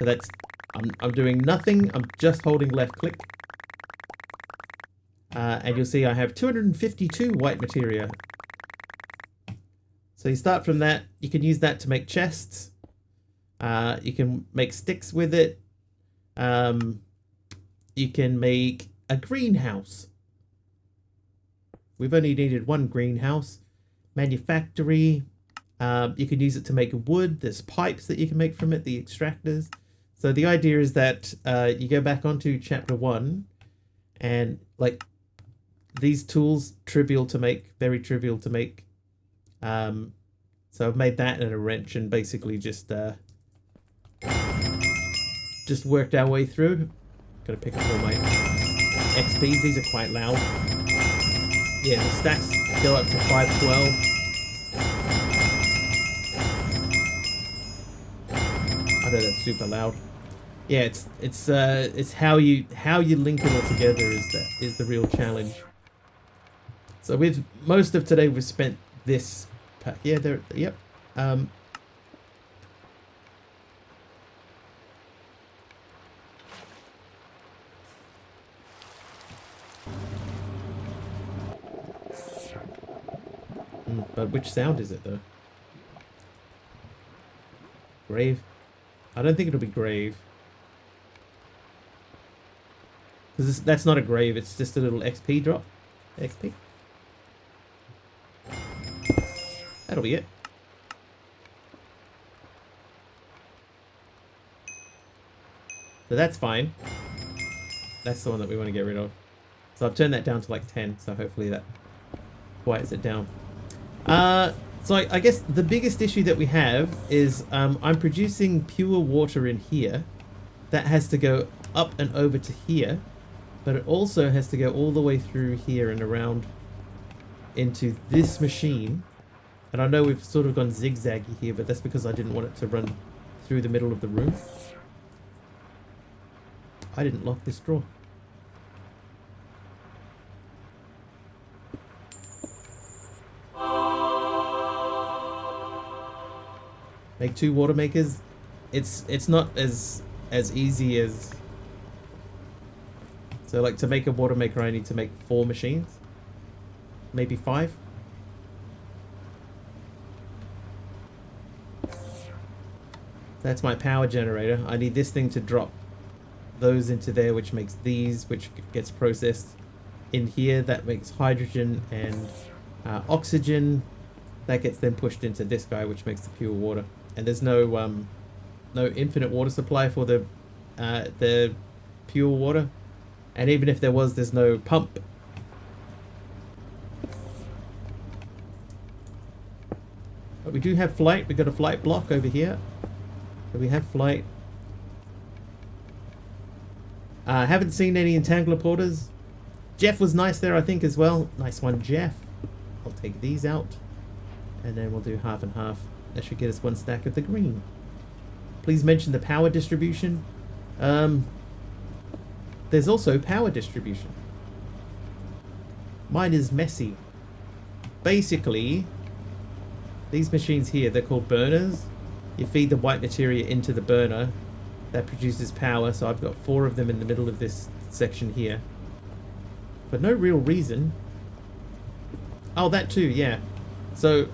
So that's, I'm doing nothing. I'm just holding left click. And you'll see I have 252 white materia. So you start from that. You can use that to make chests. You can make sticks with it. You can make a greenhouse. We've only needed one greenhouse. Manufactory. You can use it to make wood. There's pipes that you can make from it, the extractors. So the idea is that you go back onto chapter 1 and like these tools, trivial to make, very trivial to make. So I've made that and a wrench and basically just worked our way through. Gotta pick up all my XPs. These are quite loud. Yeah, the stacks go up to 512. I know that's super loud. Yeah, it's how you link it all together is the real challenge. So with most of today we've spent this pack. Yeah, there. Yep. But which sound is it though? Grave? I don't think it'll be grave. Because that's not a grave, it's just a little XP drop. XP. That'll be it. So that's fine. That's the one that we want to get rid of. So I've turned that down to like 10, so hopefully that quiets it down. So I guess the biggest issue that we have is I'm producing pure water in here. That has to go up and over to here. But it also has to go all the way through here and around into this machine. And I know we've sort of gone zigzaggy here, but that's because I didn't want it to run through the middle of the room. I didn't lock this drawer. Make 2 water makers. It's not as as easy as... So like to make a water maker I need to make 4 machines. Maybe 5. That's my power generator. I need this thing to drop those into there, which makes these, which gets processed in here. That makes hydrogen and oxygen. That gets then pushed into this guy, which makes the pure water. And there's no infinite water supply for the pure water. And even if there was, there's no pump. But we do have flight. We got a flight block over here. So we have flight. Haven't seen any entangler porters. Jeff was nice there, I think, as well. Nice one, Jeff. I'll take these out. And then we'll do half and half. That should get us 1 stack of the green. Please mention the power distribution. There's also power distribution. Mine is messy. Basically, these machines here, they're called burners. You feed the white materia into the burner. That produces power, so I've got 4 of them in the middle of this section here. For no real reason. Oh, that too, yeah. So,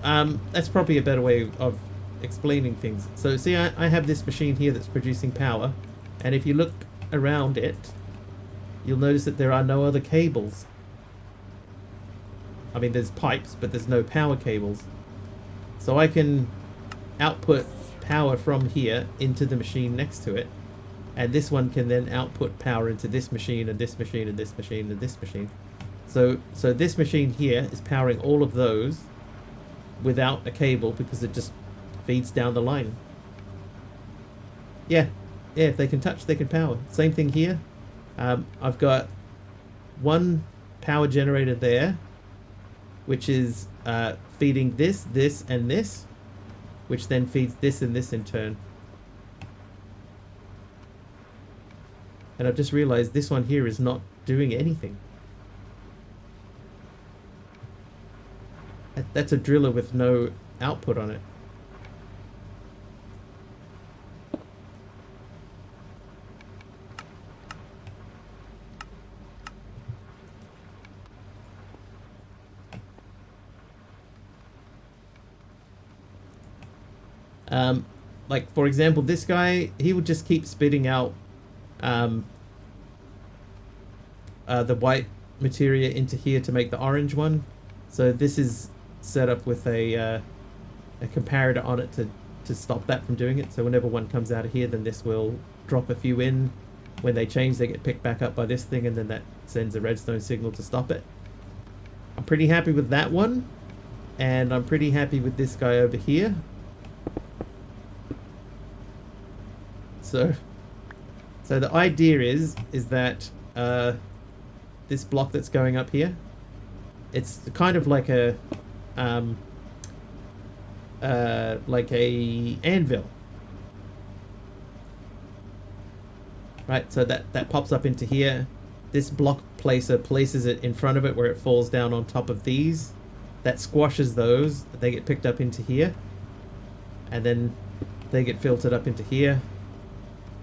that's probably a better way of explaining things. So, see, I have this machine here that's producing power. And if you look around it, you'll notice that there are no other cables. I mean, there's pipes, but there's no power cables. So I can output power from here into the machine next to it. And this one can then output power into this machine and this machine and this machine and this machine. So this machine here is powering all of those without a cable because it just feeds down the line. Yeah, if they can touch, they can power. Same thing here. I've got 1 power generator there, which is feeding this, this, and this, which then feeds this and this in turn. And I've just realized this one here is not doing anything. That's a driller with no output on it. Like for example, this guy, he would just keep spitting out the white materia into here to make the orange one. So this is set up with a comparator on it to stop that from doing it. So whenever one comes out of here, then this will drop a few in. When they change, they get picked back up by this thing, and then that sends a redstone signal to stop it. I'm pretty happy with that one, and I'm pretty happy with this guy over here. So the idea is that this block that's going up here, it's kind of like a anvil, right? So that pops up into here. This block placer places it in front of it where it falls down on top of these. That squashes those. They get picked up into here, and then they get filtered up into here.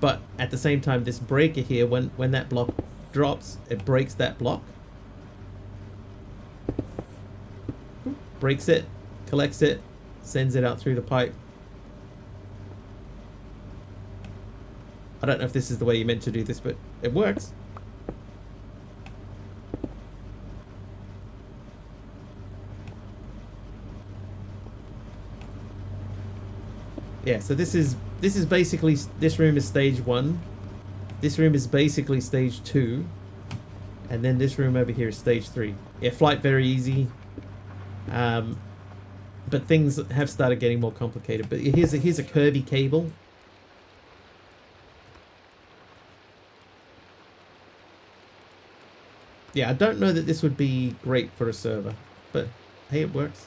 But at the same time, this breaker here, when that block drops, it breaks that block. Breaks it, collects it, sends it out through the pipe. I don't know if this is the way you meant to do this, but it works. Yeah, so this is basically, this room is stage 1. This room is basically stage 2. And then this room over here is stage 3. Yeah, flight very easy. But things have started getting more complicated. But here's a curvy cable. Yeah, I don't know that this would be great for a server, but hey, it works.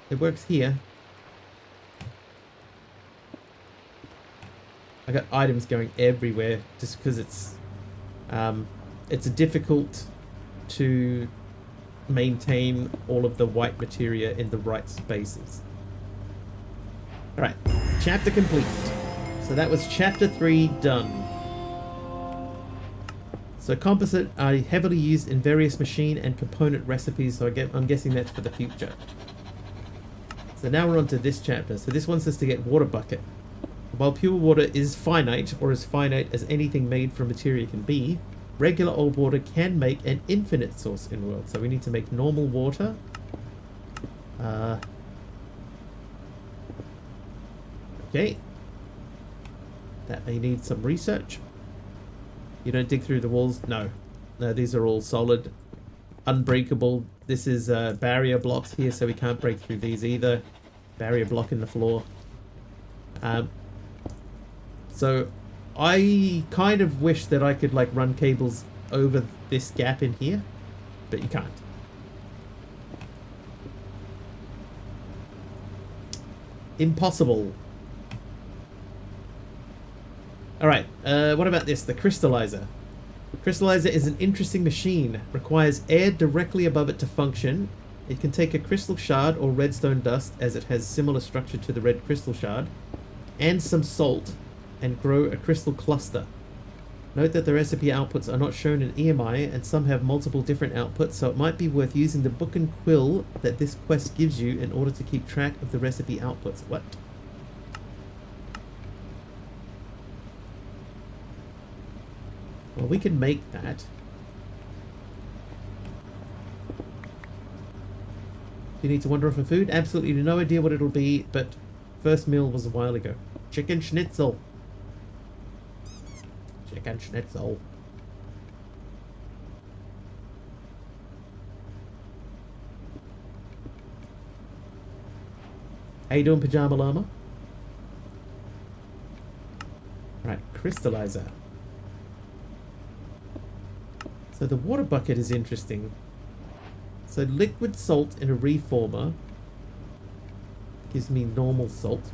It works here. I got items going everywhere just because it's difficult to maintain all of the white materia in the right spaces. All right, chapter complete. So that was chapter 3 done. So composite are heavily used in various machine and component recipes, so I'm guessing that's for the future. So now we're on to this chapter. So this wants us to get water bucket. While pure water is finite, or as finite as anything made from materia can be, regular old water can make an infinite source in world. So we need to make normal water. Okay. That may need some research. You don't dig through the walls? No. No, these are all solid, unbreakable. This is barrier blocks here, so we can't break through these either. Barrier block in the floor. So I kind of wish that I could like run cables over this gap in here, but you can't. Impossible. Alright, what about this? The crystallizer. Crystallizer is an interesting machine. Requires air directly above it to function. It can take a crystal shard or redstone dust, as it has similar structure to the red crystal shard, and some salt, and grow a crystal cluster. Note that the recipe outputs are not shown in EMI, and some have multiple different outputs, so it might be worth using the book and quill that this quest gives you in order to keep track of the recipe outputs. What? Well, we can make that. You need to wander for food? Absolutely no idea what it'll be, but first meal was a while ago. Chicken schnitzel. Chicken schnitzel. How you doing, Pajama Llama? Right, crystallizer. So the water bucket is interesting. So liquid salt in a reformer gives me normal salt.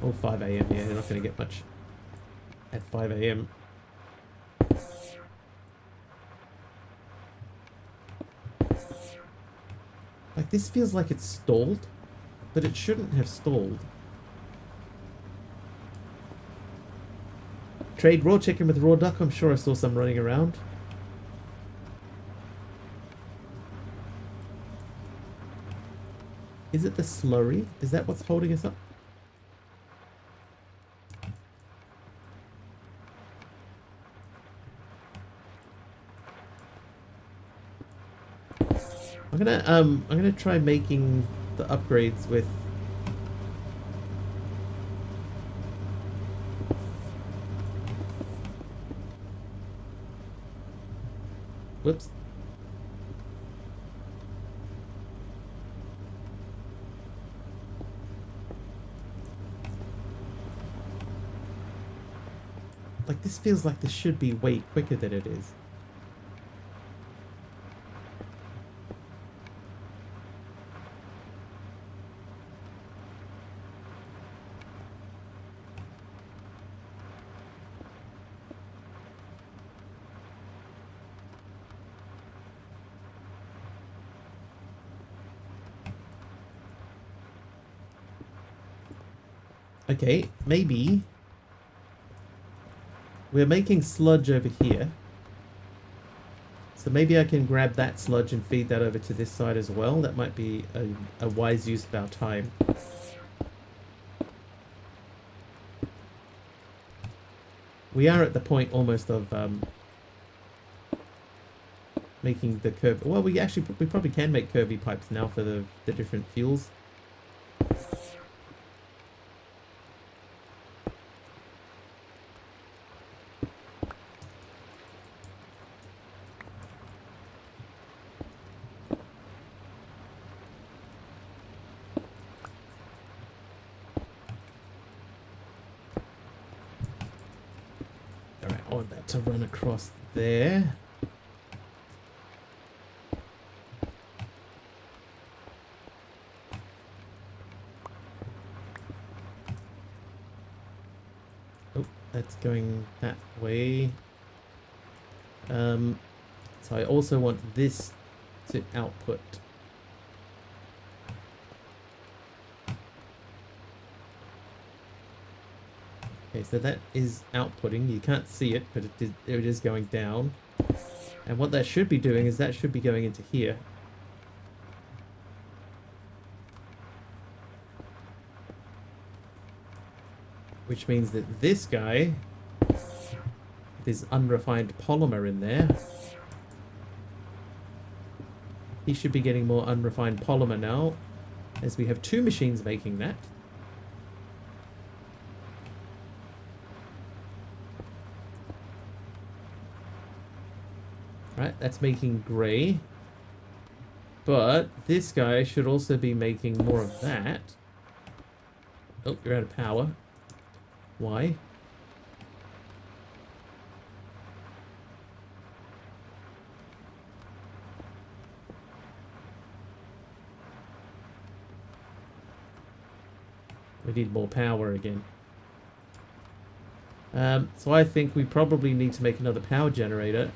Oh, 5 a.m. Yeah, you're not going to get much at 5 a.m. Like, this feels like it's stalled, but it shouldn't have stalled. Trade raw chicken with raw duck. I'm sure I saw some running around. Is it the slurry? Is that what's holding us up? I'm gonna try making the upgrades with whoops. Like, this feels like this should be way quicker than it is. Okay, maybe we're making sludge over here. So maybe I can grab that sludge and feed that over to this side as well. That might be a wise use of our time. We are at the point almost of making the curve. Well, we probably can make curvy pipes now for the different fuels. I want that to run across there. Oh, that's going that way. So I also want this to output. Okay, so that is outputting. You can't see it, but it is going down. And what that should be doing is that should be going into here. Which means that this guy, this unrefined polymer in there, he should be getting more unrefined polymer now, as we have two machines making that. Right, that's making grey. But this guy should also be making more of that. Oh, you're out of power. Why? We need more power again. So I think we probably need to make another power generator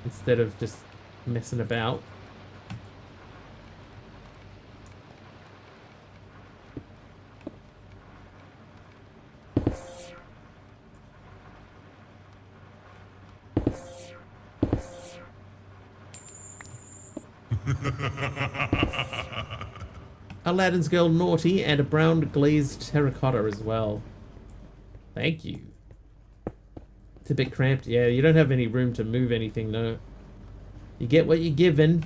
instead of just messing about. Aladdin's Girl Naughty and a brown glazed terracotta as well. Thank you. It's a bit cramped. Yeah, you don't have any room to move anything, no. You get what you're given.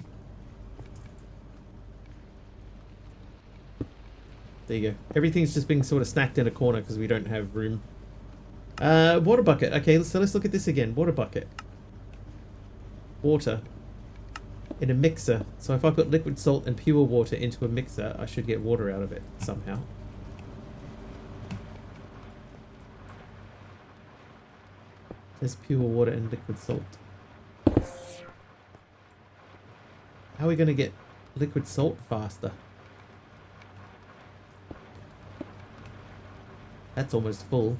There you go. Everything's just being sort of stacked in a corner because we don't have room. Water bucket. Okay, so let's look at this again. Water bucket. Water. In a mixer. So if I put liquid salt and pure water into a mixer, I should get water out of it somehow. There's pure water and liquid salt. How are we going to get liquid salt faster? That's almost full.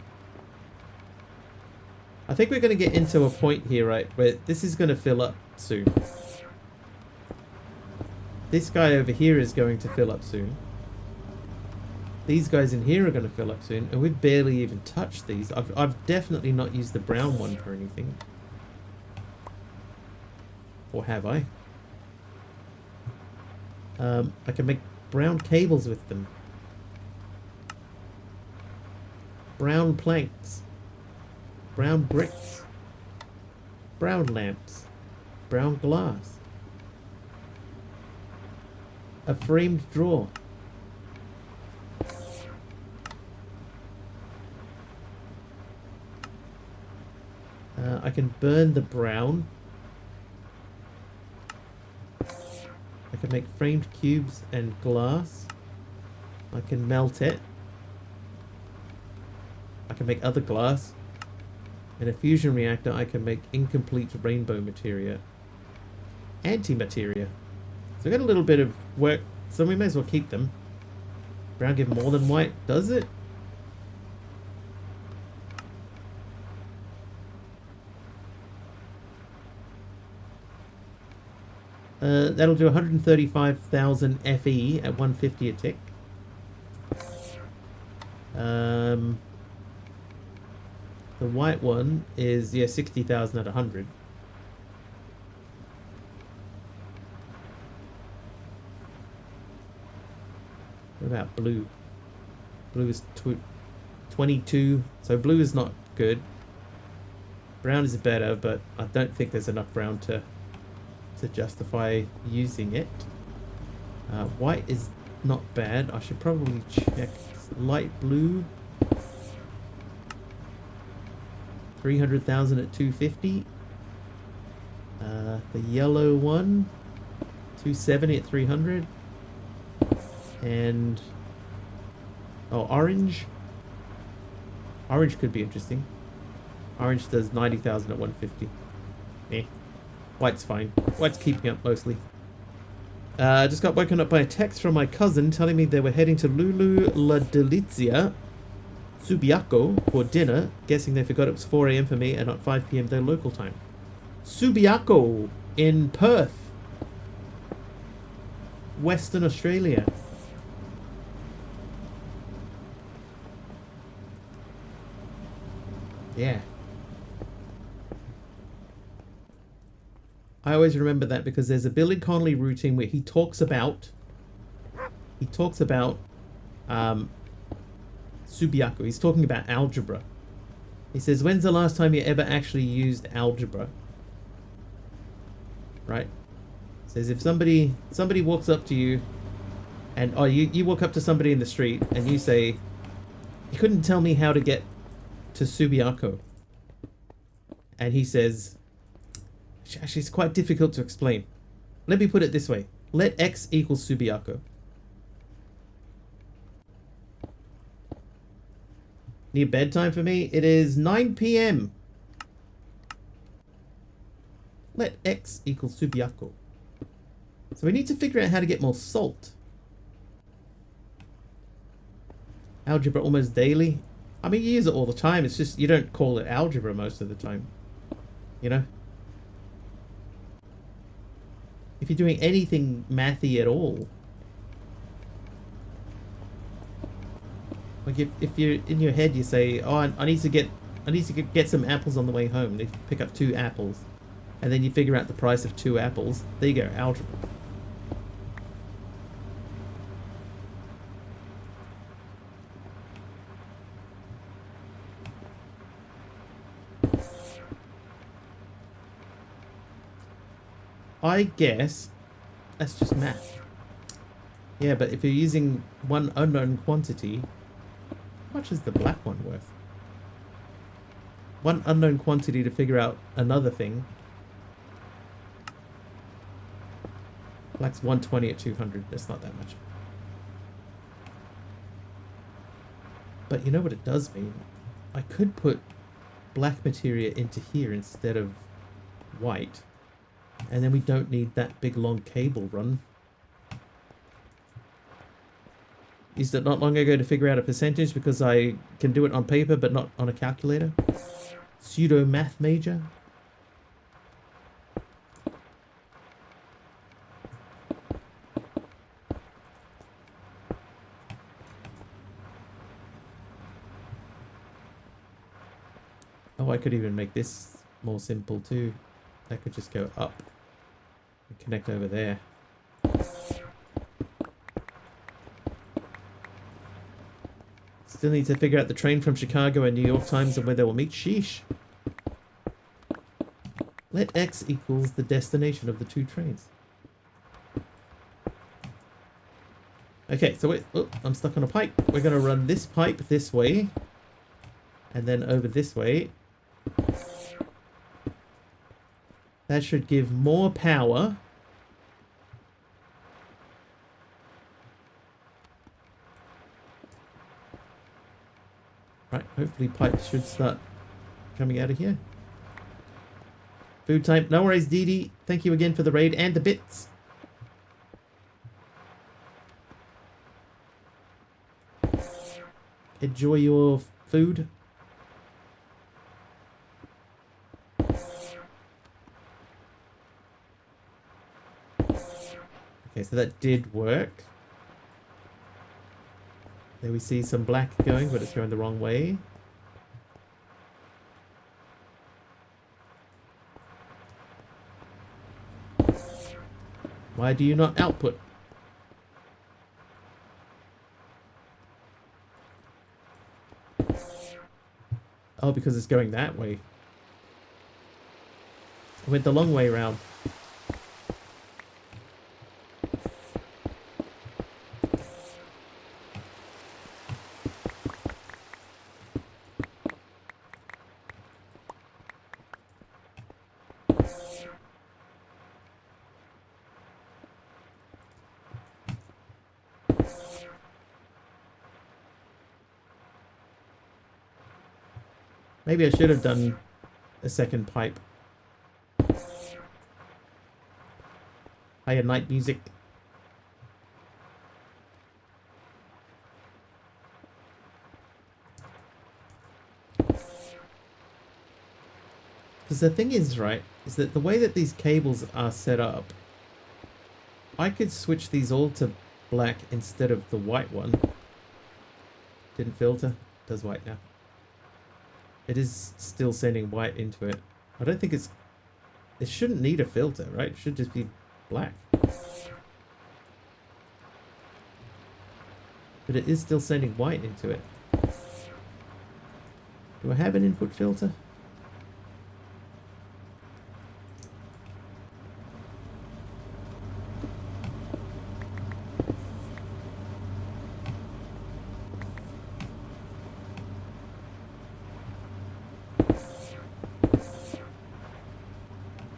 I think we're going to get into a point here, right, where this is going to fill up soon. This guy over here is going to fill up soon. These guys in here are going to fill up soon, and we've barely even touched these. I've definitely not used the brown one for anything. Or have I? I can make brown cables with them. Brown planks. Brown bricks. Brown lamps. Brown glass. A framed drawer. I can burn the brown. I can make framed cubes and glass. I can melt it. I can make other glass. In a fusion reactor, I can make incomplete rainbow materia. Antimateria. So we got a little bit of work, so we may as well keep them. Brown give more than white, does it? That'll do 135,000 FE at 150 a tick. The white one is, yeah, 60,000 at 100. What about blue? Blue is 22, so blue is not good. Brown is better, but I don't think there's enough brown to justify using it. White is not bad. I should probably check light blue. 300,000 at 250. The yellow one, 270 at 300. And orange. Orange could be interesting. Orange does 90,000 at 150. Eh. White's fine. White's keeping up mostly. Just got woken up by a text from my cousin telling me they were heading to Lulu La Delizia, Subiaco, for dinner. Guessing they forgot it was 4 AM for me and not 5 PM their local time. Subiaco in Perth, Western Australia. Yeah. I always remember that because there's a Billy Connolly routine where he talks about um, Subiaku. He's talking about algebra. He says, when's the last time you ever actually used algebra? Right? Says if somebody walks up to you and you walk up to somebody in the street and you say, you couldn't tell me how to get to Subiaco. And he says, actually it's quite difficult to explain. Let me put it this way. Let x equal Subiaco. Near bedtime for me, it is 9 p.m. Let x equal Subiaco. So we need to figure out how to get more salt. Algebra almost daily. I mean, you use it all the time. It's just you don't call it algebra most of the time. You know? If you're doing anything mathy at all. Like if you're in your head, you say, "Oh, I need to get some apples on the way home." You pick up 2 apples, and then you figure out the price of 2 apples. There you go, algebra. I guess that's just math. Yeah, but if you're using one unknown quantity, how much is the black one worth? One unknown quantity to figure out another thing. Black's 120 at 200. That's not that much. But you know what it does mean? I could put black materia into here instead of white. And then we don't need that big long cable run. Used it not long ago to figure out a percentage because I can do it on paper but not on a calculator. Pseudo math major. Oh, I could even make this more simple too. I could just go up and connect over there. Still need to figure out the train from Chicago and New York times and where they will meet. Sheesh. Let x equals the destination of the 2 trains. Okay, so wait, oh, I'm stuck on a pipe. We're going to run this pipe this way. And then over this way. That should give more power. Right, hopefully pipes should start coming out of here. Food time. No worries, Dee Dee. Thank you again for the raid and the bits. Enjoy your food. Okay, so that did work. There we see some black going, but it's going the wrong way. Why do you not output? Oh, because it's going that way. I went the long way round. Maybe I should have done a second pipe. Higher night music. Because the thing is, right, is that the way that these cables are set up, I could switch these all to black instead of the white one. Didn't filter. Does white now. It is still sending white into it. I don't think it's... It shouldn't need a filter, right? It should just be black. But it is still sending white into it. Do I have an input filter?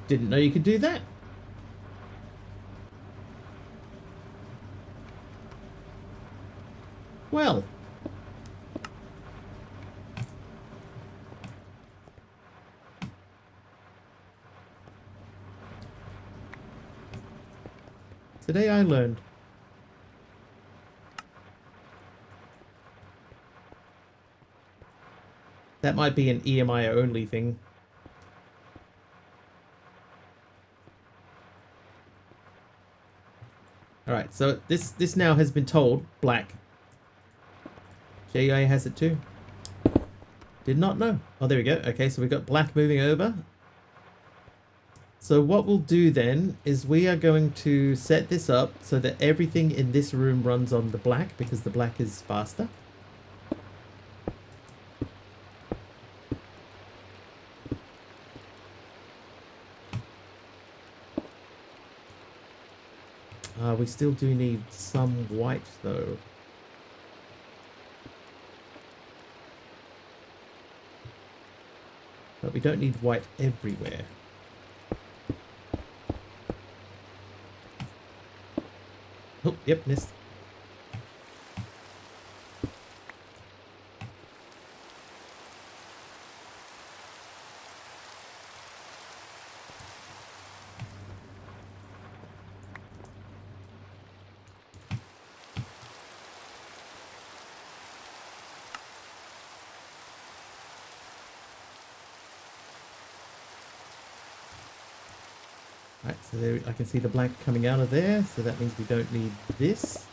Didn't know you could do that. Well. Today I learned. That might be an EMI only thing. Alright, so this now has been told black. JI has it too. Did not know. Oh, there we go. Okay, so we've got black moving over. So what we'll do then is we are going to set this up so that everything in this room runs on the black because the black is faster. We still do need some white though. But we don't need white everywhere. Oh, yep, missed. Right, so there I can see the black coming out of there, so that means we don't need this.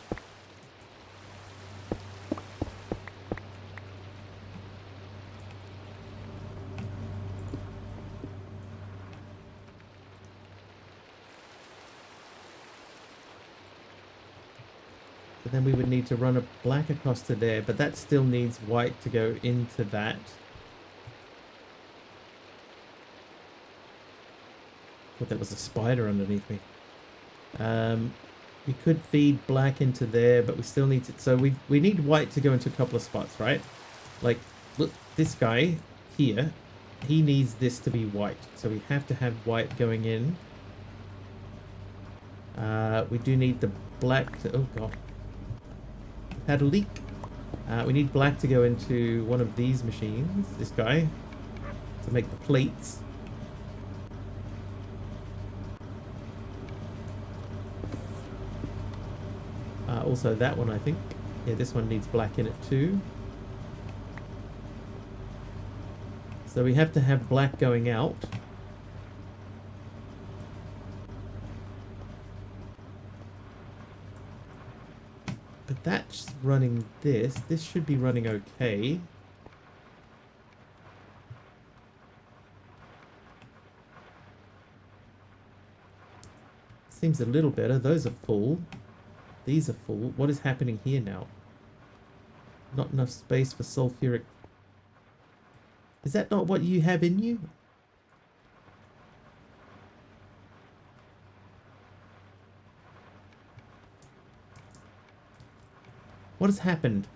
But then we would need to run a black across to there, but that still needs white to go into that. Thought there was a spider underneath me. We could feed black into there, but we still need to... So we need white to go into a couple of spots, right? Like, look, this guy here, he needs this to be white. So we have to have white going in. We do need the black to... Oh, God. We've had a leak. We need black to go into one of these machines, this guy, to make the plates. Also that one, I think. Yeah, this one needs black in it too. So we have to have black going out. But that's running this. This should be running okay. Seems a little better. Those are full. These are full. What is happening here now? Not enough space for sulfuric. Is that not what you have in you? What has happened?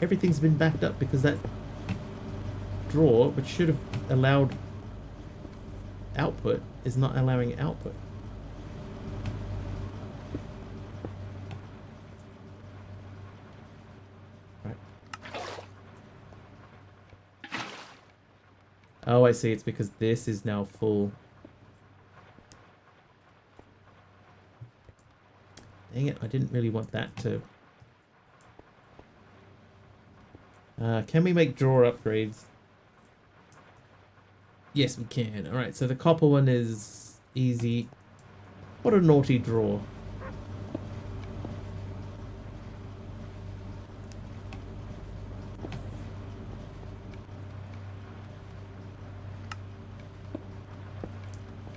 Everything's been backed up because that drawer, which should have allowed output, is not allowing output. Right. Oh, I see. It's because this is now full. Dang it, I didn't really want that to... can we make drawer upgrades? Yes, we can. Alright, so the copper one is easy. What a naughty draw.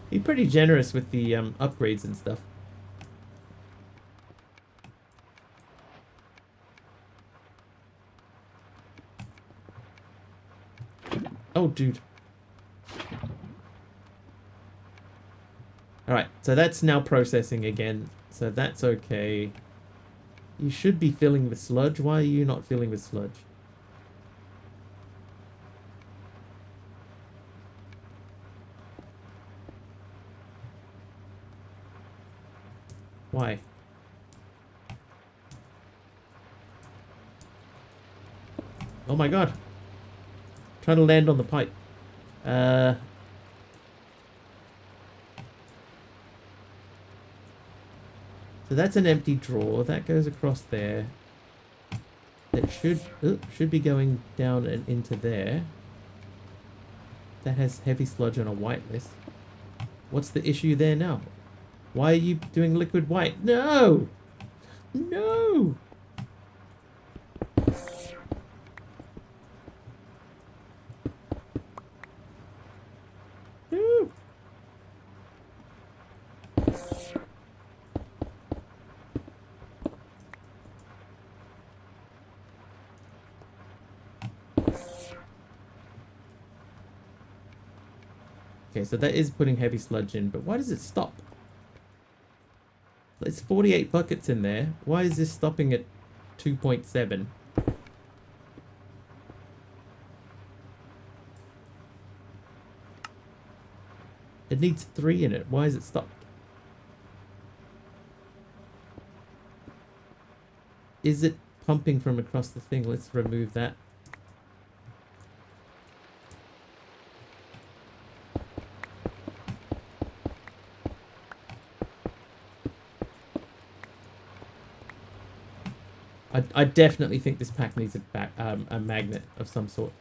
He's pretty generous with the upgrades and stuff. Oh, dude. Alright, so that's now processing again. So that's okay. You should be filling with sludge. Why are you not filling with sludge? Why? Oh my god. Trying to land on the pipe. So that's an empty drawer. That goes across there. That should be going down and into there. That has heavy sludge on a white list. What's the issue there now? Why are you doing liquid white? No! No! No! Okay, so that is putting heavy sludge in, but why does it stop? It's 48 buckets in there. Why is this stopping at 2.7? It needs 3 in it. Why is it stopped? Is it pumping from across the thing? Let's remove that. I definitely think this pack needs a magnet of some sort.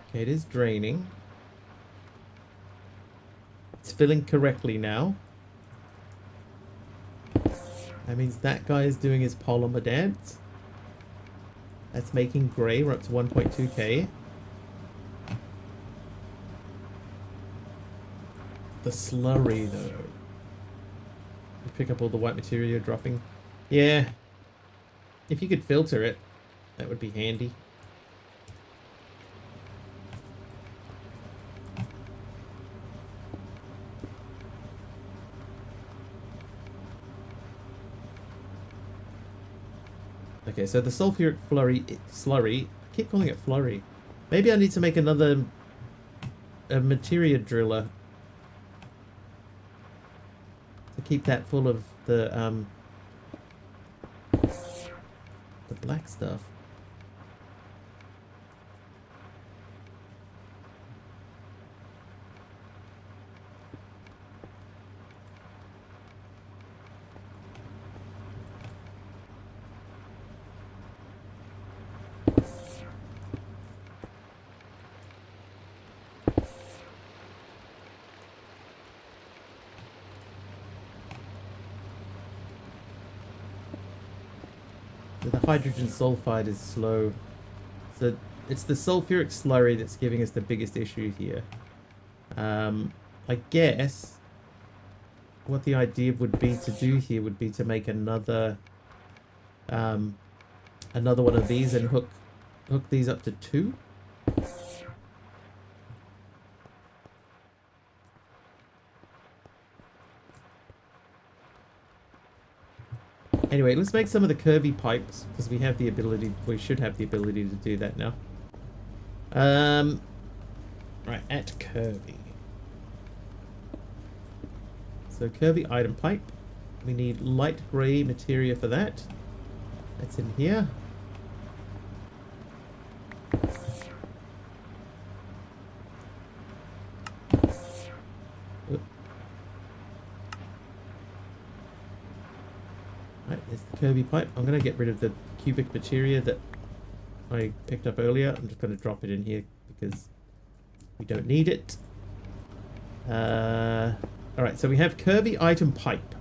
Okay, it is draining. It's filling correctly now. That means that guy is doing his polymer dance. That's making grey. We're up to 1.2k. The slurry, though. You pick up all the white material you're dropping. Yeah. If you could filter it, that would be handy. Okay, so the sulfuric slurry, I keep calling it flurry. Maybe I need to make a materia driller to keep that full of the black stuff. The hydrogen sulfide is slow. So it's the sulfuric slurry that's giving us the biggest issue here. I guess what the idea would be to do here would be to make another another one of these and hook these up to 2. Anyway, let's make some of the curvy pipes, because we have the ability, we should have the ability to do that now. Right, at curvy. So curvy item pipe. We need light grey materia for that. That's in here. Right, there's the Kirby pipe. I'm going to get rid of the cubic materia that I picked up earlier. I'm just going to drop it in here because we don't need it. Alright, so we have Kirby item pipe.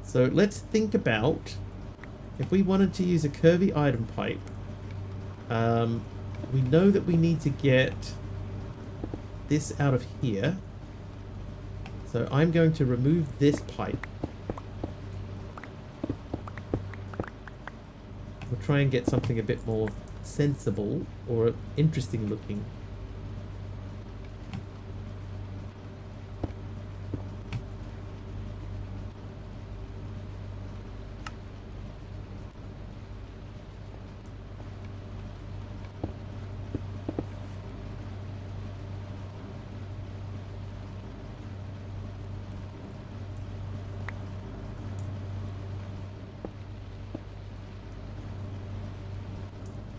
So let's think about if we wanted to use a Kirby item pipe. We know that we need to get this out of here. So I'm going to remove this pipe. We'll try and get something a bit more sensible or interesting looking.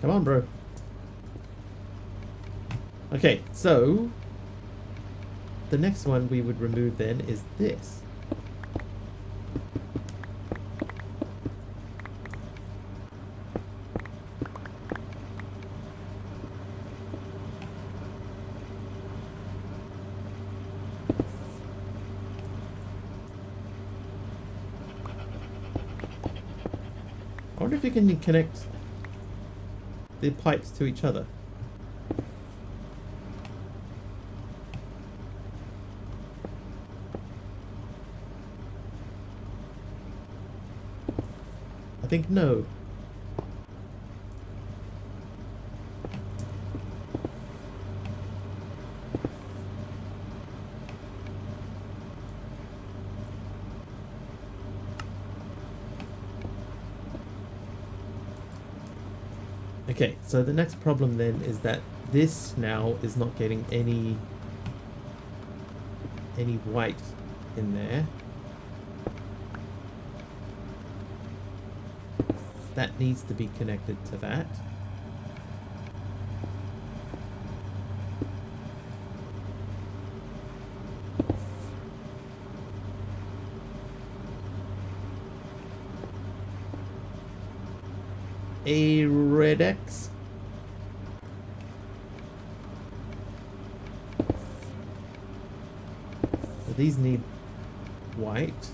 Come on, bro. Okay, so the next one we would remove then is this. I wonder if you can connect the pipes to each other. I think no. Okay, so the next problem then is that this now is not getting any white in there. That needs to be connected to that. A red X. So these need white.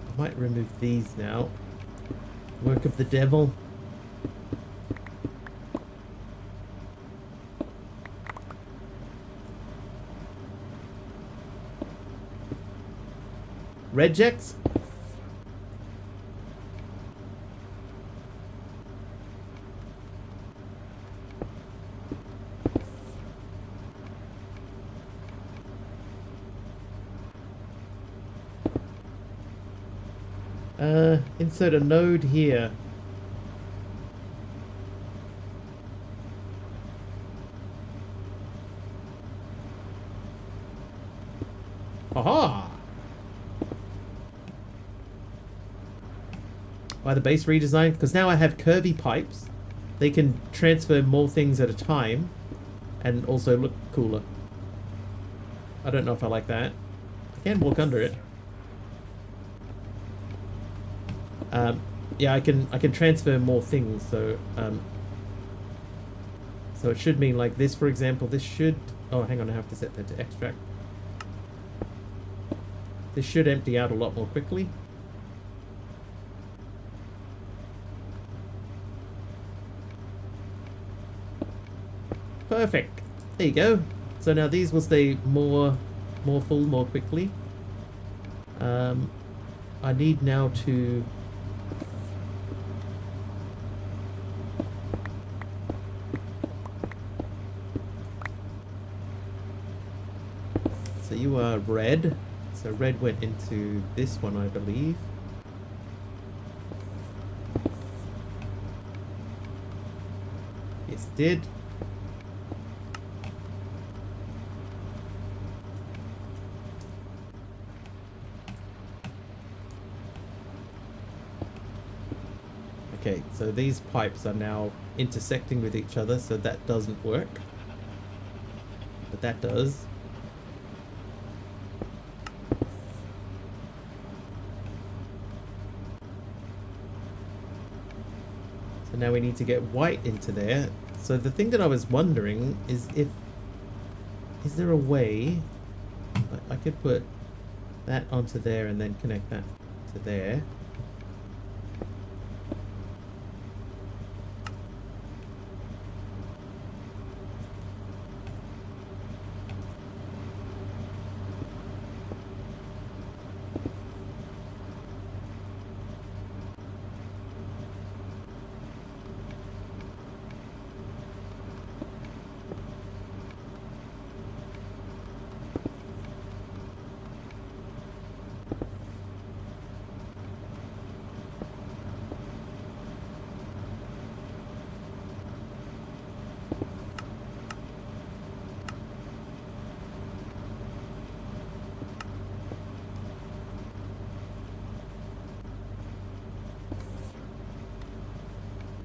I might remove these now. Work of the devil. Regex? Insert a node here. Aha! By the base redesign, because now I have curvy pipes. They can transfer more things at a time and also look cooler. I don't know if I like that. I can walk under it. Yeah, I can transfer more things, so so it should mean like this, for example. This should, oh hang on, I have to set that to extract. This should empty out a lot more quickly. Perfect. There you go. So now these will stay more full more quickly. I need now to so you are red. So red went into this one, I believe. Yes, it did. Okay, so these pipes are now intersecting with each other, so that doesn't work. But that does. now we need to get white into there. So the thing that I was wondering is is there a way I could put that onto there and then connect that to there.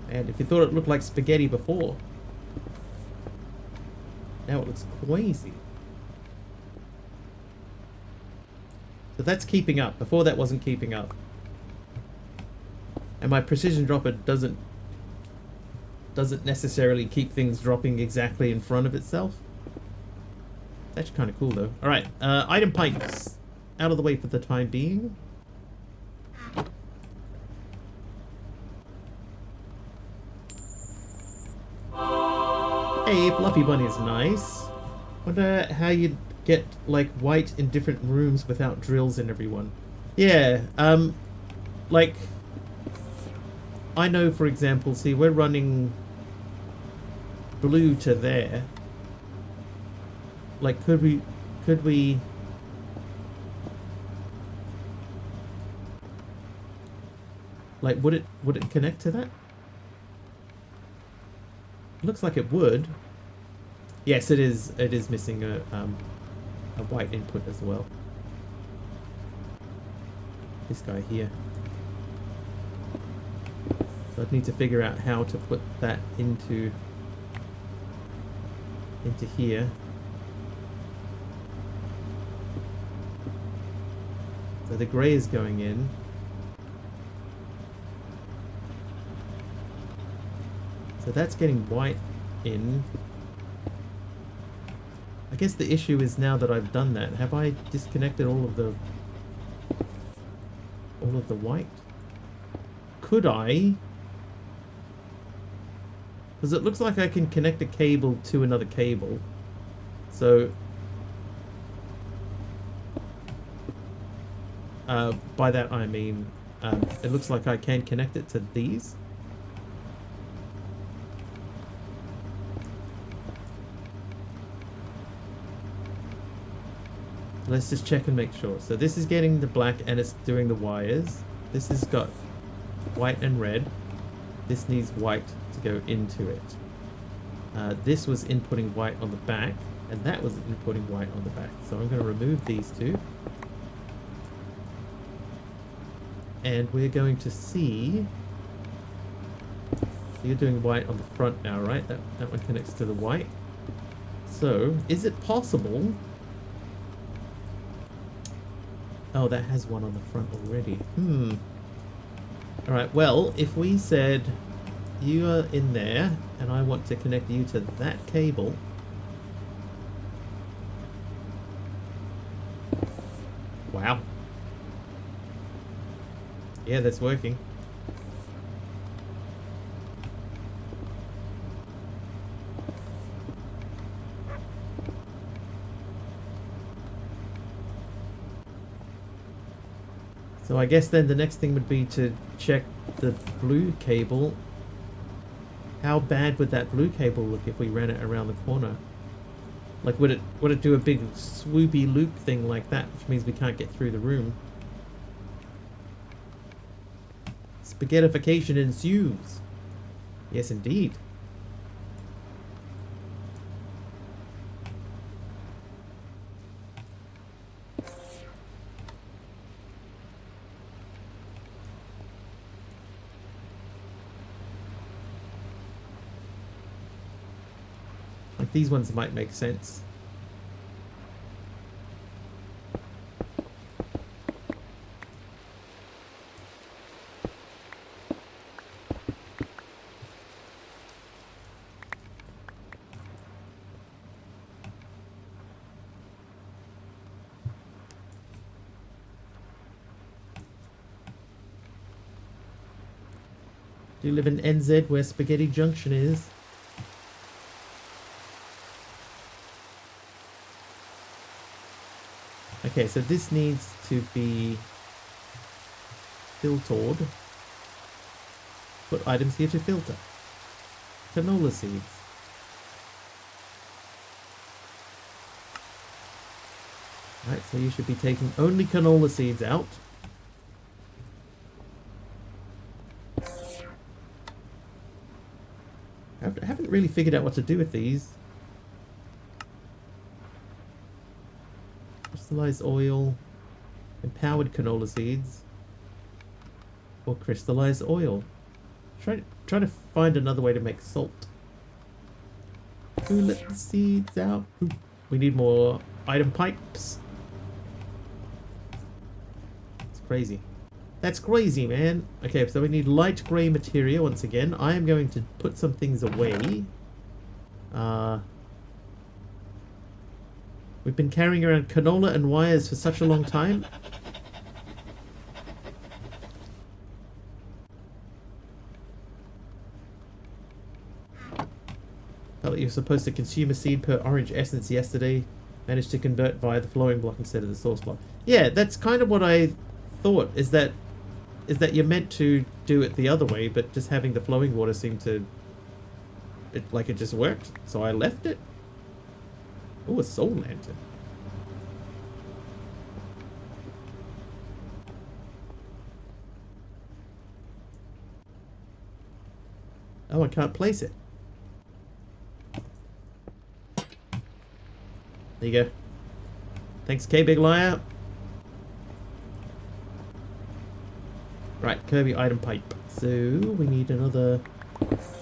And if you thought it looked like spaghetti before, now it looks crazy. So that's keeping up. Before that wasn't keeping up. And my precision dropper doesn't necessarily keep things dropping exactly in front of itself. That's kind of cool though. Alright, item pipes out of the way for the time being. Hey, Fluffy Bunny is nice. Wonder how you'd get, like, white in different rooms without drills in everyone. Yeah, like, I know, for example, see, we're running blue to there. Like, could we... Like, would it connect to that? Looks like it would. Yes, it is missing a white input as well. This guy here. So I'd need to figure out how to put that into here. So the grey is going in. So that's getting white in. I guess the issue is now that I've done that, have I disconnected all of the white? Could I? Because it looks like I can connect a cable to another cable. So by that I mean it looks like I can connect it to these. Let's just check and make sure. So this is getting the black and it's doing the wires. This has got white and red. This needs white to go into it. This was inputting white on the back and that was inputting white on the back. So I'm going to remove these two. And we're going to see... So you're doing white on the front now, right? That one connects to the white. So is it possible... Oh, that has one on the front already. Alright, well, if we said you are in there and I want to connect you to that cable. Wow. Yeah, that's working. So I guess then the next thing would be to check the blue cable. How bad would that blue cable look if we ran it around the corner? Like would it do a big swoopy loop thing like that, which means we can't get through the room? Spaghettification ensues. Yes, indeed. Like these ones might make sense. Do live in NZ where Spaghetti Junction is. Okay, so this needs to be filtered. Put items here to filter. Canola seeds. Right, so you should be taking only canola seeds out. I haven't really figured out what to do with these. Crystallized oil, empowered canola seeds, or crystallized oil. Try to find another way to make salt. Ooh, let the seeds out. Ooh, we need more item pipes. It's crazy. That's crazy, man. Okay, so we need light grey materia once again. I am going to put some things away. We've been carrying around canola and wires for such a long time. Felt like you were supposed to consume a seed per orange essence yesterday. Managed to convert via the flowing block instead of the source block. Yeah, that's kind of what I thought, is that you're meant to do it the other way, but just having the flowing water seemed to... It just worked, so I left it. Oh, a soul lantern. Oh, I can't place it. There you go. Thanks, K Big Liar. Right, Kirby item pipe. So we need another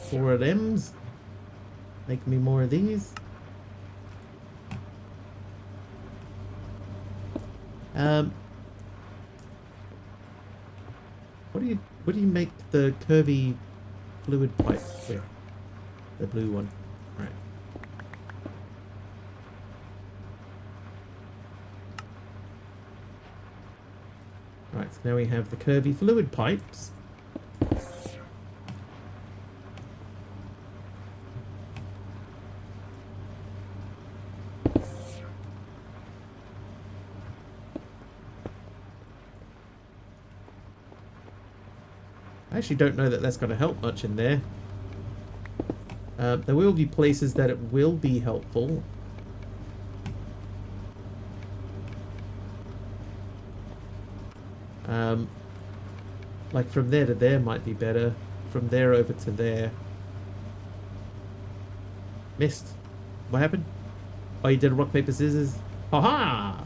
4 of them. Make me more of these. What do you make the Kirby fluid pipe with? The blue one. Right. Right, so now we have the Kirby fluid pipes. I actually don't know that that's going to help much in there. There will be places that it will be helpful. Like from there to there might be better. From there over to there. Missed. What happened? Oh, you did rock, paper, scissors? Ha-ha!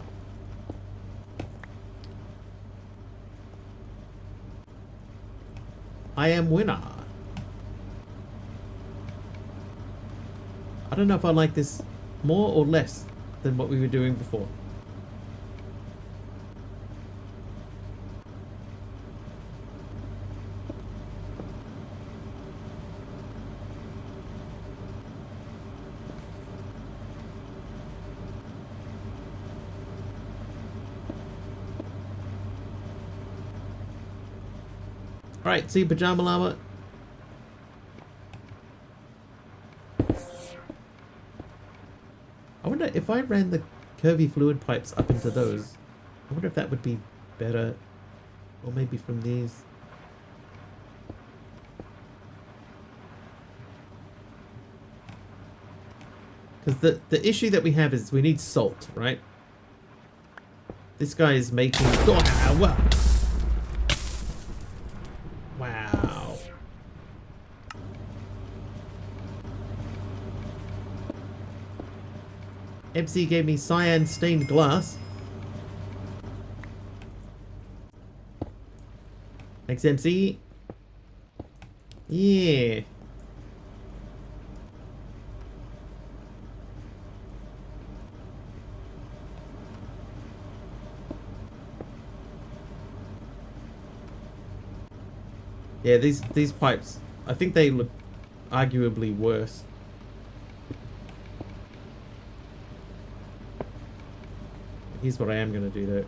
I am winner. I don't know if I like this more or less than what we were doing before. Alright, see you, Pajama Llama. I wonder if I ran the curvy fluid pipes up into those. I wonder if that would be better. Or maybe from these. Because the issue that we have is we need salt, right? This guy is making... Oh, wow. Wow. MC gave me cyan stained glass. Thanks, MC. Yeah. Yeah, these pipes, I think they look arguably worse. Here's what I am going to do though.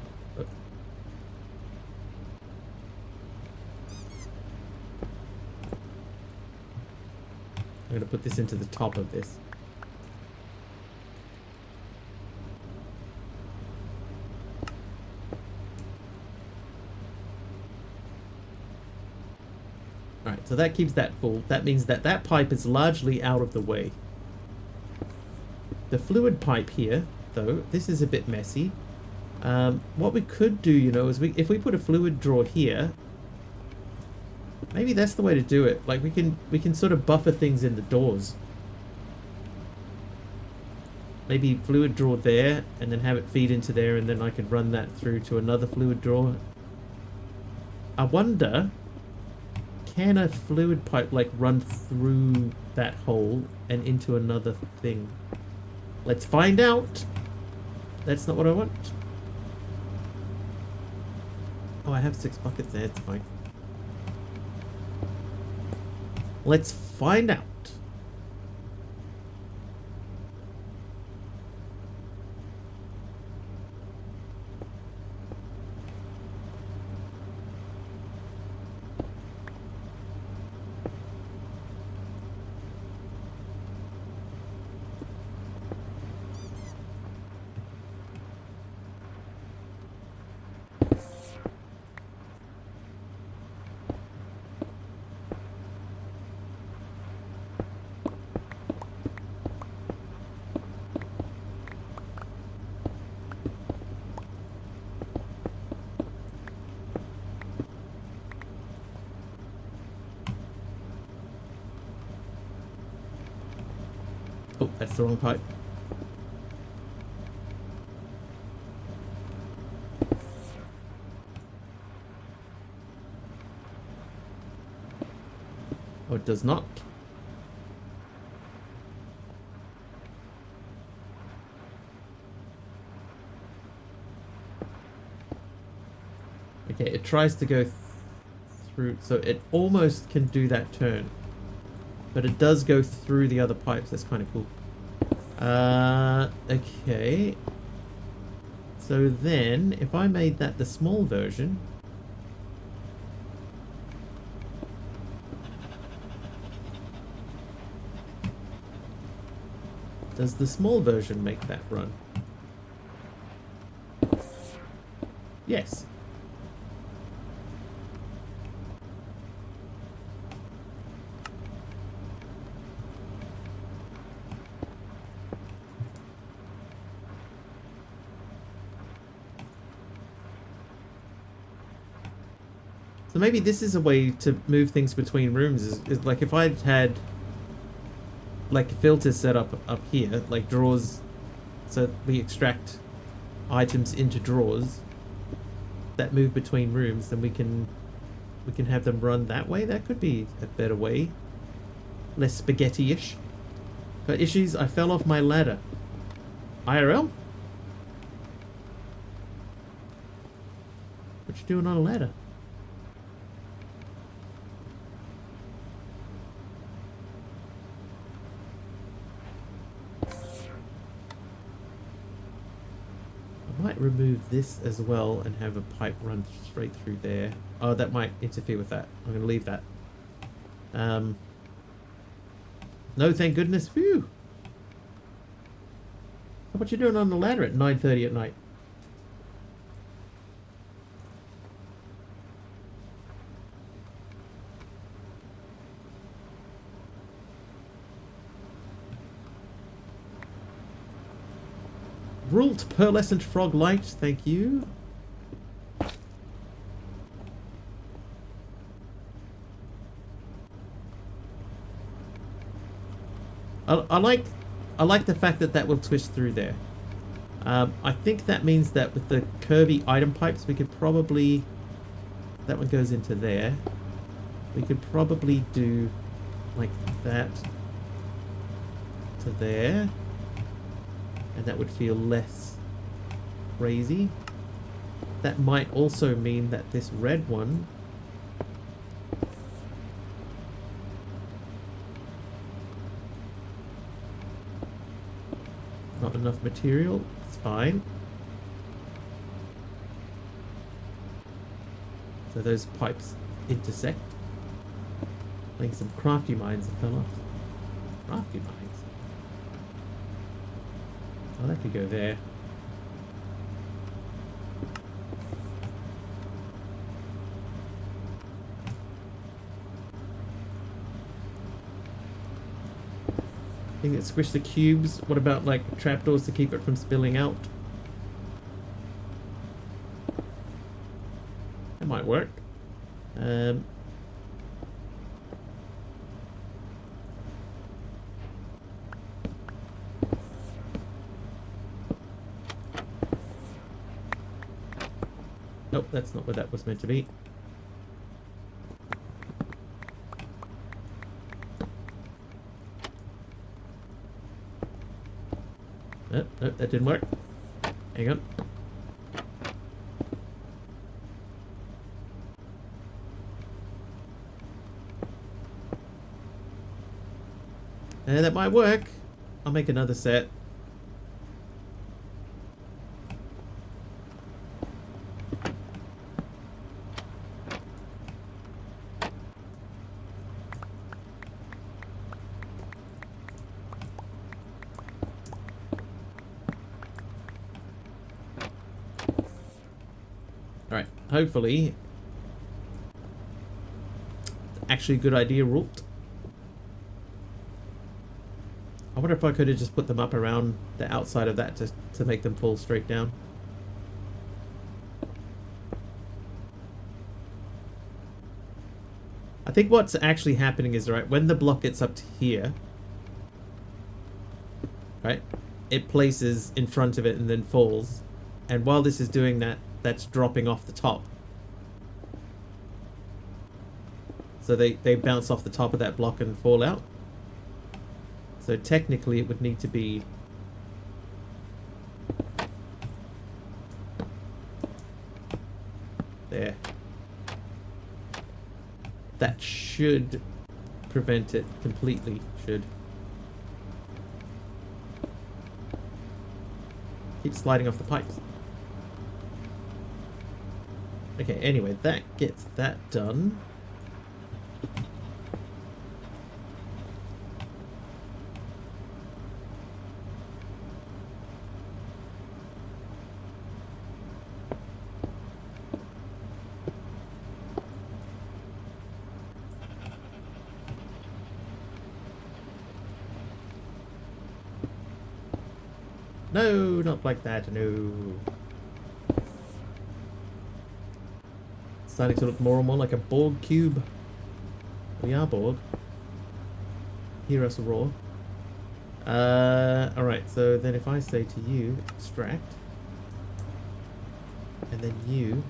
I'm going to put this into the top of this. Alright, so that keeps that full. That means that that pipe is largely out of the way. The fluid pipe here, though, this is a bit messy. What we could do, you know, is if we put a fluid drawer here, maybe that's the way to do it. Like we can sort of buffer things in the doors. Maybe fluid drawer there, and then have it feed into there, and then I could run that through to another fluid drawer. I wonder, can a fluid pipe like run through that hole and into another thing? Let's find out. That's not what I want. Oh, I have 6 buckets there. It's fine. Let's find out. Oh, that's the wrong pipe. Oh, it does not. Okay, it tries to go through, so it almost can do that turn. But it does go through the other pipes. That's kind of cool. Okay. So then, if I made that the small version... Does the small version make that run? Yes. So maybe this is a way to move things between rooms. Is like if I'd had like filters set up here, like drawers, so we extract items into drawers that move between rooms, then we can have them run that way. That could be a better way. Less spaghetti-ish. Got issues. I fell off my ladder. IRL? What you doing on a ladder? Might remove this as well and have a pipe run straight through there. Oh, that might interfere with that. I'm going to leave that. No, thank goodness. Phew. What you doing on the ladder at 9:30 at night? Rult pearlescent frog light, thank you. I like the fact that will twist through there. I think that means that with the curvy item pipes, we could probably, that one goes into there. We could probably do like that to there. And that would feel less crazy. That might also mean that this red one not enough material. It's fine. So those pipes intersect. Making some crafty mines that fell off. crafty mines. Oh, that could go there. I think it squish the cubes. What about like trapdoors to keep it from spilling out? That might work. Nope, that's not what that was meant to be. Nope, nope, that didn't work. Hang on. That might work. I'll make another set. Alright, hopefully. Actually a good idea ruled. I wonder if I could have just put them up around the outside of that to make them fall straight down. I think what's actually happening is, right, when the block gets up to here, right, it places in front of it and then falls. And while this is doing that, that's dropping off the top. So they bounce off the top of that block and fall out. So technically it would need to be there. That should prevent it completely, should. Keep sliding off the pipes. Okay, anyway, that gets that done. No, not like that, no. It's starting to look more and more like a Borg cube. We are Borg. Hear us roar. Alright, so then if I say to you, extract, and then you,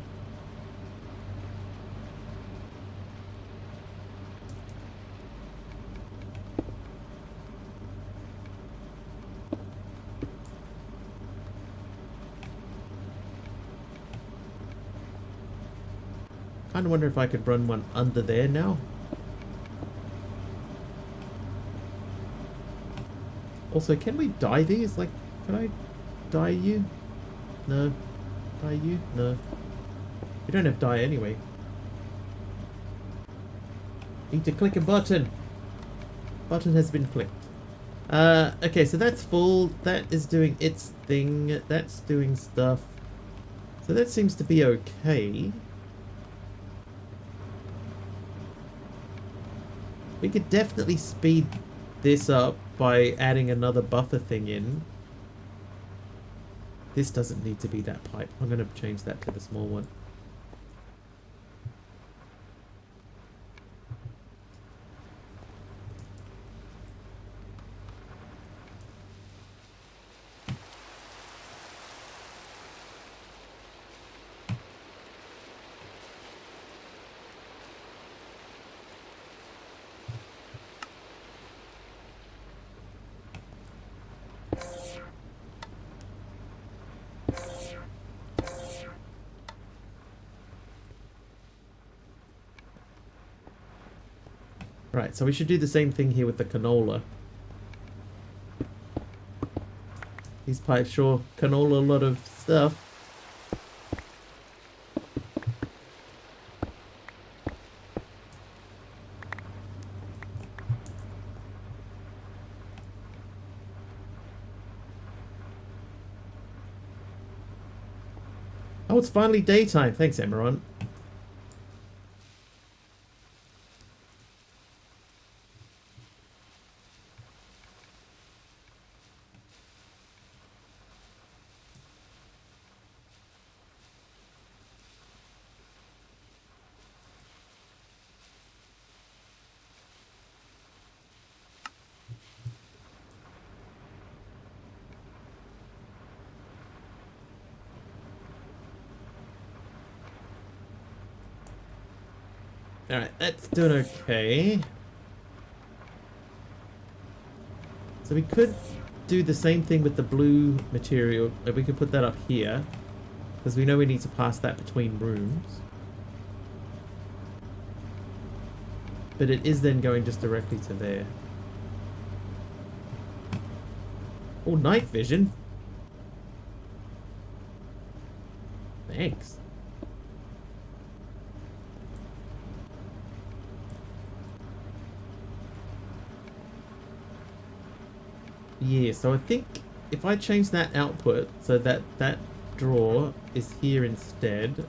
kind of wonder if I could run one under there now. Also, can we dye these? Like, can I dye you? No. Dye you? No. You don't have dye anyway. Need to click a button. Button has been clicked. Okay, so that's full. That is doing its thing. That's doing stuff. So that seems to be okay. We could definitely speed this up by adding another buffer thing in. This doesn't need to be that pipe. I'm going to change that to the small one. Right, so we should do the same thing here with the canola. These pipes sure canola a lot of stuff. Oh, it's finally daytime. Thanks, Emeron. Alright, that's doing okay. So we could do the same thing with the blue material. We could put that up here. Because we know we need to pass that between rooms. But it is then going just directly to there. Oh, night vision. Thanks. Yeah, so I think if I change that output so that that drawer is here instead,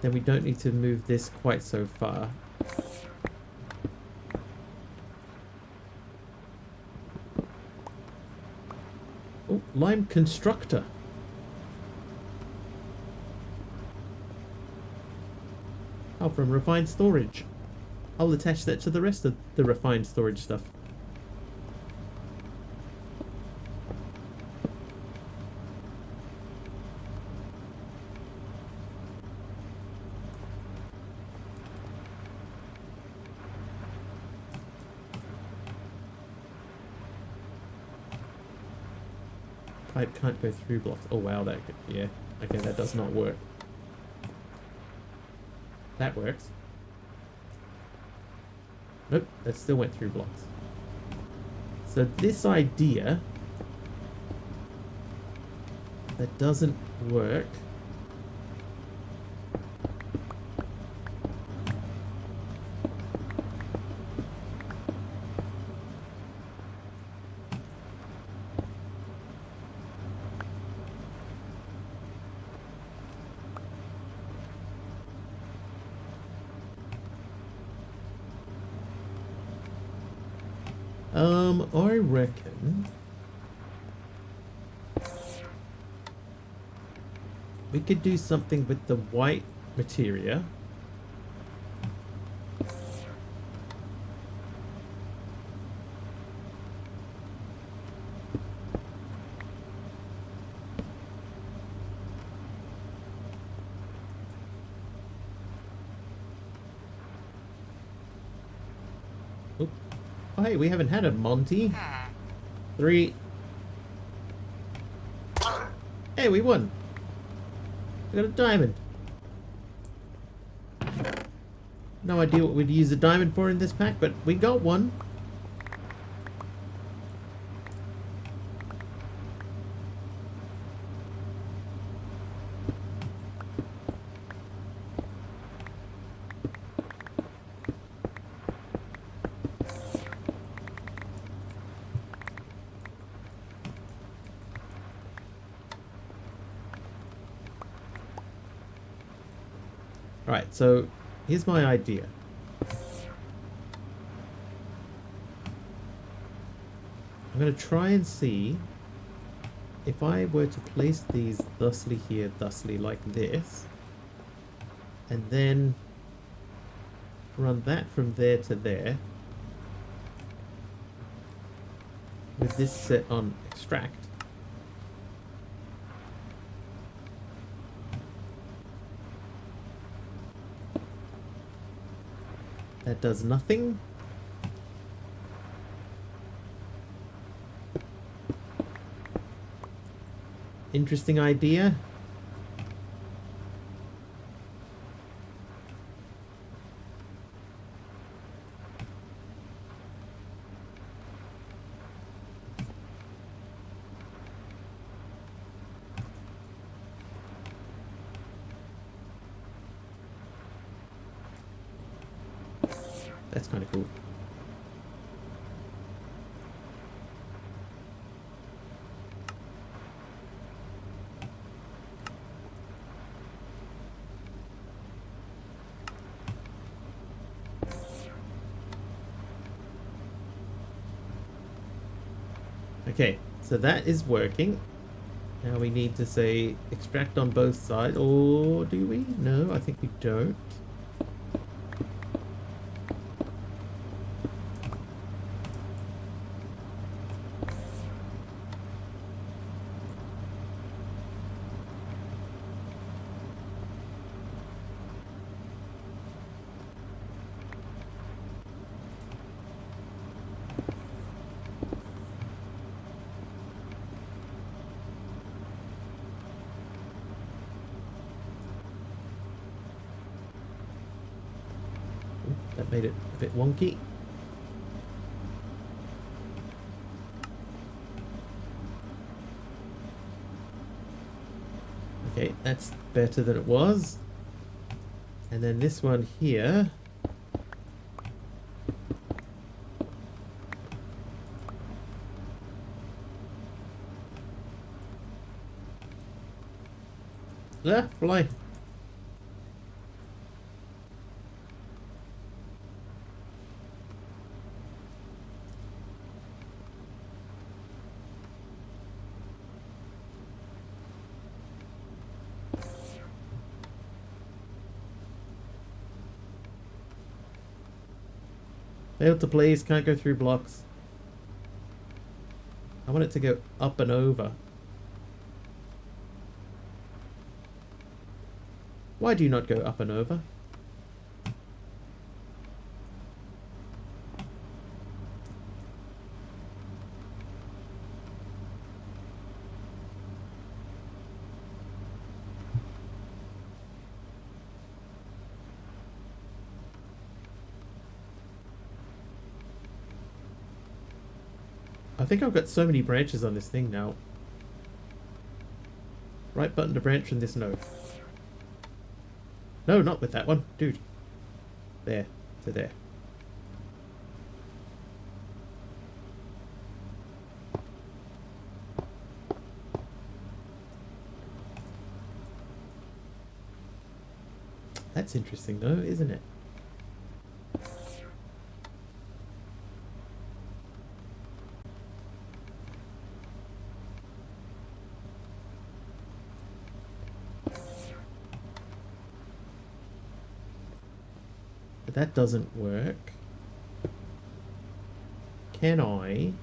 then we don't need to move this quite so far. Oh, lime constructor. Oh, from refined storage. I'll attach that to the rest of the refined storage stuff. Pipe can't go through blocks. Oh wow, that could, yeah. Okay, that does not work. That works. Nope, that still went through blocks. So this idea that doesn't work. I reckon we could do something with the white materia. Oop. Oh, hey, we haven't had a Monty. 3. Hey, we won. We got a diamond. No idea what we'd use a diamond for in this pack, but we got one. Alright, so here's my idea. I'm going to try and see if I were to place these thusly here, thusly like this, and then run that from there to there with this set on extract. That does nothing. Interesting idea. That's kind of cool. Okay, so that is working. Now we need to say extract on both sides, or do we? No, I think we don't. That made it a bit wonky. Okay, that's better than it was. And then this one here. Ah, fly. Failed to place, can't go through blocks. I want it to go up and over. Why do you not go up and over? I think I've got so many branches on this thing now. Right button to branch from this node. No, not with that one. Dude. There. To there. That's interesting though, isn't it? But that doesn't work. Can I?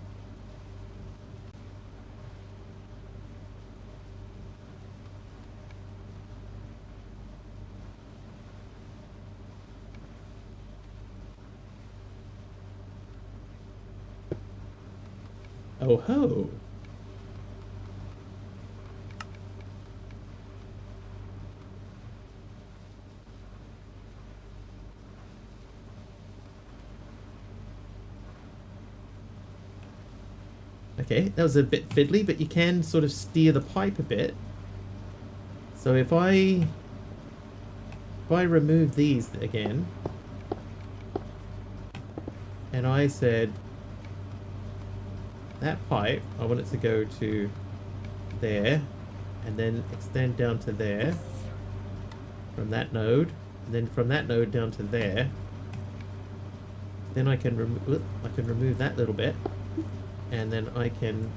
Oh ho! Okay, that was a bit fiddly, but you can sort of steer the pipe a bit. So if I remove these again, and I said that pipe, I want it to go to there, and then extend down to there, from that node, and then from that node down to there. Then I can remove that little bit, and then I can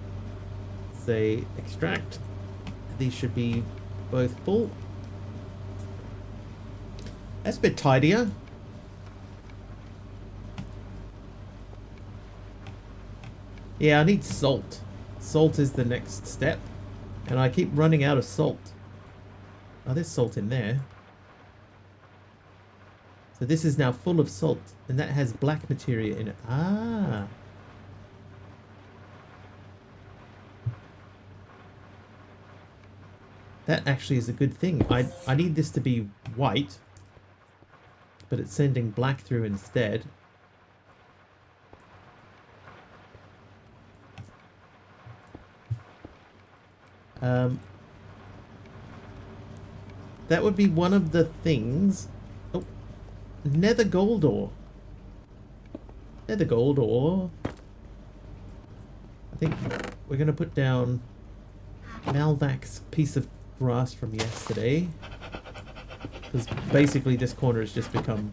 say extract. These should be both full. That's a bit tidier. Yeah, I need salt. Salt is the next step. And I keep running out of salt. Oh, there's salt in there. So this is now full of salt. And that has black materia in it. Ah. That actually is a good thing. I need this to be white. But it's sending black through instead. That would be one of the things. Oh, nether gold ore. Nether gold ore. I think we're going to put down Malvac's piece of grass from yesterday. Because basically this corner has just become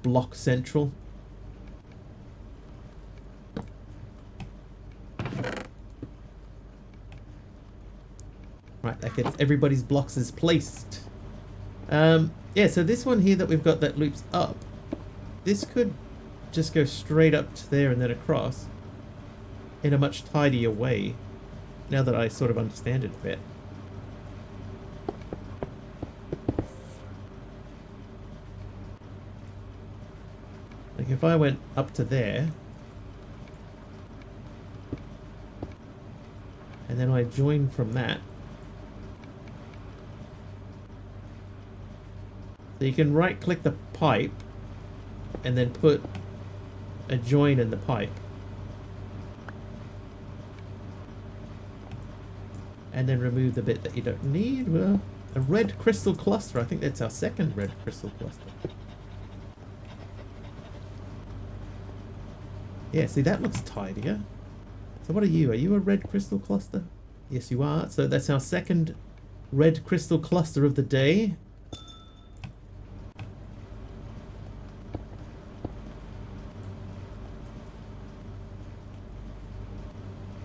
block central. Right, that gets everybody's blocks is placed. Yeah, so this one here that we've got that loops up, this could just go straight up to there and then across in a much tidier way, now that I sort of understand it a bit. Like if I went up to there, and then I join from that, so you can right click the pipe and then put a join in the pipe. And then remove the bit that you don't need. Well, a red crystal cluster. I think that's our second red crystal cluster. Yeah, see, that looks tidier. So what are you? Are you a red crystal cluster? Yes, you are. So that's our second red crystal cluster of the day.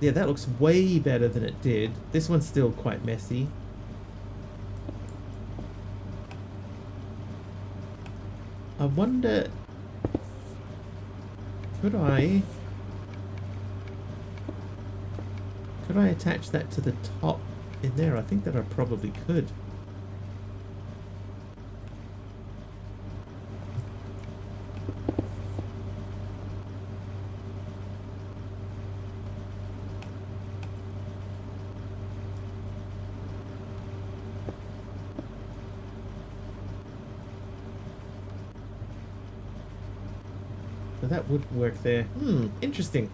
Yeah, that looks way better than it did. This one's still quite messy. I wonder... Could I attach that to the top in there? I think that I probably could. So that would work there. Interesting.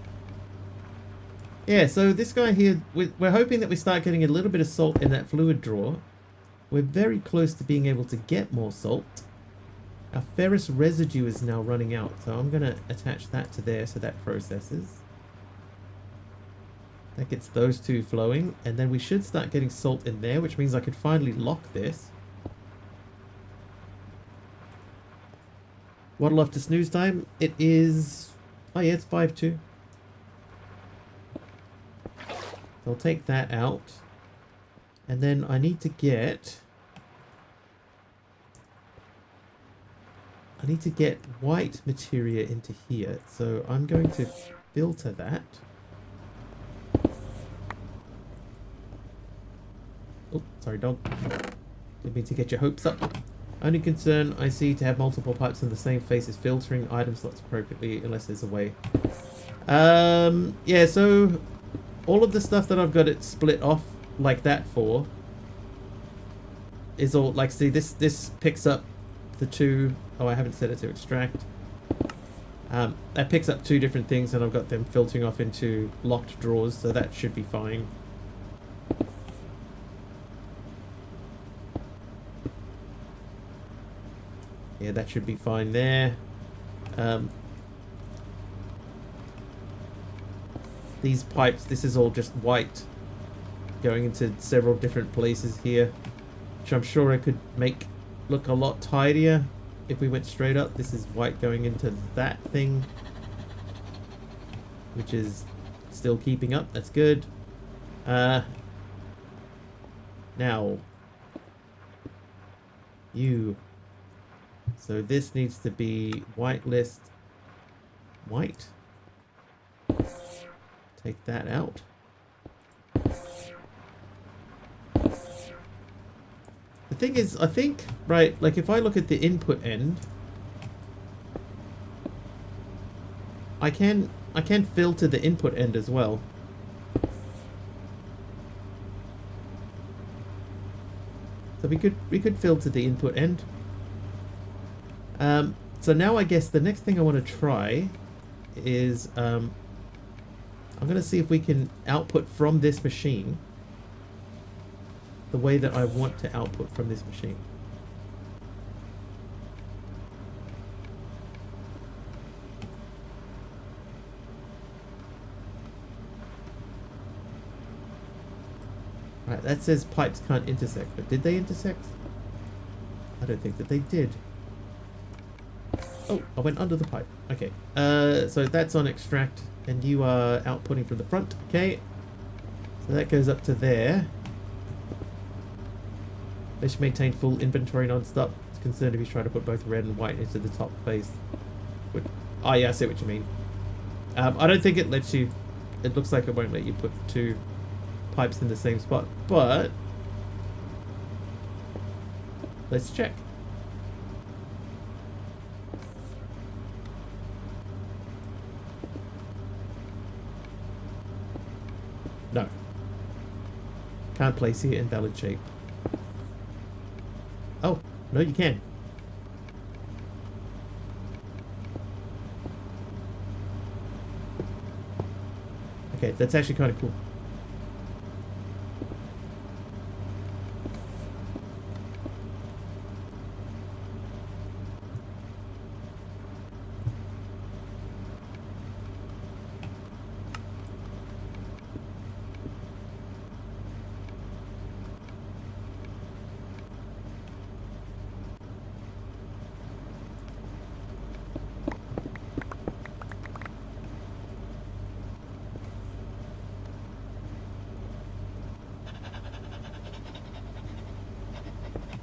Yeah, so this guy here, we're hoping that we start getting a little bit of salt in that fluid drawer. We're very close to being able to get more salt. Our ferrous residue is now running out, so I'm going to attach that to there so that processes. That gets those two flowing, and then we should start getting salt in there, which means I could finally lock this. Waddle off to snooze time. It is... Oh yeah, it's 5-2. I'll take that out. And then I need to get... white materia into here. So I'm going to filter that. Oh, sorry dog. Didn't mean to get your hopes up. Only concern I see to have multiple pipes in the same face is filtering item slots appropriately, unless there's a way. Yeah, so all of the stuff that I've got it split off like that for is all, like, see, this picks up the two... Oh, I haven't set it to extract. That picks up two different things, and I've got them filtering off into locked drawers, so that should be fine. Yeah, that should be fine there. These pipes, this is all just white going into several different places here, which I'm sure I could make look a lot tidier if we went straight up. This is white going into that thing, which is still keeping up. That's good. Now, you... So this needs to be whitelist white. Take that out. The thing is, I think, right, like if I look at the input end, I can filter the input end as well. So we could filter the input end. So now I guess the next thing I want to try is I'm going to see if we can output from this machine the way that I want to output from this machine. Right, that says pipes can't intersect, but did they intersect? I don't think that they did. Oh, I went under the pipe. Okay, so that's on extract, and you are outputting from the front. Okay, so that goes up to there. They should maintain full inventory non-stop. It's concerned if you try to put both red and white into the top face. Oh yeah, I see what you mean. I don't think it lets you... It looks like it won't let you put two pipes in the same spot, but... Let's check. No. Can't place here, invalid shape. Oh, no you can. Okay, that's actually kind of cool.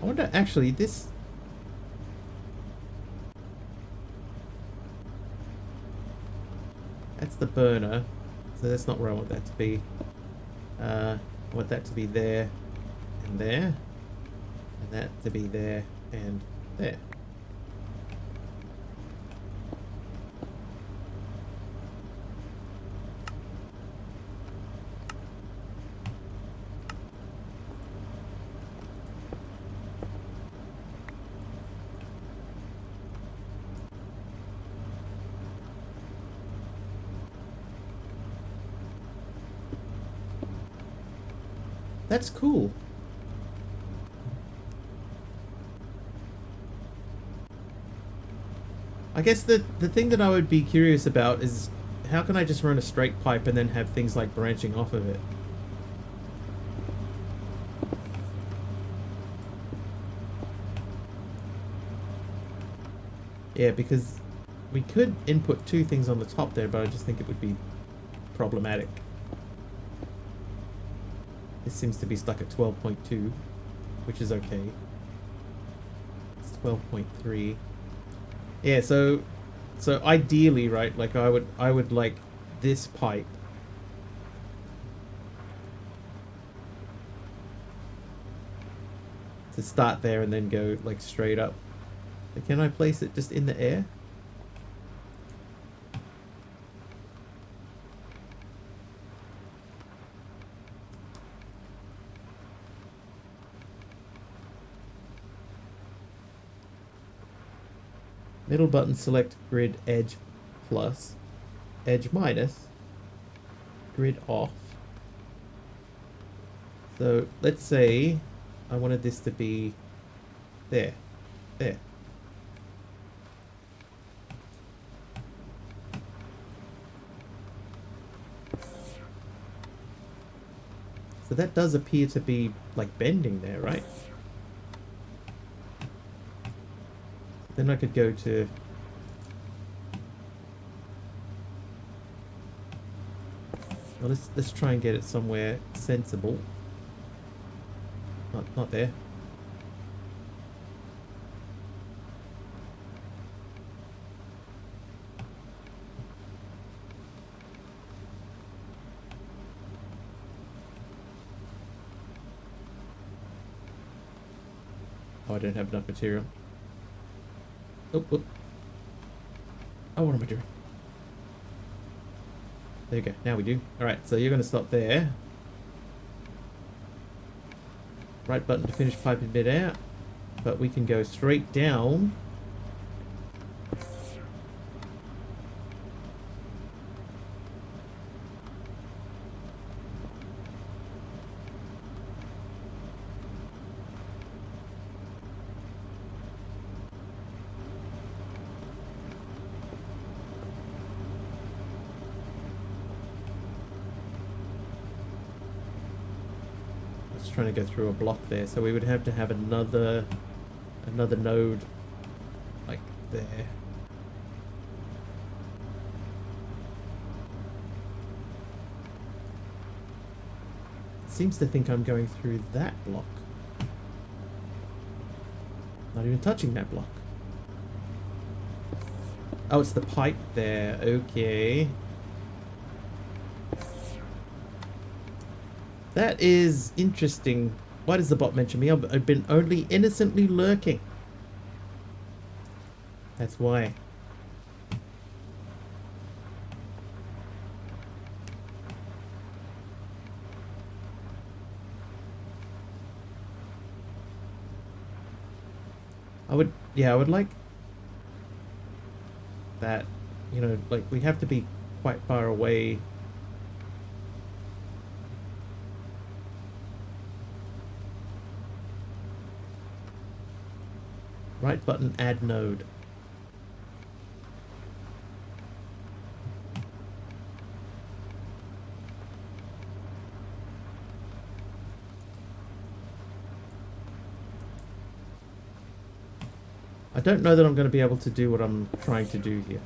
I wonder, actually, this... That's the burner, so that's not where I want that to be. I want that to be there, and there, and that to be there, and there. That's cool. I guess the thing that I would be curious about is how can I just run a straight pipe and then have things like branching off of it? Yeah, because we could input two things on the top there, but I just think it would be problematic. This seems to be stuck at 12.2, which is okay. It's 12.3. Yeah, so ideally, right, like I would like this pipe to start there and then go like straight up. But can I place it just in the air? Middle button, select grid edge plus, edge minus, grid off. So let's say I wanted this to be there, there. So that does appear to be like bending there, right? Then I could go to... Well, let's try and get it somewhere sensible. Not there. Oh, I don't have enough material. Oh, oh. Oh, what am I doing? There you go. Now we do. Alright, so you're going to stop there. Right button to finish pipe in mid-air. But we can go straight down. Trying to go through a block there, so we would have to have another node like there. It seems to think I'm going through that block. Not even touching that block. Oh, it's the pipe there. Okay. That is interesting. Why does the bot mention me? I've been only innocently lurking. That's why. I would like that, you know, like we have to be quite far away. Right button, add node. I don't know that I'm going to be able to do what I'm trying to do here.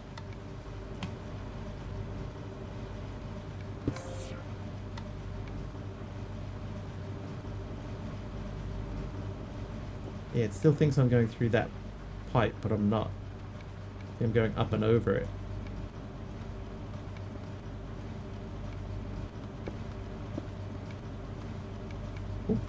Yeah, it still thinks I'm going through that pipe, but I'm not. I'm going up and over it. Ooh.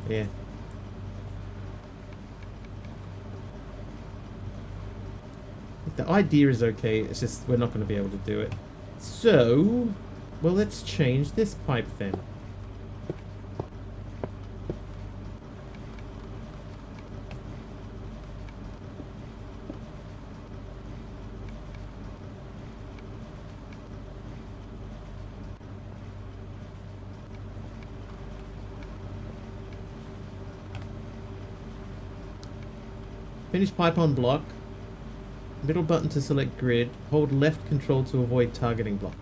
Yeah. The idea is okay, it's just we're not going to be able to do it. So, well, let's change this pipe then. Finish pipe on block. Middle button to select grid. Hold left control to avoid targeting block.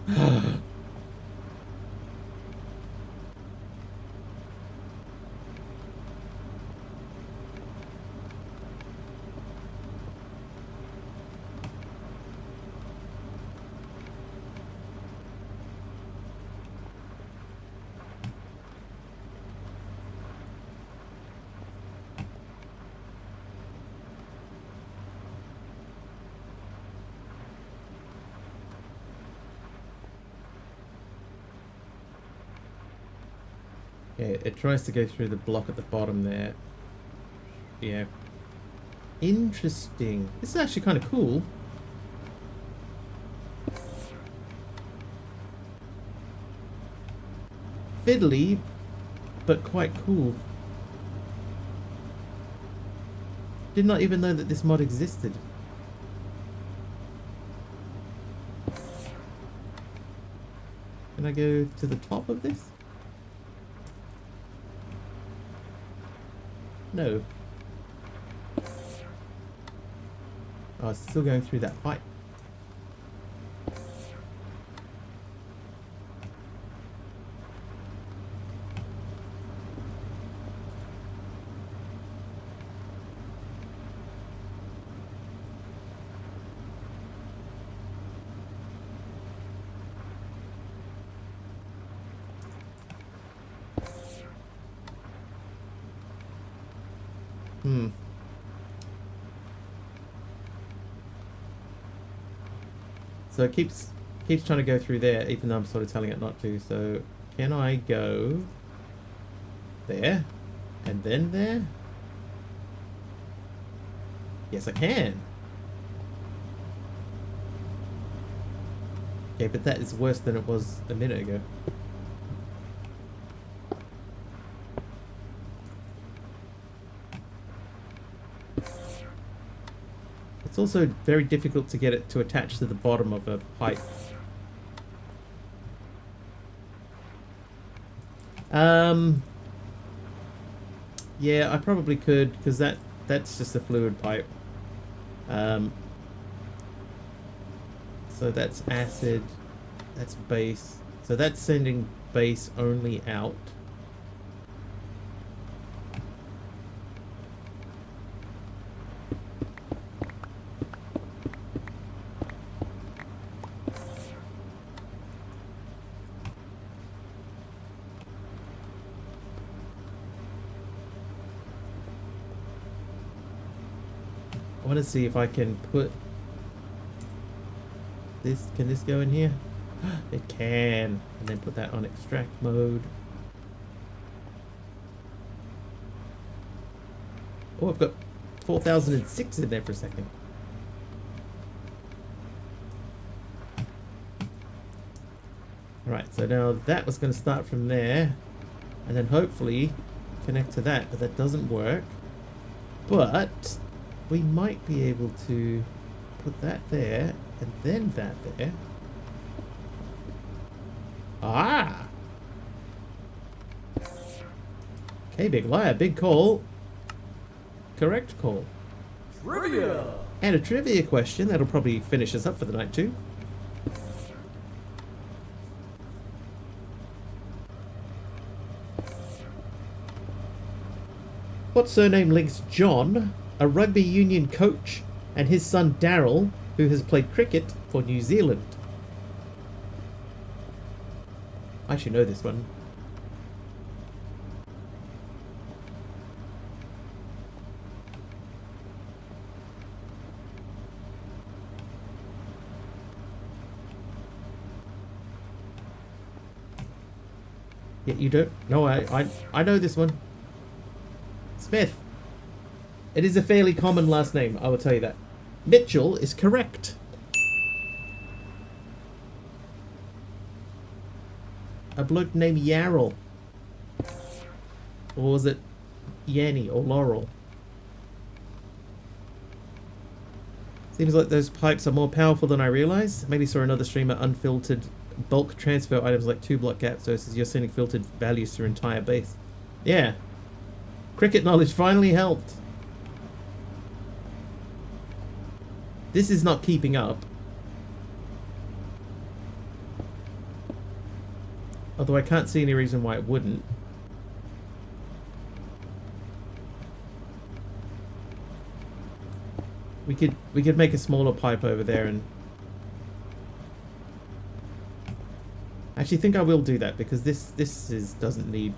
Yeah, it tries to go through the block at the bottom there. Yeah. Interesting. This is actually kind of cool. Fiddly, but quite cool. Did not even know that this mod existed. Can I go to the top of this? No. Oh, it's still going through that pipe. So it keeps trying to go through there, even though I'm sort of telling it not to. So can I go there and then there? Yes, I can. Okay, but that is worse than it was a minute ago. It's also very difficult to get it to attach to the bottom of a pipe. Yeah, I probably could, because that's just a fluid pipe. So that's acid, that's base. So that's sending base only out. want to see if I can put this. Can this go in here? It can. And then put that on extract mode. Oh, I've got 4006 in there for a second. Alright, so now that was going to start from there. And then hopefully connect to that, but that doesn't work. But we might be able to put that there and then that there. Ah! Okay, big liar, big call. Correct call. Trivia! And a trivia question that'll probably finish us up for the night too. What surname links John, a rugby union coach, and his son Daryl, who has played cricket for New Zealand? I should know this one. Yeah, you don't? No, I know this one. Smith. It is a fairly common last name, I will tell you that. Mitchell is correct. A bloke named Yarrell. Or was it Yanny or Laurel? Seems like those pipes are more powerful than I realized. Maybe saw another streamer unfiltered bulk transfer items like 2 block gaps versus you're sending filtered values through entire base. Yeah. Cricket knowledge finally helped. This is not keeping up. Although I can't see any reason why it wouldn't. We could make a smaller pipe over there and I actually think I will do that because this doesn't need.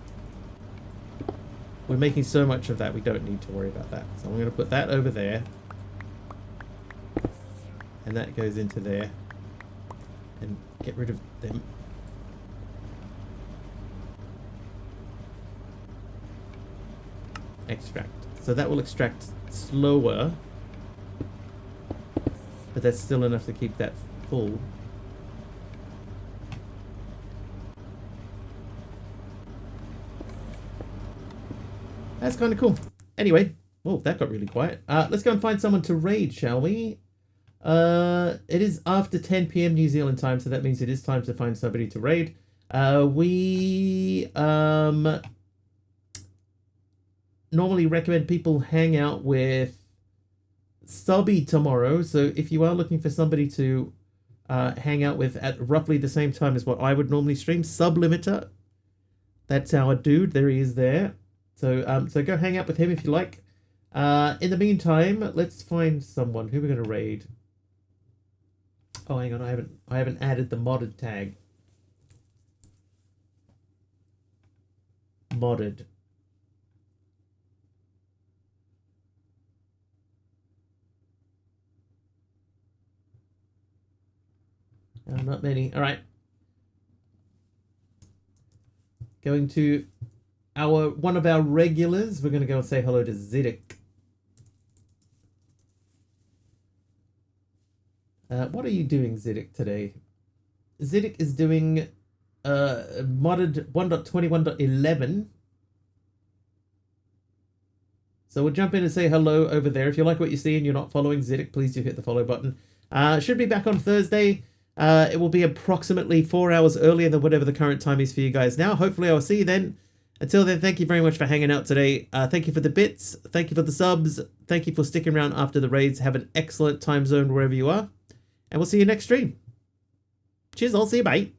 We're making so much of that we don't need to worry about that. So I'm going to put that over there. And that goes into there. And get rid of them. Extract. So that will extract slower. But that's still enough to keep that full. That's kind of cool. Anyway, whoa, that got really quiet. Let's go and find someone to raid, shall we? It is after 10 PM New Zealand time, so that means it is time to find somebody to raid. We normally recommend people hang out with Subby tomorrow, so if you are looking for somebody to hang out with at roughly the same time as what I would normally stream, Sublimiter, that's our dude. There he is there. So so go hang out with him if you like. In the meantime, let's find someone. Who we're gonna raid? Oh, hang on, I haven't added the modded tag. Modded. Not many. All right. Going to one of our regulars. We're going to go and say hello to Ziddick. What are you doing, Ziddick, today? Ziddick is doing modded 1.21.11. So we'll jump in and say hello over there. If you like what you see and you're not following Ziddick, please do hit the follow button. Should be back on Thursday. It will be approximately 4 hours earlier than whatever the current time is for you guys now. Hopefully I'll see you then. Until then, thank you very much for hanging out today. Thank you for the bits. Thank you for the subs. Thank you for sticking around after the raids. Have an excellent time zone wherever you are. And we'll see you next stream. Cheers, I'll see you, bye.